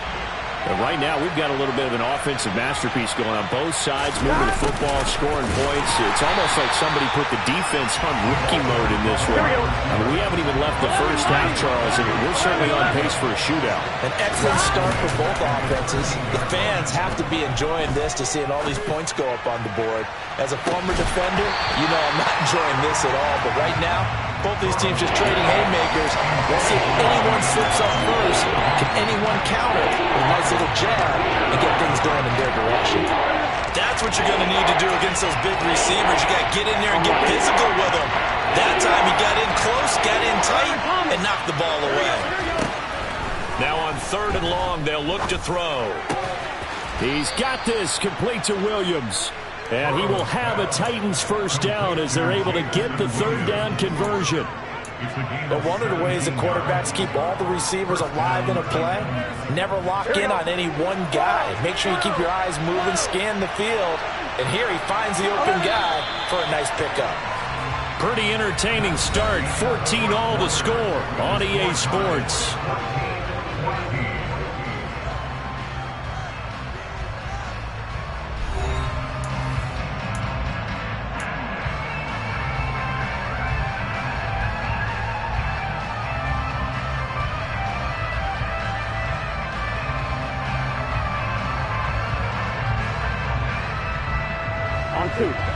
And right now, we've got a little bit of an offensive masterpiece going on both sides, moving the football, scoring points. It's almost like somebody put the defense on rookie mode in this one. I mean, we haven't even left the first half, Charles, and we're certainly on pace for a shootout. An excellent start for both offenses. The fans have to be enjoying this to seeing all these points go up on the board. As a former defender, you know I'm not enjoying this at all. But right now, both these teams just trading haymakers. We'll see if anyone slips up first. Can anyone counter with a nice little jab and get things going in their direction? That's what you're going to need to do against those big receivers. You got to get in there and get physical with them. That time he got in close, got in tight, and knocked the ball away. Now on 3rd and long, they'll look to throw. He's got this complete to Williams. And he will have a Titans first down as they're able to get the 3rd down conversion. But one of the ways the quarterbacks keep all the receivers alive in a play, never lock in on any one guy. Make sure you keep your eyes moving, scan the field. And here he finds the open guy for a nice pickup. Pretty entertaining start. 14 all to score on EA Sports.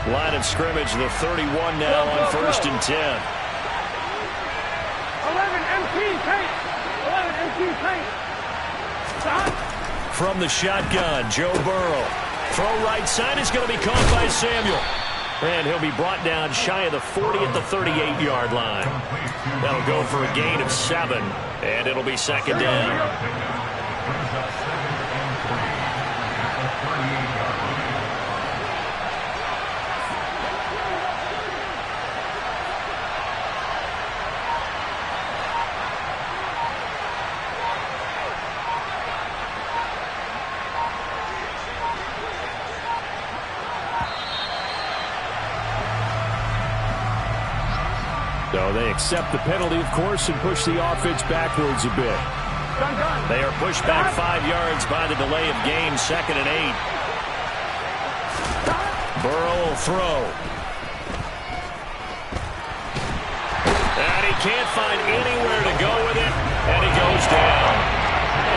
Line of scrimmage, the 31 now on 1st and 10. 11 MT paint. 11 MT paint. From the shotgun, Joe Burrow. Throw right side is going to be caught by Samuel. And he'll be brought down shy of the 40 at the 38-yard line. That'll go for a gain of 7, and it'll be second down. So they accept the penalty, of course, and push the offense backwards a bit. They are pushed back 5 yards by the delay of game, 2nd and 8. Burrow will throw. And he can't find anywhere to go with it, and he goes down.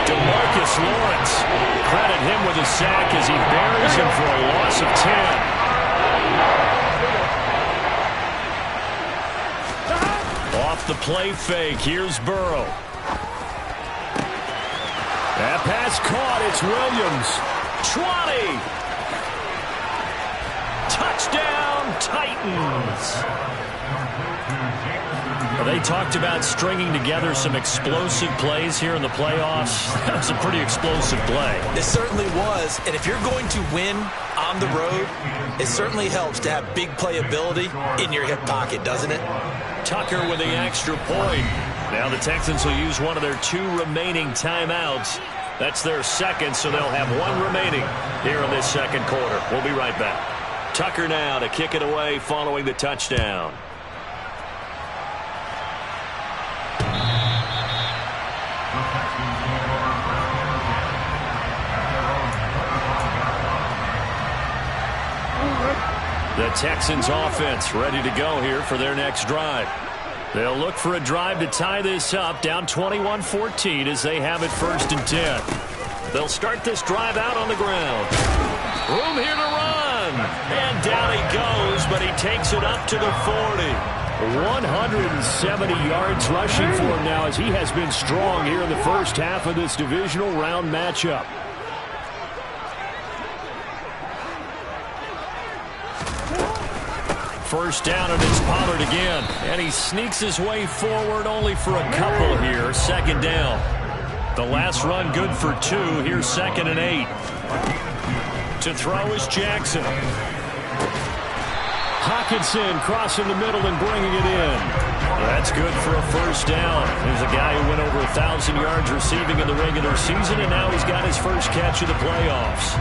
DeMarcus Lawrence, credit him with a sack as he buries him for a loss of 10. Off the play fake, here's Burrow. That pass caught, it's Williams. 20. Touchdown, Titans. They talked about stringing together some explosive plays here in the playoffs. That was a pretty explosive play. It certainly was, and if you're going to win on the road, it certainly helps to have big playability in your hip pocket, doesn't it? Tucker with the extra point. Now the Texans will use one of their 2 remaining timeouts. That's their second, so they'll have 1 remaining here in this second quarter. We'll be right back. Tucker now to kick it away following the touchdown. The Texans offense ready to go here for their next drive. They'll look for a drive to tie this up, down 21-14 as they have it 1st and 10. They'll start this drive out on the ground. Room here to run. And down he goes, but he takes it up to the 40. 170 yards rushing for him now as he has been strong here in the first half of this divisional round matchup. First down, and it's Pollard again. And he sneaks his way forward only for a couple here. 2nd down. The last run good for 2. Here's 2nd and 8. To throw is Jackson. Hockenson crossing the middle and bringing it in. That's good for a first down. There's a guy who went over 1,000 yards receiving in the regular season, and now he's got his first catch of the playoffs.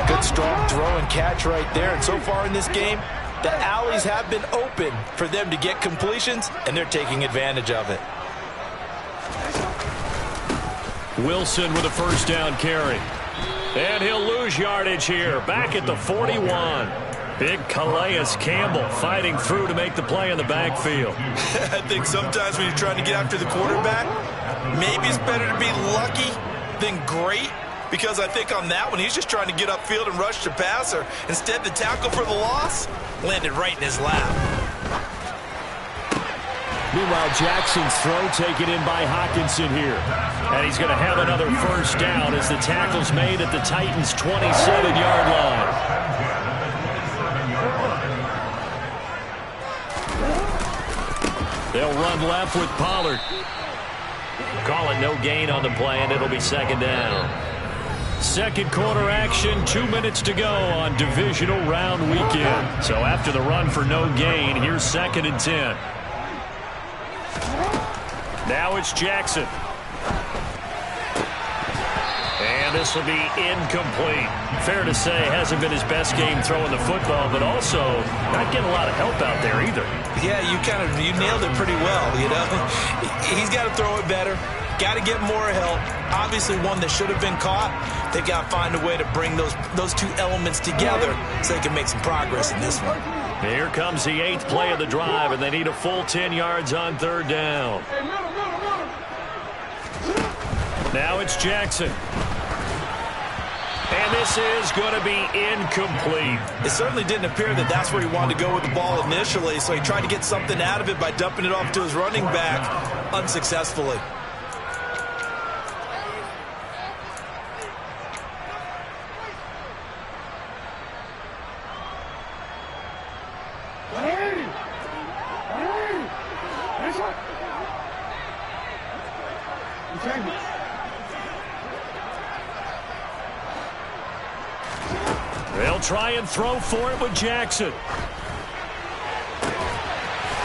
Good, strong throw and catch right there. And so far in this game, the alleys have been open for them to get completions, and they're taking advantage of it. Wilson with a first down carry. And he'll lose yardage here. Back at the 41. Big Calais Campbell fighting through to make the play in the backfield. I think sometimes when you're trying to get after the quarterback, maybe it's better to be lucky than great. Because I think on that one, he's just trying to get upfield and rush the passer. Instead, the tackle for the loss landed right in his lap. Meanwhile, Jackson's throw taken in by Hockenson here. And he's going to have another first down as the tackle's made at the Titans' 27-yard line. They'll run left with Pollard. Call it no gain on the play, and it'll be 2nd down. Second quarter action, 2 minutes to go on divisional round weekend. So after the run for no gain, here's 2nd and 10. Now it's Jackson. And this will be incomplete. Fair to say, hasn't been his best game throwing the football, but also not getting a lot of help out there either. Yeah, you nailed it pretty well, you know. He's got to throw it better. Got to get more help. Obviously one that should have been caught. They've got to find a way to bring those 2 elements together so they can make some progress in this one. Here comes the 8th play of the drive, and they need a full 10 yards on 3rd down. Now it's Jackson. And this is going to be incomplete. It certainly didn't appear that that's where he wanted to go with the ball initially, so he tried to get something out of it by dumping it off to his running back unsuccessfully. They'll try and throw for it with Jackson.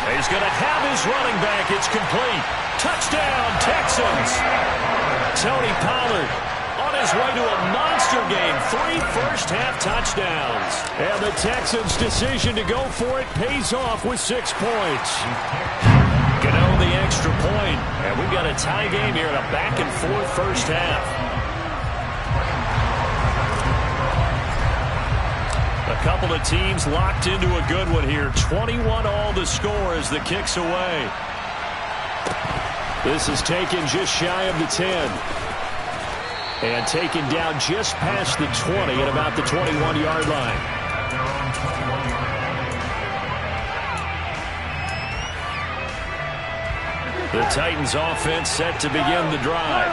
He's going to have his running back. It's complete. Touchdown, Texans. Tony Pollard on his way to a monster game. 3 first-half touchdowns. And the Texans' decision to go for it pays off with 6 points. Gano the extra point. And we've got a tie game here in a back-and-forth first half. A couple of teams locked into a good one here. 21 all the score as the kick's away. This is taken just shy of the 10. And taken down just past the 20 at about the 21-yard line. The Titans offense set to begin the drive.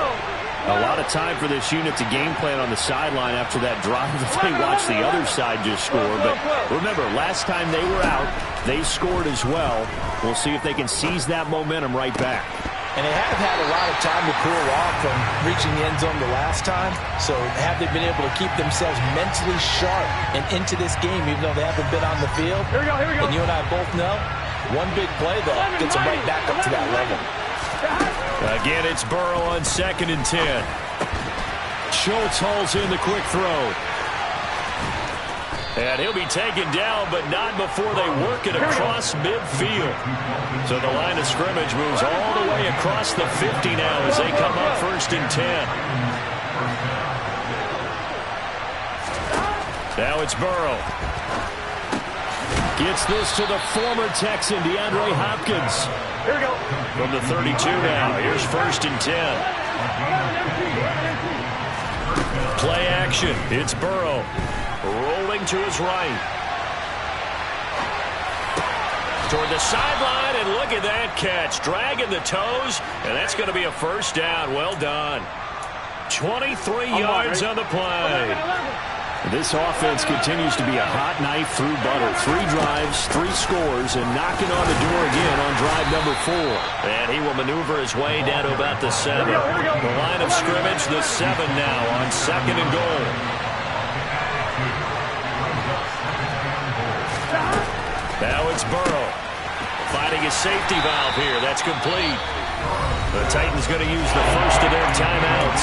A lot of time for this unit to game plan on the sideline after that drive that they watched the other side just score. But remember, last time they were out, they scored as well. We'll see if they can seize that momentum right back. And they have had a lot of time to cool off from reaching the end zone the last time. So have they been able to keep themselves mentally sharp and into this game, even though they haven't been on the field? Here we go, here we go. And you and I both know, one big play, though, gets them right back up to that level. Again, it's Burrow on 2nd and 10. Schultz hauls in the quick throw. And he'll be taken down, but not before they work it across midfield. So the line of scrimmage moves all the way across the 50 now as they come up 1st and 10. Now it's Burrow. Gets this to the former Texan, DeAndre Hopkins. Here we go. From the 32 now. Here's 1st and 10. Play action. It's Burrow. Rolling to his right. Toward the sideline, and look at that catch. Dragging the toes, and that's going to be a first down. Well done. 23 yards on the play. This offense continues to be a hot knife through butter. 3 drives, 3 scores, and knocking on the door again on drive number 4. And he will maneuver his way down to about the 7. The line of scrimmage, the 7 now on 2nd and goal. Now it's Burrow. Finding his safety valve here. That's complete. The Titans going to use the first of their timeouts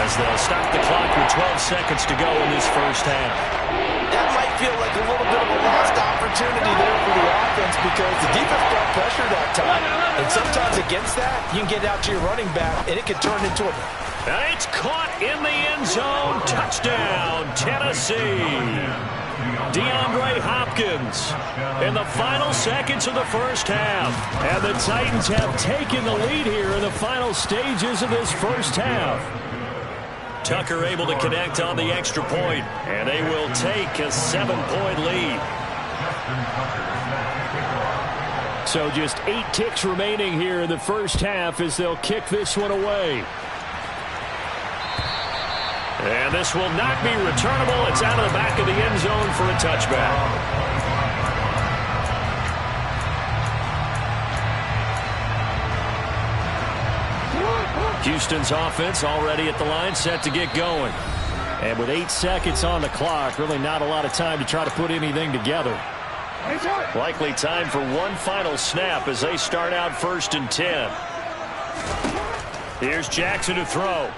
as they'll stop the clock with 12 seconds to go in this first half. That might feel like a little bit of a lost opportunity there for the offense because the defense brought pressure that time. And sometimes against that, you can get out to your running back, and it can turn into a... It's caught in the end zone. Touchdown, Tennessee. DeAndre Hopkins in the final seconds of the first half. And the Titans have taken the lead here in the final stages of this first half. Tucker able to connect on the extra point, and they will take a 7-point lead. So just 8 ticks remaining here in the first half as they'll kick this one away. And this will not be returnable. It's out of the back of the end zone for a touchback. Houston's offense already at the line, set to get going. And with 8 seconds on the clock, really not a lot of time to try to put anything together. Likely time for one final snap as they start out 1st and 10. Here's Jackson to throw.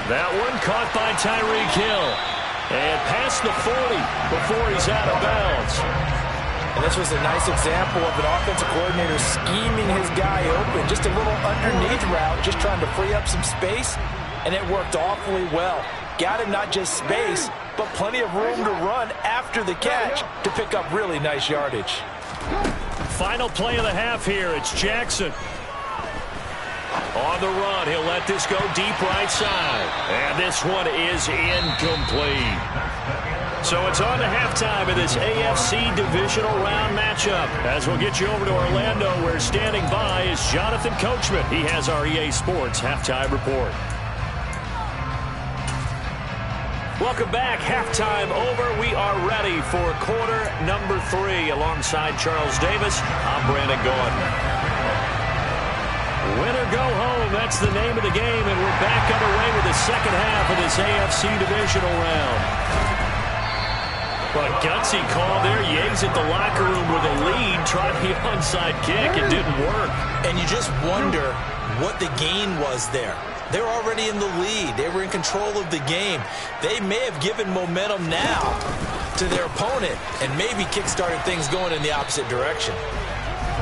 That one caught by Tyreek Hill. And past the 40 before he's out of bounds. And this was a nice example of an offensive coordinator scheming his guy open. Just a little underneath route, just trying to free up some space. And it worked awfully well. Got him not just space, but plenty of room to run after the catch to pick up really nice yardage. Final play of the half here. It's Jackson. On the run, he'll let this go deep right side. And this one is incomplete. So it's on to halftime of this AFC divisional round matchup. As we'll get you over to Orlando, where standing by is Jonathan Coachman. He has our EA Sports halftime report. Welcome back. Halftime over. We are ready for quarter number 3. Alongside Charles Davis, I'm Brandon Gordon. go home. That's the name of the game, and we're back underway with the second half of this AFC divisional round. But gutsy call there. Yea's at the locker room with a lead. Tried the onside kick. It didn't work. And you just wonder what the gain was there. They're already in the lead. They were in control of the game. They may have given momentum now to their opponent and maybe kick-started things going in the opposite direction.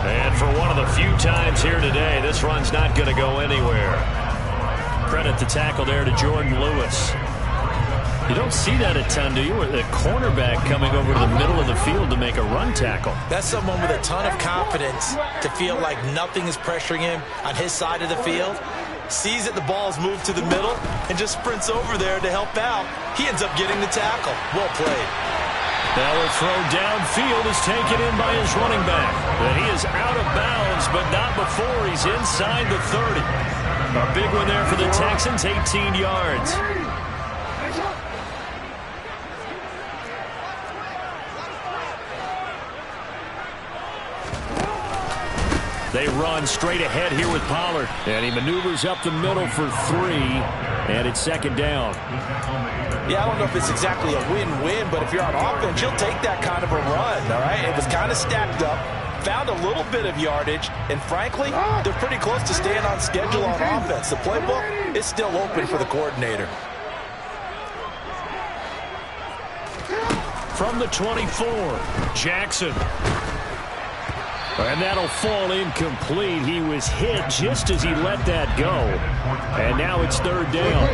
And for one of the few times here today, this run's not going to go anywhere. Credit the tackle there to Jordan Lewis. You don't see that a ton, do you? The cornerback coming over to the middle of the field to make a run tackle. That's someone with a ton of confidence to feel like nothing is pressuring him on his side of the field. Sees that the ball's moved to the middle and just sprints over there to help out. He ends up getting the tackle. Well played. That throw downfield is taken in by his running back. And he is out of bounds, but not before he's inside the 30. A big one there for the Texans, 18 yards. They run straight ahead here with Pollard. And he maneuvers up the middle for 3. And it's second down. Yeah, I don't know if it's exactly a win-win, but if you're on offense, you'll take that kind of a run, all right? It was kind of stacked up, found a little bit of yardage, and frankly, they're pretty close to staying on schedule on offense. The playbook is still open for the coordinator. From the 24, Jackson. And that'll fall incomplete. He was hit just as he let that go. And now it's third down.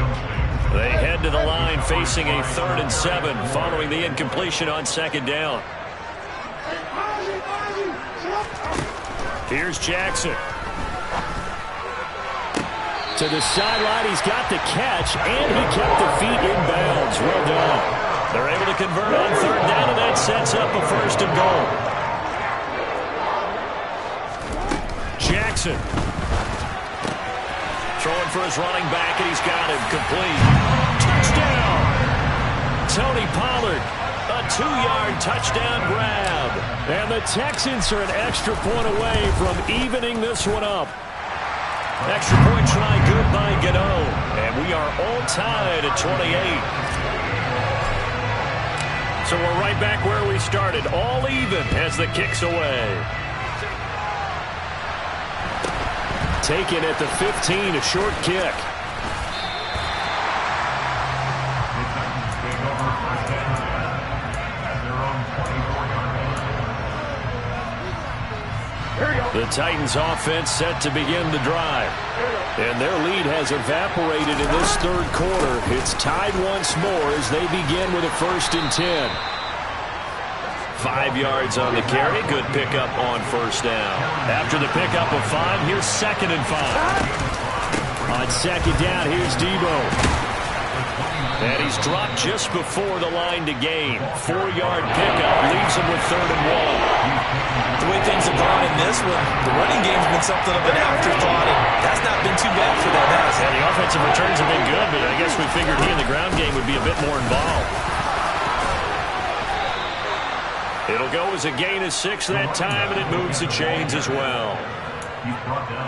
They head to the line facing a 3rd and 7 following the incompletion on second down. Here's Jackson. To the sideline, he's got the catch, and he kept the feet in bounds. Well done. They're able to convert on third down, and that sets up a 1st and goal. Jackson. Throwing for his running back, and he's got him complete. Touchdown! Tony Pollard, a 2-yard touchdown grab. And the Texans are an extra point away from evening this one up. Extra point try good by Gano. And we are all tied at 28. So we're right back where we started, all even as the kick's away. Taken at the 15, a short kick. The Titans offense set to begin the drive. And their lead has evaporated in this third quarter. It's tied once more as they begin with a 1st and 10. 5 yards on the carry. Good pickup on 1st down. After the pickup of 5, here's 2nd and 5. On 2nd down, here's Debo. And he's dropped just before the line to gain. 4-yard pickup leaves him with 3rd and 1. The way things have gone in this one, the running game's been something of an afterthought, and that's not been too bad for them, has it? Yeah, the offensive returns have been good, but I guess we figured he in the ground game would be a bit more involved. It'll go as a gain of 6 that time, and it moves the chains as well.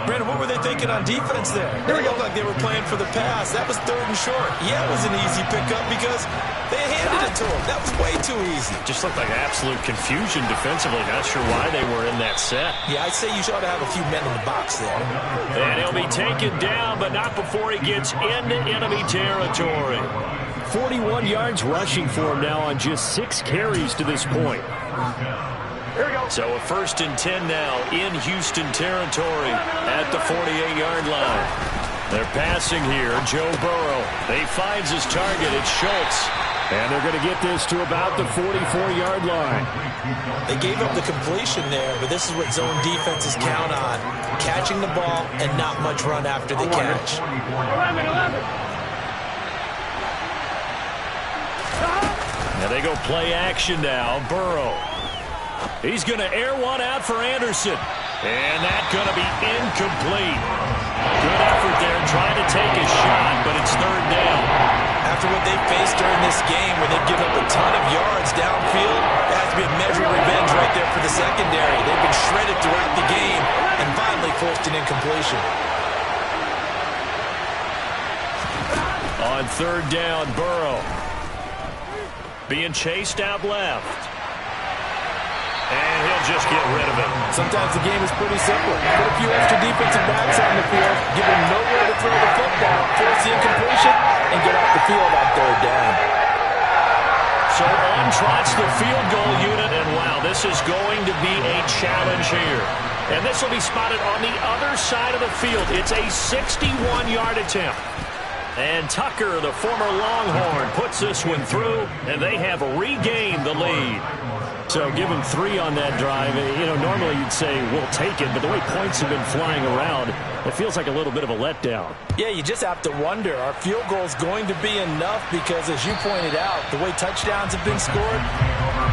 Brandon, what were they thinking on defense there? They looked like they were playing for the pass. That was 3rd and short. Yeah, it was an easy pickup because they handed it to him. That was way too easy. Just looked like absolute confusion defensively. Not sure why they were in that set. Yeah, I'd say you should have a few men in the box there. And he'll be taken down, but not before he gets into enemy territory. 41 yards rushing for him now on just 6 carries to this point. So a 1st and 10 now in Houston territory at the 48-yard line. They're passing here. Joe Burrow. He finds his target. It's Schultz. And they're going to get this to about the 44-yard line. They gave up the completion there, but this is what zone defenses count on. Catching the ball and not much run after the catch. 11. Now they go play action now. Burrow. He's going to air one out for Anderson. And that's going to be incomplete. Good effort there trying to take a shot, but it's 3rd down. After what they faced during this game where they've given up a ton of yards downfield, there has to be a measure of revenge right there for the secondary. They've been shredded throughout the game and finally forced an incompletion. On third down, Burrow. Being chased out left. And he'll just get rid of it. Sometimes the game is pretty simple. Put a few extra defensive backs on the field, give them nowhere to throw the football, force the incompletion, and get off the field on third down. So on trots the field goal unit, and wow, this is going to be a challenge here. And this will be spotted on the other side of the field. It's a 61-yard attempt. And Tucker, the former Longhorn, puts this one through, and they have regained the lead. So give them 3 on that drive. You know, normally you'd say, we'll take it, but the way points have been flying around, it feels like a little bit of a letdown. Yeah, you just have to wonder, are field goals going to be enough? Because as you pointed out, the way touchdowns have been scored,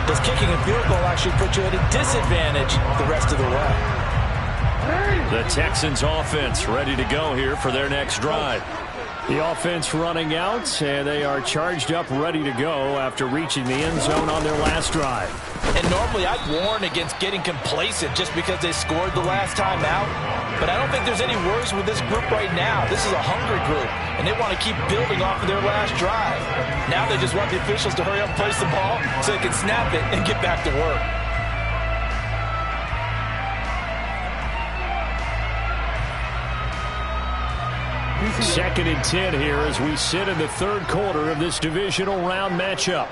does kicking a field goal actually put you at a disadvantage the rest of the way? The Texans offense ready to go here for their next drive. The offense running out, and they are charged up, ready to go after reaching the end zone on their last drive. And normally I'd warn against getting complacent just because they scored the last time out. But I don't think there's any worries with this group right now. This is a hungry group, and they want to keep building off of their last drive. Now they just want the officials to hurry up and place the ball so they can snap it and get back to work. Second and 10 here as we sit in the third quarter of this divisional round matchup.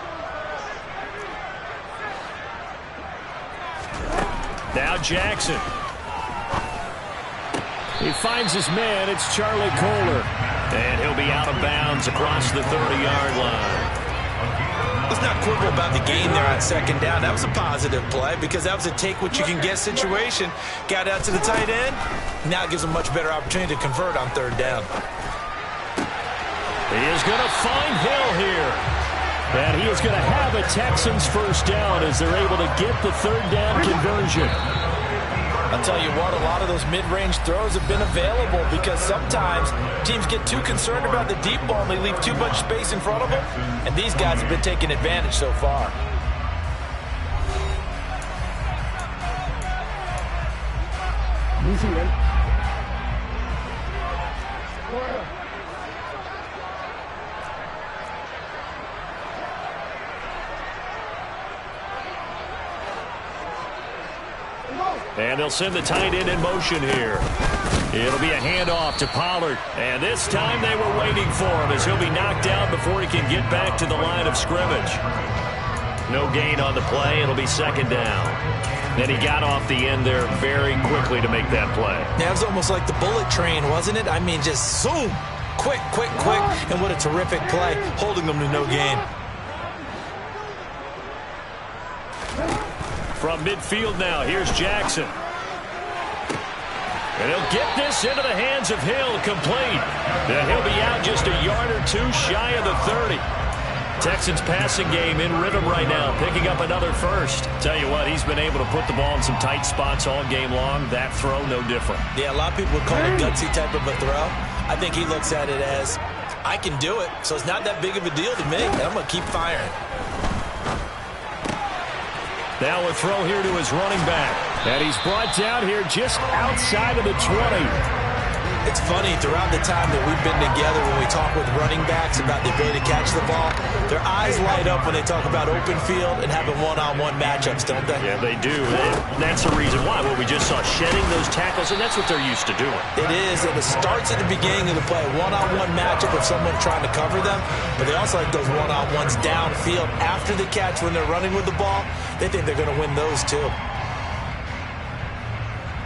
Now Jackson. He finds his man. It's Charlie Kohler. And he'll be out of bounds across the 30-yard line. Let's not quibble about the gain there on second down. That was a positive play because that was a take-what-you-can-get situation. Got out to the tight end. Now it gives him a much better opportunity to convert on third down. He is going to find Hill here. And he is going to have a Texans first down as they're able to get the third down conversion. I'll tell you what, a lot of those mid-range throws have been available because sometimes teams get too concerned about the deep ball and they leave too much space in front of them. And these guys have been taking advantage so far. Easy, man. And they'll send the tight end in motion here. It'll be a handoff to Pollard. And this time they were waiting for him as he'll be knocked out before he can get back to the line of scrimmage. No gain on the play. It'll be second down. Then he got off the end there very quickly to make that play. Yeah, it was almost like the bullet train, wasn't it? I mean, just zoom. Quick, quick, quick. And what a terrific play, holding them to no gain. From midfield now, here's Jackson. And he'll get this into the hands of Hill, complete. And he'll be out just a yard or two shy of the 30. Texans passing game in rhythm right now, picking up another first. Tell you what, he's been able to put the ball in some tight spots all game long. That throw, no different. Yeah, a lot of people would call it gutsy type of a throw. I think he looks at it as, I can do it, so it's not that big of a deal to me, and I'm going to keep firing. Now a throw here to his running back. And he's brought down here just outside of the 20. It's funny, throughout the time that we've been together when we talk with running backs about the ability to catch the ball, their eyes light up when they talk about open field and having one-on-one matchups, don't they? Yeah, they do. That's the reason why. Well, we just saw shedding those tackles, and that's what they're used to doing. It is, and it starts at the beginning of the play. One-on-one matchup of someone trying to cover them, but they also like those one-on-ones downfield after the catch when they're running with the ball. They think they're going to win those, too.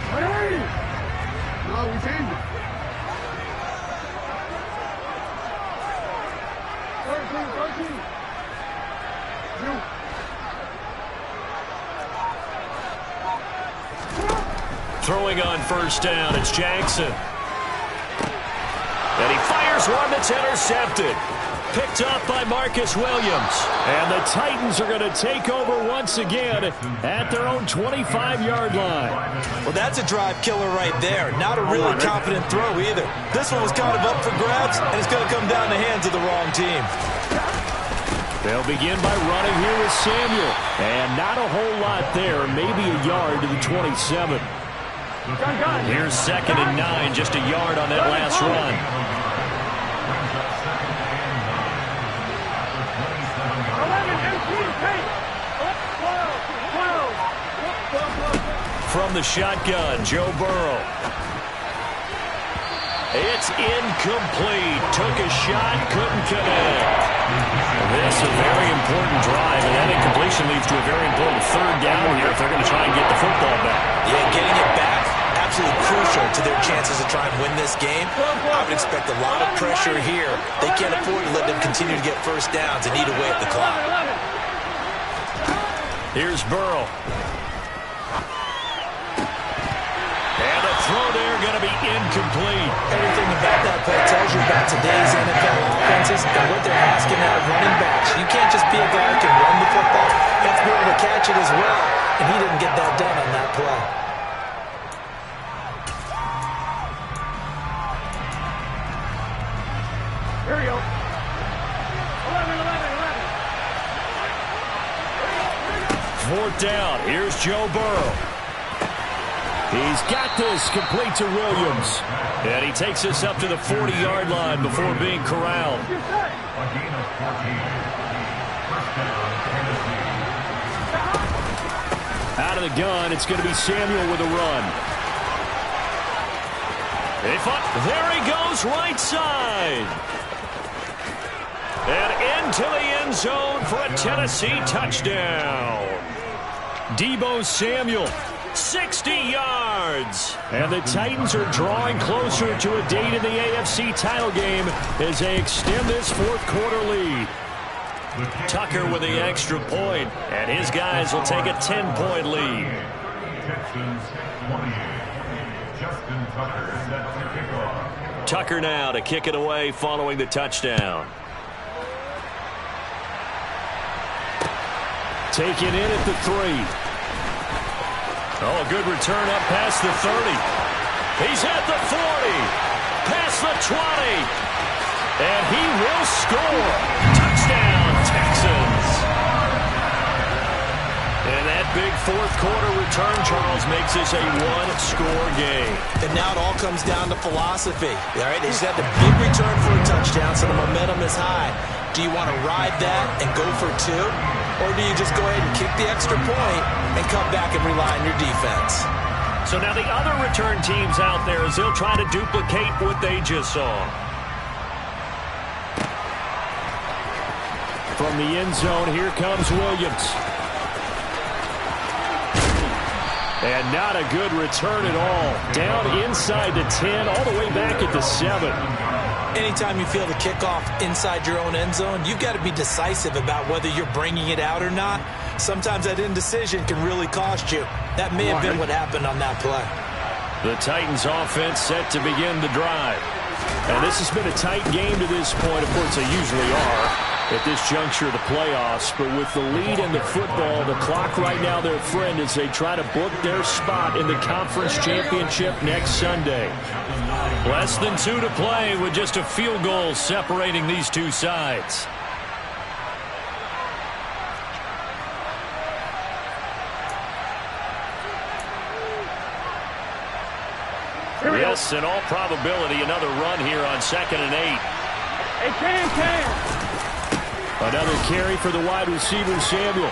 Hey! No, we changed it. Throwing on first down, it's Jackson. And he fires one that's intercepted. Picked up by Marcus Williams. And the Titans are going to take over once again at their own 25-yard line. Well, that's a drive killer right there. Not a really confident throw either. This one was kind of up for grabs, and it's going to come down the hands of the wrong team. They'll begin by running here with Samuel. And not a whole lot there. Maybe a yard to the 27. Here's 2nd and 9, just a yard on that last run. From the shotgun, Joe Burrow. It's incomplete. Took a shot, couldn't connect. This is a very important drive, and that incompletion leads to a very important third down here if they're going to try and get the football back. Yeah, getting it back, absolutely crucial to their chances to try and win this game. I would expect a lot of pressure here. They can't afford to let them continue to get first downs and eat away at the clock. Here's Burrow. And a throw there going to be incomplete. Everything about that play tells you about today's NFL offenses and what they're asking out of running backs. You can't just be a guy who can run the football. You have to be able to catch it as well. And he didn't get that done on that play. Here we go. 11. 4th down. Here's Joe Burrow. He's got this complete to Williams. And he takes us up to the 40-yard line before being corralled. A gain of 14. First down, Tennessee. Out of the gun, it's going to be Samuel with a run. There he goes, right side. And into the end zone for a Tennessee touchdown. Deebo Samuel, 60 yards. And the Titans are drawing closer to a date in the AFC title game as they extend this fourth-quarter lead. Tucker with the extra point, and his guys will take a 10-point lead. Texans 28. Justin Tucker set to kick off. Tucker now to kick it away following the touchdown. Taken in at the 3. Oh, a good return up past the 30. He's at the 40. Past the 20. And he will score. Touchdown, Texans. And that big fourth-quarter return, Charles, makes this a one-score game. And now it all comes down to philosophy. All right, they just had the big return for a touchdown, so the momentum is high. Do you want to ride that and go for 2? Or do you just go ahead and kick the extra point and come back and rely on your defense? So now the other return teams out there, as they'll try to duplicate what they just saw. From the end zone, here comes Williams. And not a good return at all. Down inside the 10, all the way back at the 7. Anytime you feel the kickoff inside your own end zone, you've got to be decisive about whether you're bringing it out or not. Sometimes that indecision can really cost you. That may have been what happened on that play. The Titans offense set to begin the drive. And this has been a tight game to this point. Of course, they usually are at this juncture of the playoffs. But with the lead in the football, the clock right now their friend as they try to book their spot in the conference championship next Sunday. Less than 2 to play with just a field goal separating these two sides. Yes, in all probability, another run here on 2nd and 8. Hey, Cam. Another carry for the wide receiver, Samuel.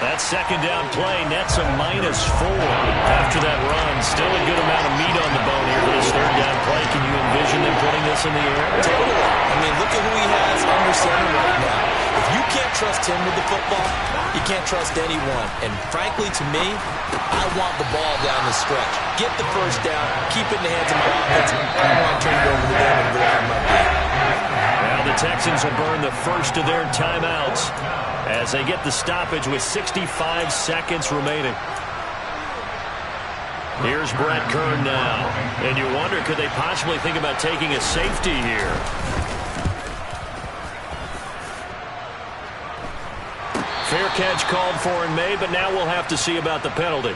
That second down play nets a -4 after that run. Still a good amount of meat on the bone here for this third down play. Can you envision them putting this in the air? Totally. I mean, look at who he has under center right now. If you can't trust him with the football, you can't trust anyone. And frankly, to me, I want the ball down the stretch. Get the first down, keep it in the hands of my offense. I don't want to turn it over to them and go out on my feet. Now the Texans will burn the first of their timeouts as they get the stoppage with 65 seconds remaining. Here's Brett Kern now. And you wonder, could they possibly think about taking a safety here? Fair catch called for in May, but now we'll have to see about the penalty.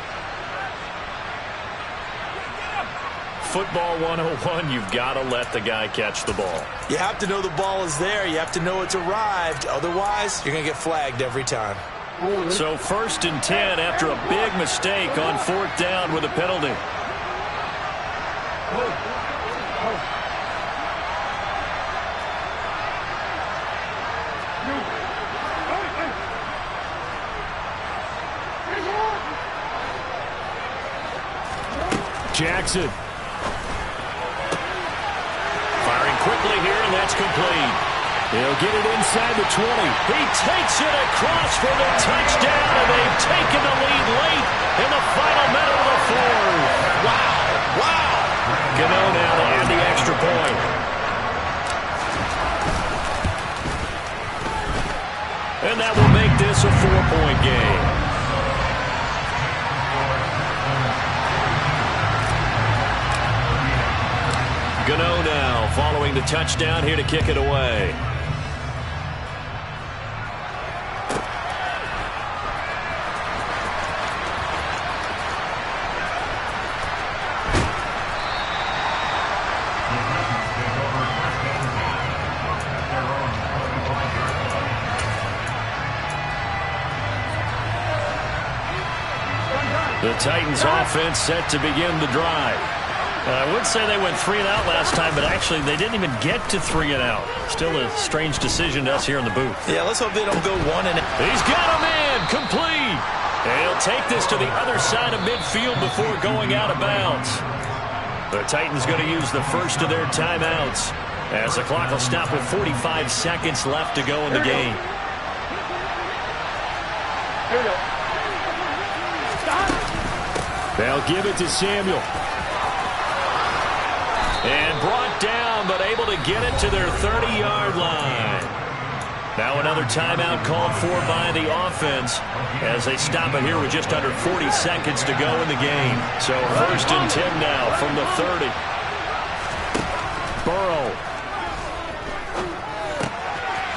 Football 101, you've got to let the guy catch the ball. You have to know the ball is there. You have to know it's arrived. Otherwise, you're going to get flagged every time. So 1st and 10 after a big mistake on 4th down with a penalty. Jackson. Firing quickly here, and that's complete. He'll get it inside the 20. He takes it across for the touchdown, and they've taken the lead late in the final minute of the fourth. Wow. Wow. Gano now to add the extra point. And that will make this a 4-point game. Gano now following the touchdown here to kick it away. The Titans offense set to begin the drive. I would say they went 3 and out last time, but actually they didn't even get to 3 and out. Still a strange decision to us here in the booth. Yeah, let's hope they don't go 1 and out. He's got him in, complete. And he'll take this to the other side of midfield before going out of bounds. The Titans going to use the first of their timeouts as the clock will stop with 45 seconds left to go in the game. Here we go. They'll give it to Samuel. And brought down, but able to get it to their 30-yard line. Now another timeout called for by the offense as they stop it here with just under 40 seconds to go in the game. So 1st and 10 now from the 30. Burrow.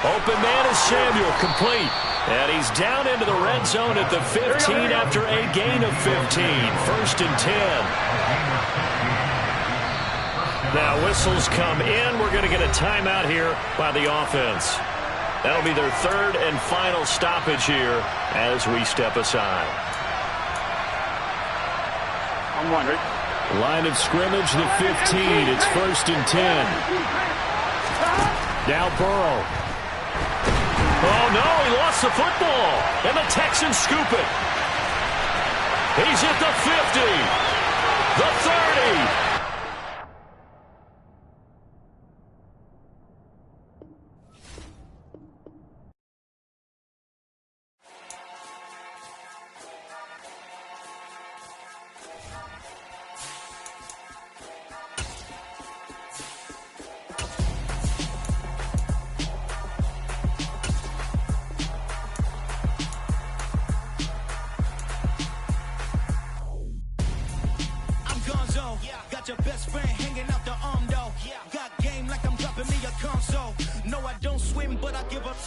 Open man is Samuel, complete. And he's down into the red zone at the 15 after a gain of 15. 1st and 10. Now whistles come in. We're going to get a timeout here by the offense. That'll be their 3rd and final stoppage here as we step aside. I'm wondering. Line of scrimmage, the 15. It's 1st and 10. Now Burrow. Oh, no, he lost the football. And the Texans scoop it. He's at the 50. The 30. Got your best friend hanging out the arm though. Got game like I'm dropping me a console. No, I don't swim, but I give up.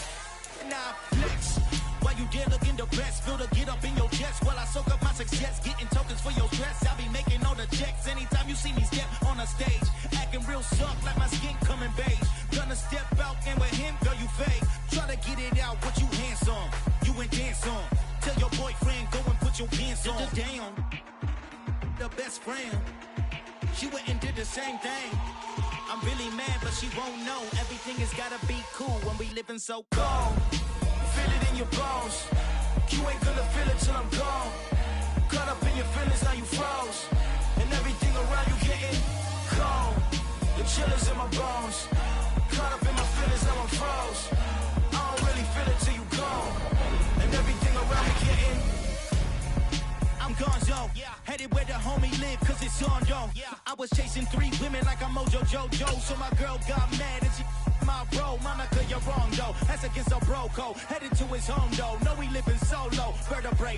Nah, flex. While you there looking depressed, feel the get up in your chest while I soak up my success. Getting tokens for your stress. I be making all the checks anytime you see me step on a stage. Acting real soft like my skin coming beige. Gonna step out and with him, girl, you fake. Try to get it out, what you handsome. You and dance on. Tell your boyfriend, go and put your pants on. Damn, the best friend. She went and did the same thing. I'm really mad, but she won't know. Everything has gotta be cool when we living so cold. Feel it in your bones. You ain't gonna feel it till I'm gone. Caught up in your feelings, now you froze. And everything around you getting cold. The chill is in my bones. Caught up in my feelings, now I'm froze. I don't really feel it till you gone. And everything around me getting I'm gonzo, headed where the homie live, cause it's on, yo. I was chasing 3 women like I'm Mojo Jojo, so my girl got mad and she my bro. Monica, you're wrong, though. That's against a bro code. Headed to his home, though. No, he living solo. Vertebrae,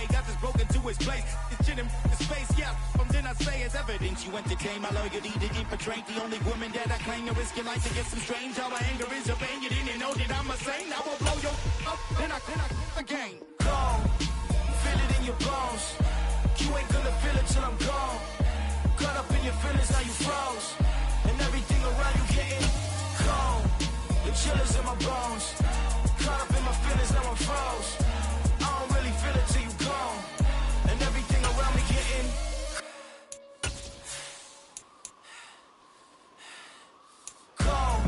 got this broken to his place. It's shit in his face, yeah. From then I say it's evidence you entertain my loyalty to infiltrate. The only woman that I claim to risk your life to get some strange. All my anger is a pain. You didn't know that I'm a saint. I will blow your up, then I again. Go. Feel it in your bones. You ain't gonna feel it till I'm gone. Caught up in your feelings, now you froze. And everything around you getting cold. The chill is in my bones. Caught up in my feelings, now I'm froze. I don't really feel it till you gone. And everything around me getting cold.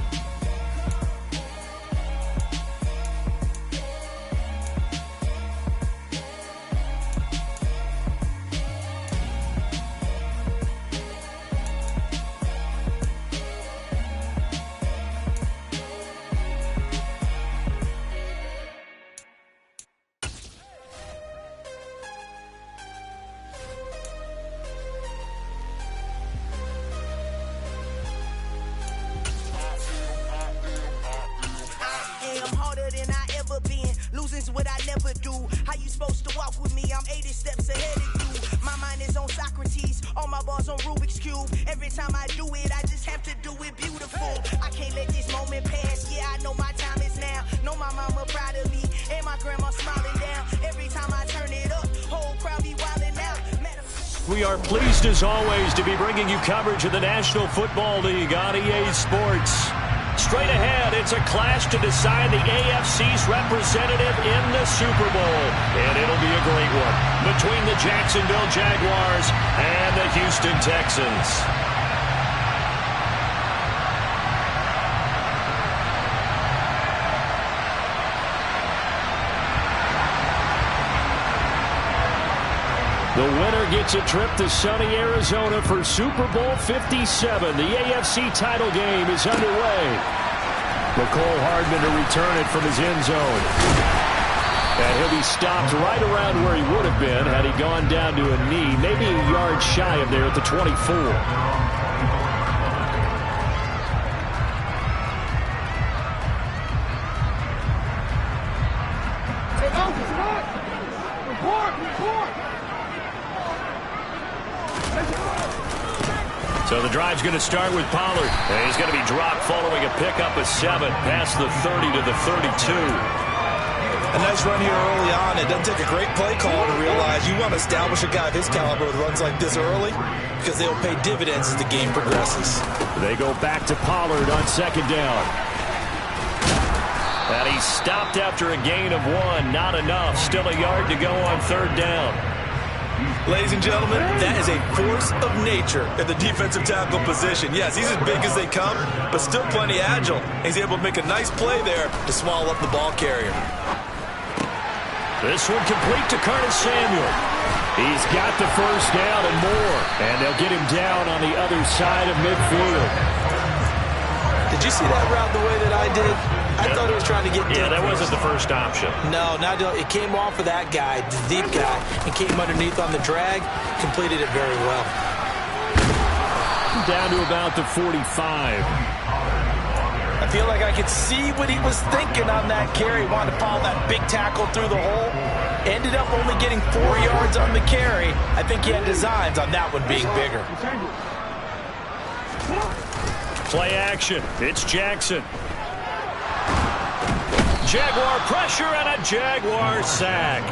what I never do. How you supposed to walk with me? I'm 80 steps ahead of you. My mind is on Socrates, all my bars on Rubik's Cube. Every time I do it, I just have to do it beautiful. I can't let this moment pass. Yeah, I know my time is now. Know my mama proud of me, and my grandma smiling down. Every time I turn it up, whole crowd be wildin' out. We are pleased as always to be bringing you coverage of the National Football League on EA Sports. Straight ahead, it's a clash to decide the AFC's representative in the Super Bowl. And it'll be a great one between the Jacksonville Jaguars and the Houston Texans. The winner gets a trip to sunny Arizona for Super Bowl 57. The AFC title game is underway. McCole Hardman to return it from his end zone. And he'll be stopped right around where he would have been had he gone down to a knee, maybe a yard shy of there at the 24. So the drive's going to start with Pollard. And he's going to be dropped following a pickup of 7 past the 30 to the 32. A nice run here early on. It doesn't take a great play call to realize you want to establish a guy of his caliber with runs like this early because they'll pay dividends as the game progresses. They go back to Pollard on second down. And he's stopped after a gain of 1. Not enough. Still a yard to go on third down. Ladies and gentlemen, that is a force of nature at the defensive tackle position. Yes, he's as big as they come, but still plenty agile. He's able to make a nice play there to swallow up the ball carrier. This one complete to Curtis Samuel. He's got the first down and more, and they'll get him down on the other side of midfield. Did you see that route the way that I did? I thought he was trying to get deep. Yeah, that wasn't the first option. No, it came off of that guy, the deep guy, and came underneath on the drag, completed it very well. Down to about the 45. I feel like I could see what he was thinking on that carry. Wanted to follow that big tackle through the hole. Ended up only getting 4 yards on the carry. I think he had designs on that one being bigger. Play action. It's Jackson. Jaguar pressure and a Jaguar sack.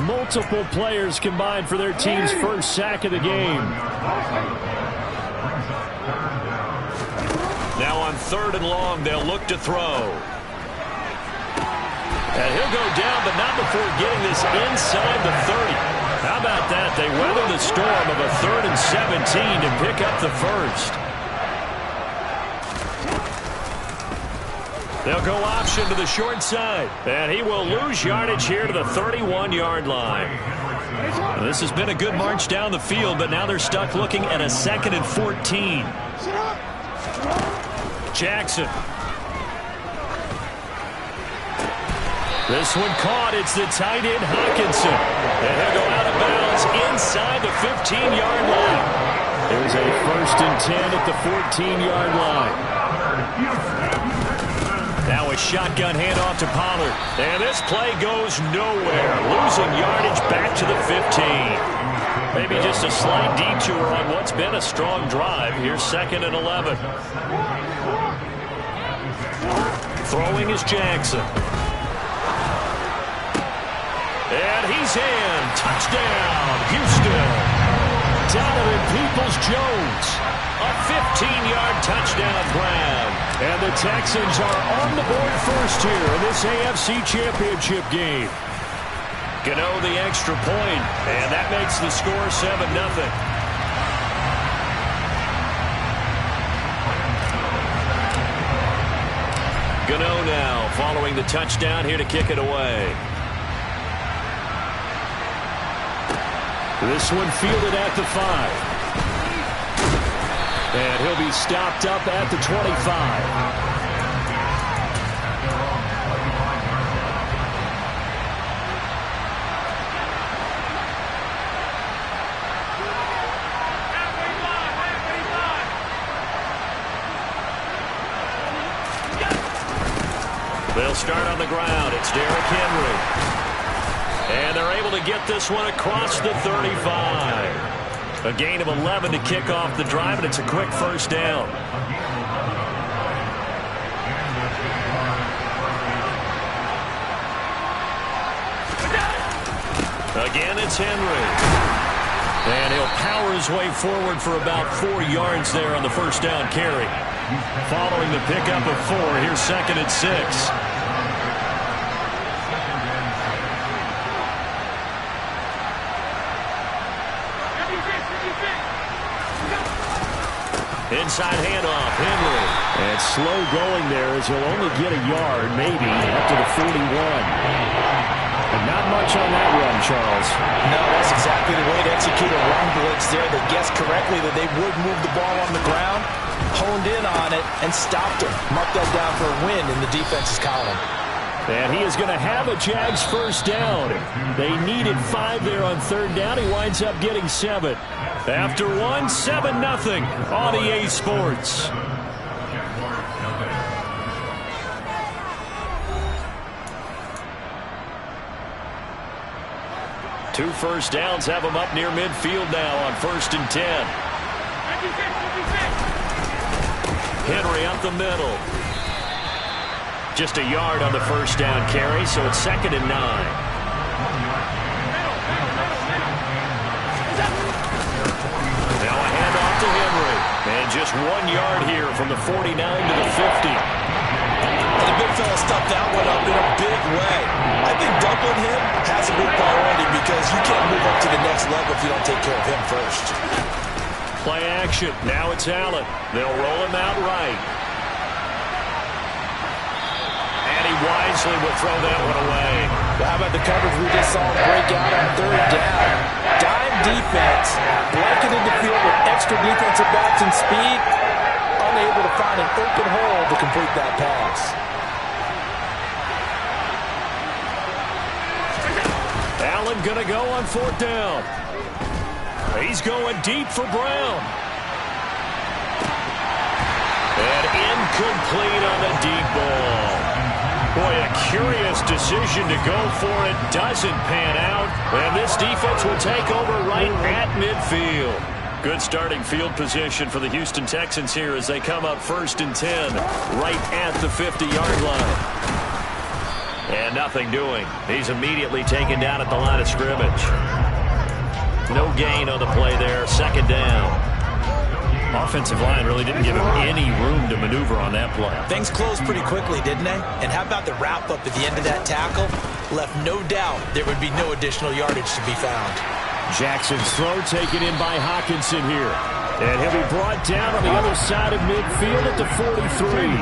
Multiple players combined for their team's first sack of the game. Now on third and long, they'll look to throw. And he'll go down, but not before getting this inside the 30. How about that? They weather the storm of a 3rd and 17 to pick up the first. They'll go option to the short side. And he will lose yardage here to the 31-yard line. Now, this has been a good march down the field, but now they're stuck looking at a 2nd and 14. Jackson. This one caught. It's the tight end, Hawkinson. And he'll go out of bounds inside the 15-yard line. There's a 1st and 10 at the 14-yard line. Now a shotgun handoff to Pollard. And this play goes nowhere. Losing yardage back to the 15. Maybe just a slight detour on what's been a strong drive. Here's 2nd and 11. Throwing is Jackson. And he's in. Touchdown, Houston. Donovan Peoples-Jones. A 15-yard touchdown grab. And the Texans are on the board first here in this AFC Championship game. Gano the extra point, and that makes the score 7-0. Gano now following the touchdown here to kick it away. This one fielded at the 5. And he'll be stopped up at the 25. They'll They'll start on the ground. It's Derrick Henry. And they're able to get this one across the 35. A gain of 11 to kick off the drive, and it's a quick first down. Again, it's Henry. And he'll power his way forward for about 4 yards there on the first down carry. Following the pickup of 4, here's 2nd and 6. Inside handoff, Henry. And slow going there as he'll only get a yard, maybe, up to the 41. And not much on that run, Charles. No, that's exactly the way to execute a run blitz there. They guessed correctly that they would move the ball on the ground, honed in on it, and stopped him. Mark that down for a win in the defense's column. And he is going to have a Jags first down. They needed 5 there on 3rd down. He winds up getting 7. After 1, 7-0 on EA Sports. Two first downs have him up near midfield now on 1st and 10. Henry up the middle. Just a yard on the first down carry, so it's 2nd and 9. Now a handoff to Henry. And just 1 yard here from the 49 to the 50. And the big fella stuffed that one up in a big way. I think doubling him has a big priority because you can't move up to the next level if you don't take care of him first. Play action. Now it's Allen. They'll roll him out right. And he wisely will throw that one away. Well, how about the coverage we just saw him break out on 3rd down? Dime defense, blanketed the field with extra defensive backs and speed, unable to find an open hole to complete that pass. Allen going to go on 4th down. He's going deep for Brown. And incomplete on the deep ball. Boy, a curious decision to go for it. Doesn't pan out. And this defense will take over right at midfield. Good starting field position for the Houston Texans here as they come up 1st and 10 right at the 50-yard line. And nothing doing. He's immediately taken down at the line of scrimmage. No gain on the play there. 2nd down. Offensive line really didn't give him any room to maneuver on that play. Things closed pretty quickly, didn't they? And how about the wrap-up at the end of that tackle? Left no doubt there would be no additional yardage to be found. Jackson's throw taken in by Hawkinson here. And he'll be brought down on the other side of midfield at the 43.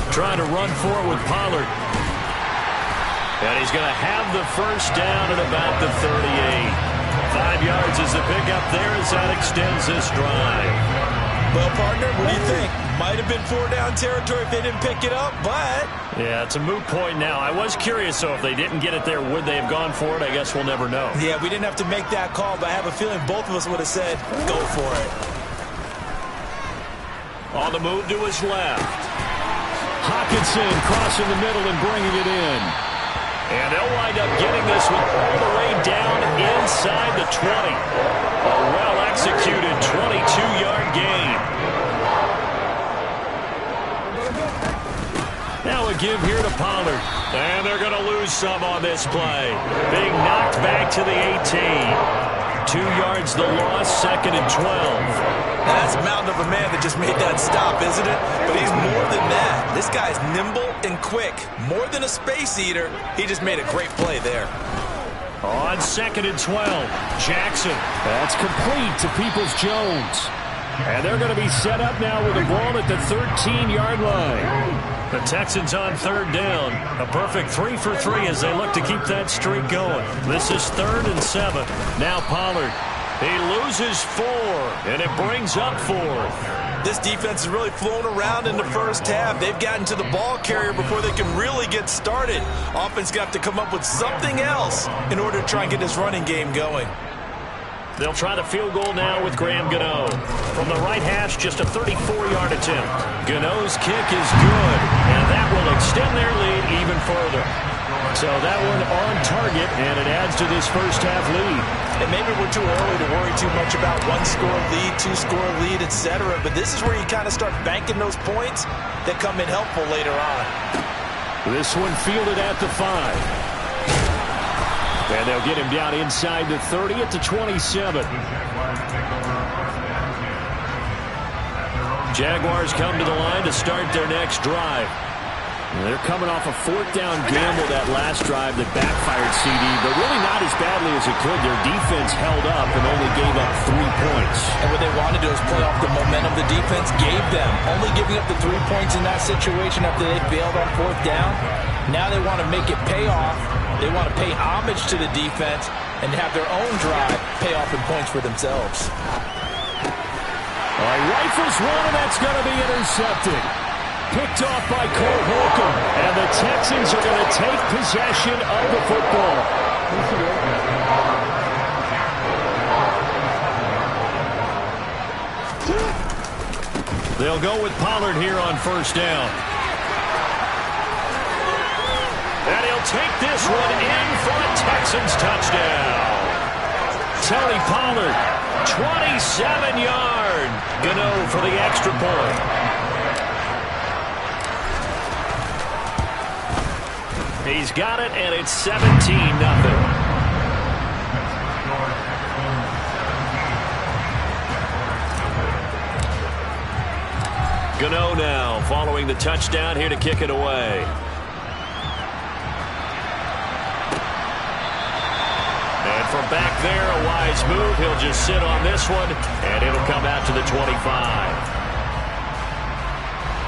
Trying to run forward with Pollard. And he's going to have the first down at about the 38. 5 yards is the pickup there as that extends this drive. Well, partner, what do you think? Might have been 4-down territory if they didn't pick it up, but... Yeah, it's a moot point now. I was curious, so if they didn't get it there, would they have gone for it? I guess we'll never know. Yeah, we didn't have to make that call, but I have a feeling both of us would have said, go for it. On the move to his left. Hawkinson crossing the middle and bringing it in. And they'll wind up getting this one all the way down inside the 20. A well-executed 22-yard gain. Now a give here to Pollard. And they're going to lose some on this play. Being knocked back to the 18. 2 yards the loss, 2nd and 12. Now that's a mountain of a man that just made that stop, isn't it? But he's more than that. This guy's nimble and quick. More than a space eater, he just made a great play there. On 2nd and 12, Jackson. That's complete to Peoples-Jones. And they're going to be set up now with the ball at the 13-yard line. The Texans on 3rd down. A perfect 3 for 3 as they look to keep that streak going. This is 3rd and 7. Now Pollard. He loses 4, and it brings up 4th. This defense has really flown around in the first half. They've gotten to the ball carrier before they can really get started. Offense got to come up with something else in order to try and get this running game going. They'll try the field goal now with Graham Gano. From the right hash, just a 34-yard attempt. Gano's kick is good, and that will extend their lead even further. So that one on target, and it adds to this first-half lead. And maybe we're too early to worry too much about one-score lead, two-score lead, etc. But this is where you kind of start banking those points that come in helpful later on. This one fielded at the 5. And they'll get him down inside the 30 at the 27. Jaguars come to the line to start their next drive. They're coming off a fourth-down gamble that last drive that backfired CD, but really not as badly as it could. Their defense held up and only gave up 3 points. And what they want to do is play off the momentum the defense gave them. Only giving up the 3 points in that situation after they failed on fourth down. Now they want to make it pay off. They want to pay homage to the defense and have their own drive pay off in points for themselves. Rifles one, and that's going to be intercepted. Picked off by Cole Holcomb, and the Texans are going to take possession of the football. They'll go with Pollard here on first down. And he'll take this one in for a Texans touchdown. Tony Pollard, 27-yard. Gano for the extra point. He's got it, and it's 17-0. Gano now following the touchdown here to kick it away. And from back there, a wise move. He'll just sit on this one, and it'll come out to the 25.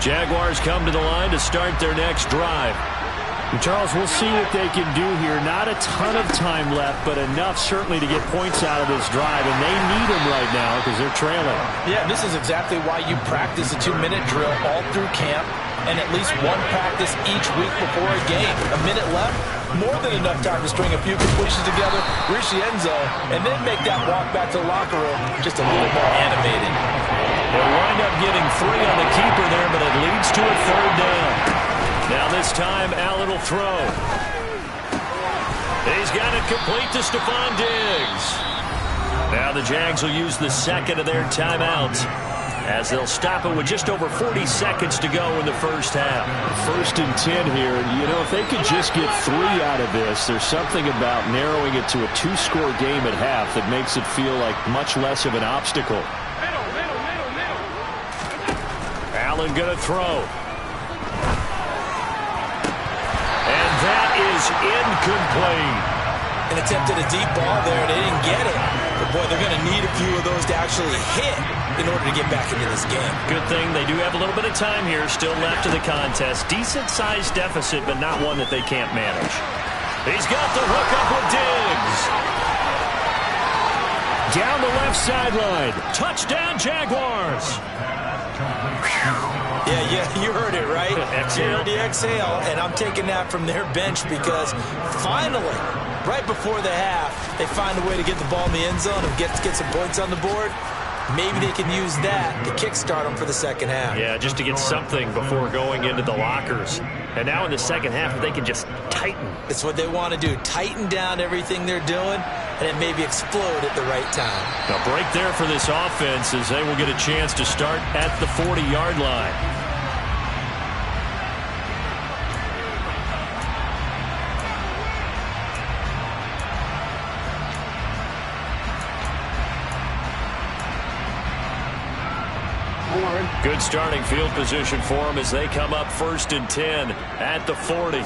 Jaguars come to the line to start their next drive. And Charles, we'll see what they can do here. Not a ton of time left, but enough certainly to get points out of this drive, and they need them right now because they're trailing. Yeah, this is exactly why you practice a 2-minute drill all through camp and at least one practice each week before a game. A minute left, more than enough time to string a few completions together, reach the end zone, and then make that walk back to the locker room just a little more animated. They'll wind up getting 3 on the keeper there, but it leads to a third down. Now this time, Allen will throw. He's got it complete to Stephon Diggs. Now the Jags will use the second of their timeouts as they'll stop it with just over 40 seconds to go in the first half. 1st and 10 here. You know, if they could just get 3 out of this, there's something about narrowing it to a 2-score game at half that makes it feel like much less of an obstacle. Allen going to throw. That is incomplete. An attempt at a deep ball there. They didn't get it. But, boy, they're going to need a few of those to actually hit in order to get back into this game. Good thing they do have a little bit of time here still left in the contest. Decent-sized deficit, but not one that they can't manage. He's got the hook up with Diggs. Down the left sideline. Touchdown, Jaguars. Yeah, you heard it, right? You heard the exhale, and I'm taking that from their bench because finally, right before the half, they find a way to get the ball in the end zone and get some points on the board. Maybe they can use that to kickstart them for the second half. Yeah, just to get something before going into the lockers. And now in the second half, if they can just tighten. It's what they want to do. Tighten down everything they're doing, and then maybe explode at the right time. A break there for this offense as they will get a chance to start at the 40-yard line. Good starting field position for them as they come up 1st and 10 at the 40.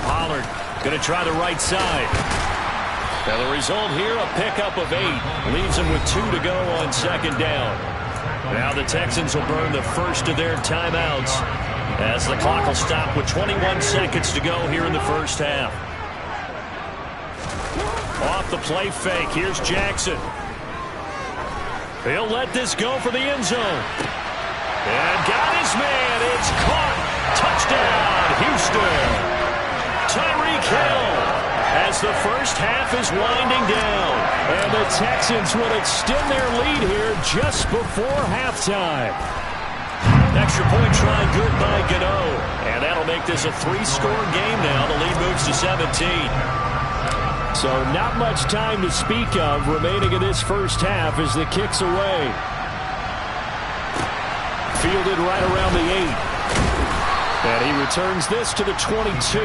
Pollard going to try the right side. Now the result here, a pickup of 8. Leaves them with 2 to go on second down. Now the Texans will burn the first of their timeouts as the clock will stop with 21 seconds to go here in the first half. Off the play fake, here's Jackson. He'll let this go for the end zone. And got his man. It's caught. Touchdown, Houston. Tyreek Hill as the first half is winding down. And the Texans will extend their lead here just before halftime. Extra point try good by Gano. And that'll make this a 3-score game now. The lead moves to 17. So not much time to speak of remaining in this first half as the kick's away. Fielded right around the 8. And he returns this to the 22.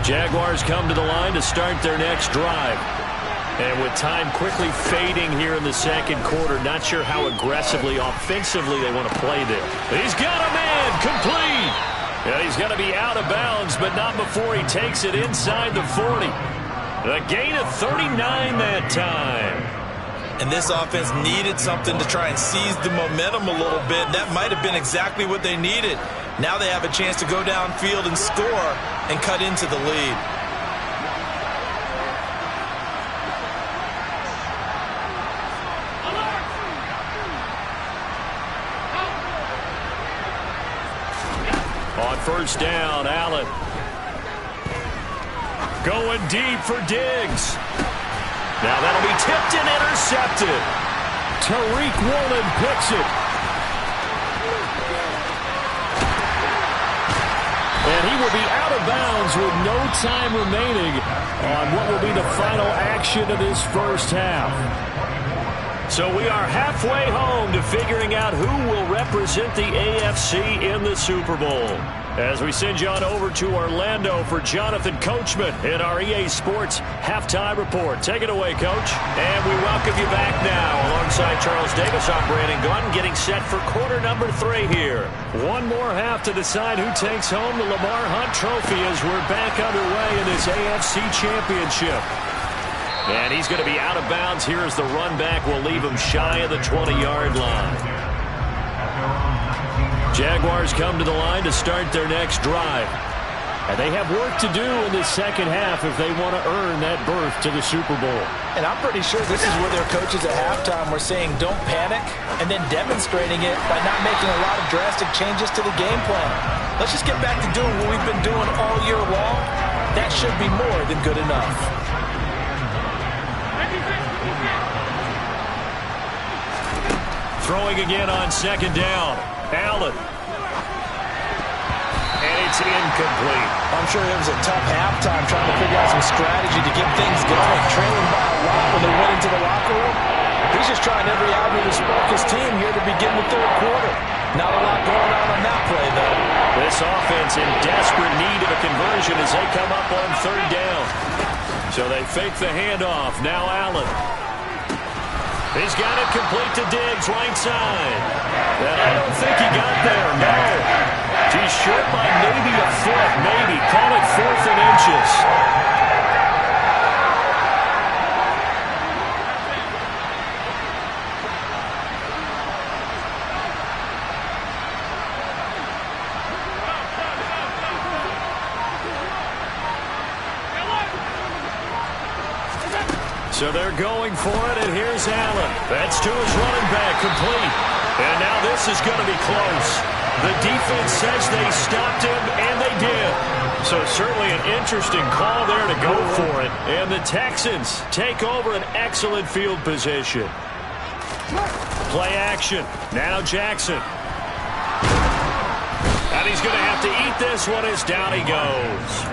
Jaguars come to the line to start their next drive. And with time quickly fading here in the second quarter, not sure how aggressively, offensively they want to play there. He's got a man, complete. And he's going to be out of bounds, but not before he takes it inside the 40. A gain of 39 that time. And this offense needed something to try and seize the momentum a little bit. That might have been exactly what they needed. Now they have a chance to go downfield and score and cut into the lead. On first down, Allen. Going deep for Diggs. Now that'll be tipped and intercepted. Tariq Woolen picks it. And he will be out of bounds with no time remaining on what will be the final action of this first half. So we are halfway home to figuring out who will represent the AFC in the Super Bowl. As we send you on over to Orlando for Jonathan Coachman in our EA Sports Halftime Report. Take it away, Coach. And we welcome you back now. Alongside Charles Davis, I'm Brandon Gunn, getting set for quarter number 3 here. One more half to decide who takes home the Lamar Hunt Trophy as we're back underway in this AFC Championship. And he's going to be out of bounds here as the run back will leave him shy of the 20-yard line. Jaguars come to the line to start their next drive. And they have work to do in the second half if they want to earn that berth to the Super Bowl. And I'm pretty sure this is where their coaches at halftime were saying don't panic and then demonstrating it by not making a lot of drastic changes to the game plan. Let's just get back to doing what we've been doing all year long. That should be more than good enough. Throwing again on second down. Allen. And it's incomplete. I'm sure it was a tough halftime trying to figure out some strategy to get things going. Trailing by a lot when they went into the locker room. He's just trying every avenue to spark his team here to begin the third quarter. Not a lot going on that play, though. This offense in desperate need of a conversion as they come up on third down. So they fake the handoff. Now Allen. He's got it complete to Diggs, right side. And I don't think he got there, no. He's short by maybe a foot, maybe. Call it 4th and inches. So they're going for it, and here's Allen. That's to his running back, complete. And now this is going to be close. The defense says they stopped him, and they did. So certainly an interesting call there to go for it. And the Texans take over an excellent field position. Play action. Now Jackson. And he's going to have to eat this one as down he goes.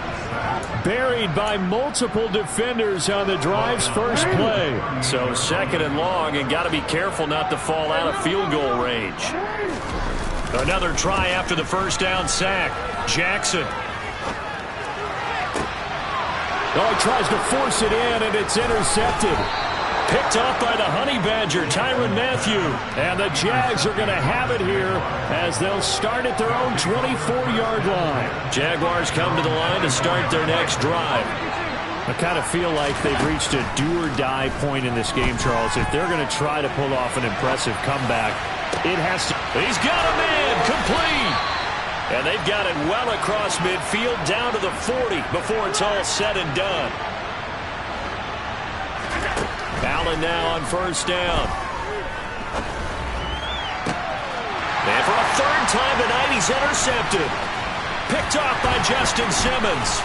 Buried by multiple defenders on the drive's first play. So second and long, and got to be careful not to fall out of field goal range. Another try after the first down sack. Jackson. Oh, he tries to force it in, and it's intercepted. Picked up by the Honey Badger, Tyrann Mathieu. And the Jags are going to have it here as they'll start at their own 24-yard line. Jaguars come to the line to start their next drive. I kind of feel like they've reached a do-or-die point in this game, Charles. If they're going to try to pull off an impressive comeback, it has to. He's got a man, complete. And they've got it well across midfield down to the 40 before it's all said and done. Allen now on first down. And for a third time tonight, he's intercepted. picked off by Justin Simmons.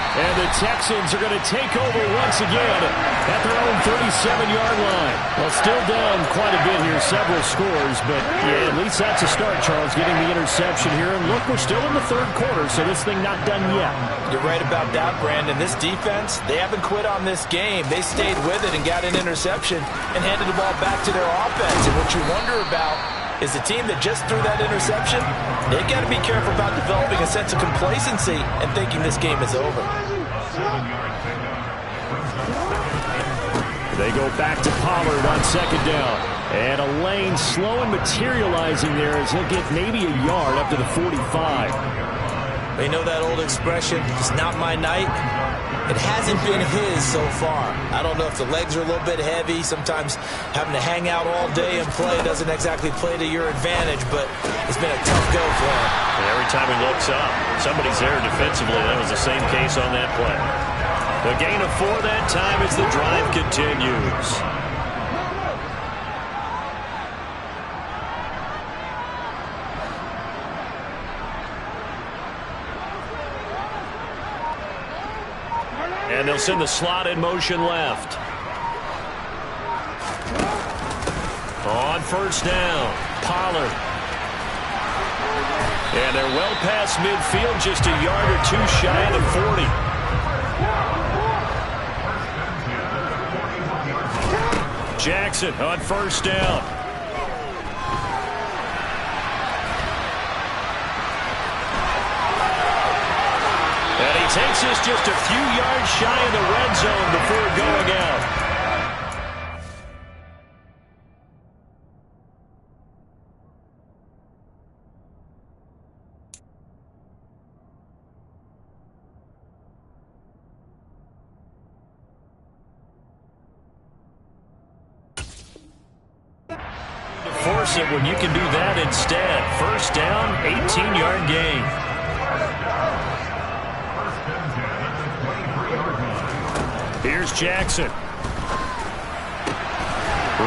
And the Texans are going to take over once again at their own 37-yard line. Well, still down quite a bit here, several scores, but yeah, at least that's a start, Charles, getting the interception here. And look, we're still in the third quarter, so this thing not done yet. You're right about that, Brandon. This defense, they haven't quit on this game. They stayed with it and got an interception and handed the ball back to their offense. And what you wonder about is the team that just threw that interception, they got to be careful about developing a sense of complacency and thinking this game is over. They go back to Pollard on second down. And a lane slow and materializing there as he'll get maybe a yard up to the 45. They know that old expression, it's not my night. It hasn't been his so far. I don't know if the legs are a little bit heavy. Sometimes having to hang out all day and play doesn't exactly play to your advantage, but it's been a tough go for him. And every time he looks up, somebody's there defensively. That was the same case on that play. The gain of 4 that time as the drive continues. And they'll send the slot in motion left. On first down, Pollard. And they're well past midfield, just a yard or two shy of the 40. Jackson on first down. And he takes us just a few yards shy of the red zone before going out. To force it when you can do that instead. First down, 18-yard gain. Here's Jackson.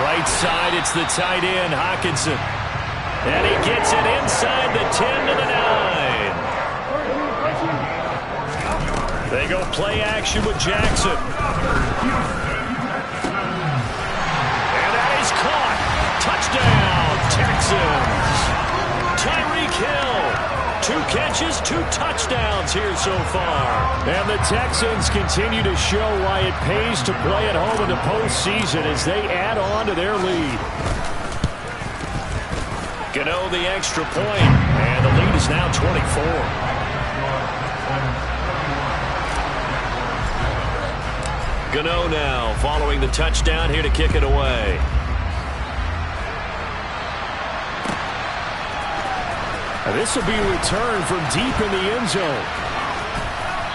Right side, it's the tight end, Hockenson. And he gets it inside the 10 to the 9. They go play action with Jackson. And that is caught. Touchdown, Texans. Tyreek Hill. 2 catches, 2 touchdowns here so far. And the Texans continue to show why it pays to play at home in the postseason as they add on to their lead. Gano the extra point, and the lead is now 24. Gano now following the touchdown here to kick it away. This will be a return from deep in the end zone.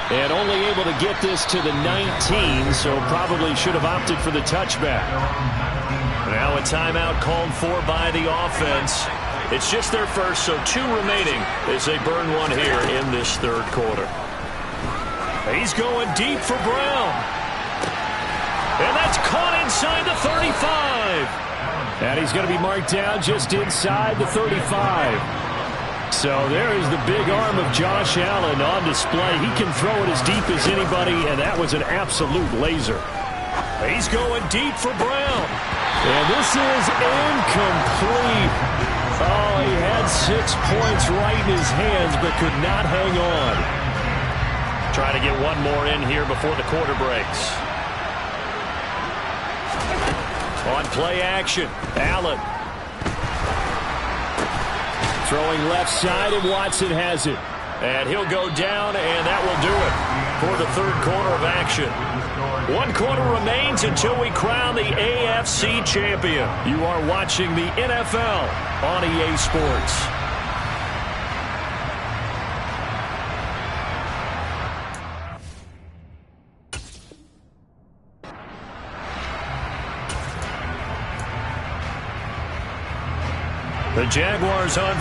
And only able to get this to the 19, so probably should have opted for the touchback. Now a timeout called for by the offense. It's just their first, so 2 remaining as they burn one here in this third quarter. He's going deep for Brown. And that's caught inside the 35. And he's going to be marked down just inside the 35. So there is the big arm of Josh Allen on display. He can throw it as deep as anybody, and that was an absolute laser. He's going deep for Brown. And this is incomplete. Oh, he had 6 points right in his hands, but could not hang on. Try to get one more in here before the quarter breaks. On play action, Allen. Throwing left side, and Watson has it. And he'll go down, and that will do it for the third quarter of action. 1 quarter remains until we crown the AFC champion. You are watching the NFL on EA Sports. The Jaguars on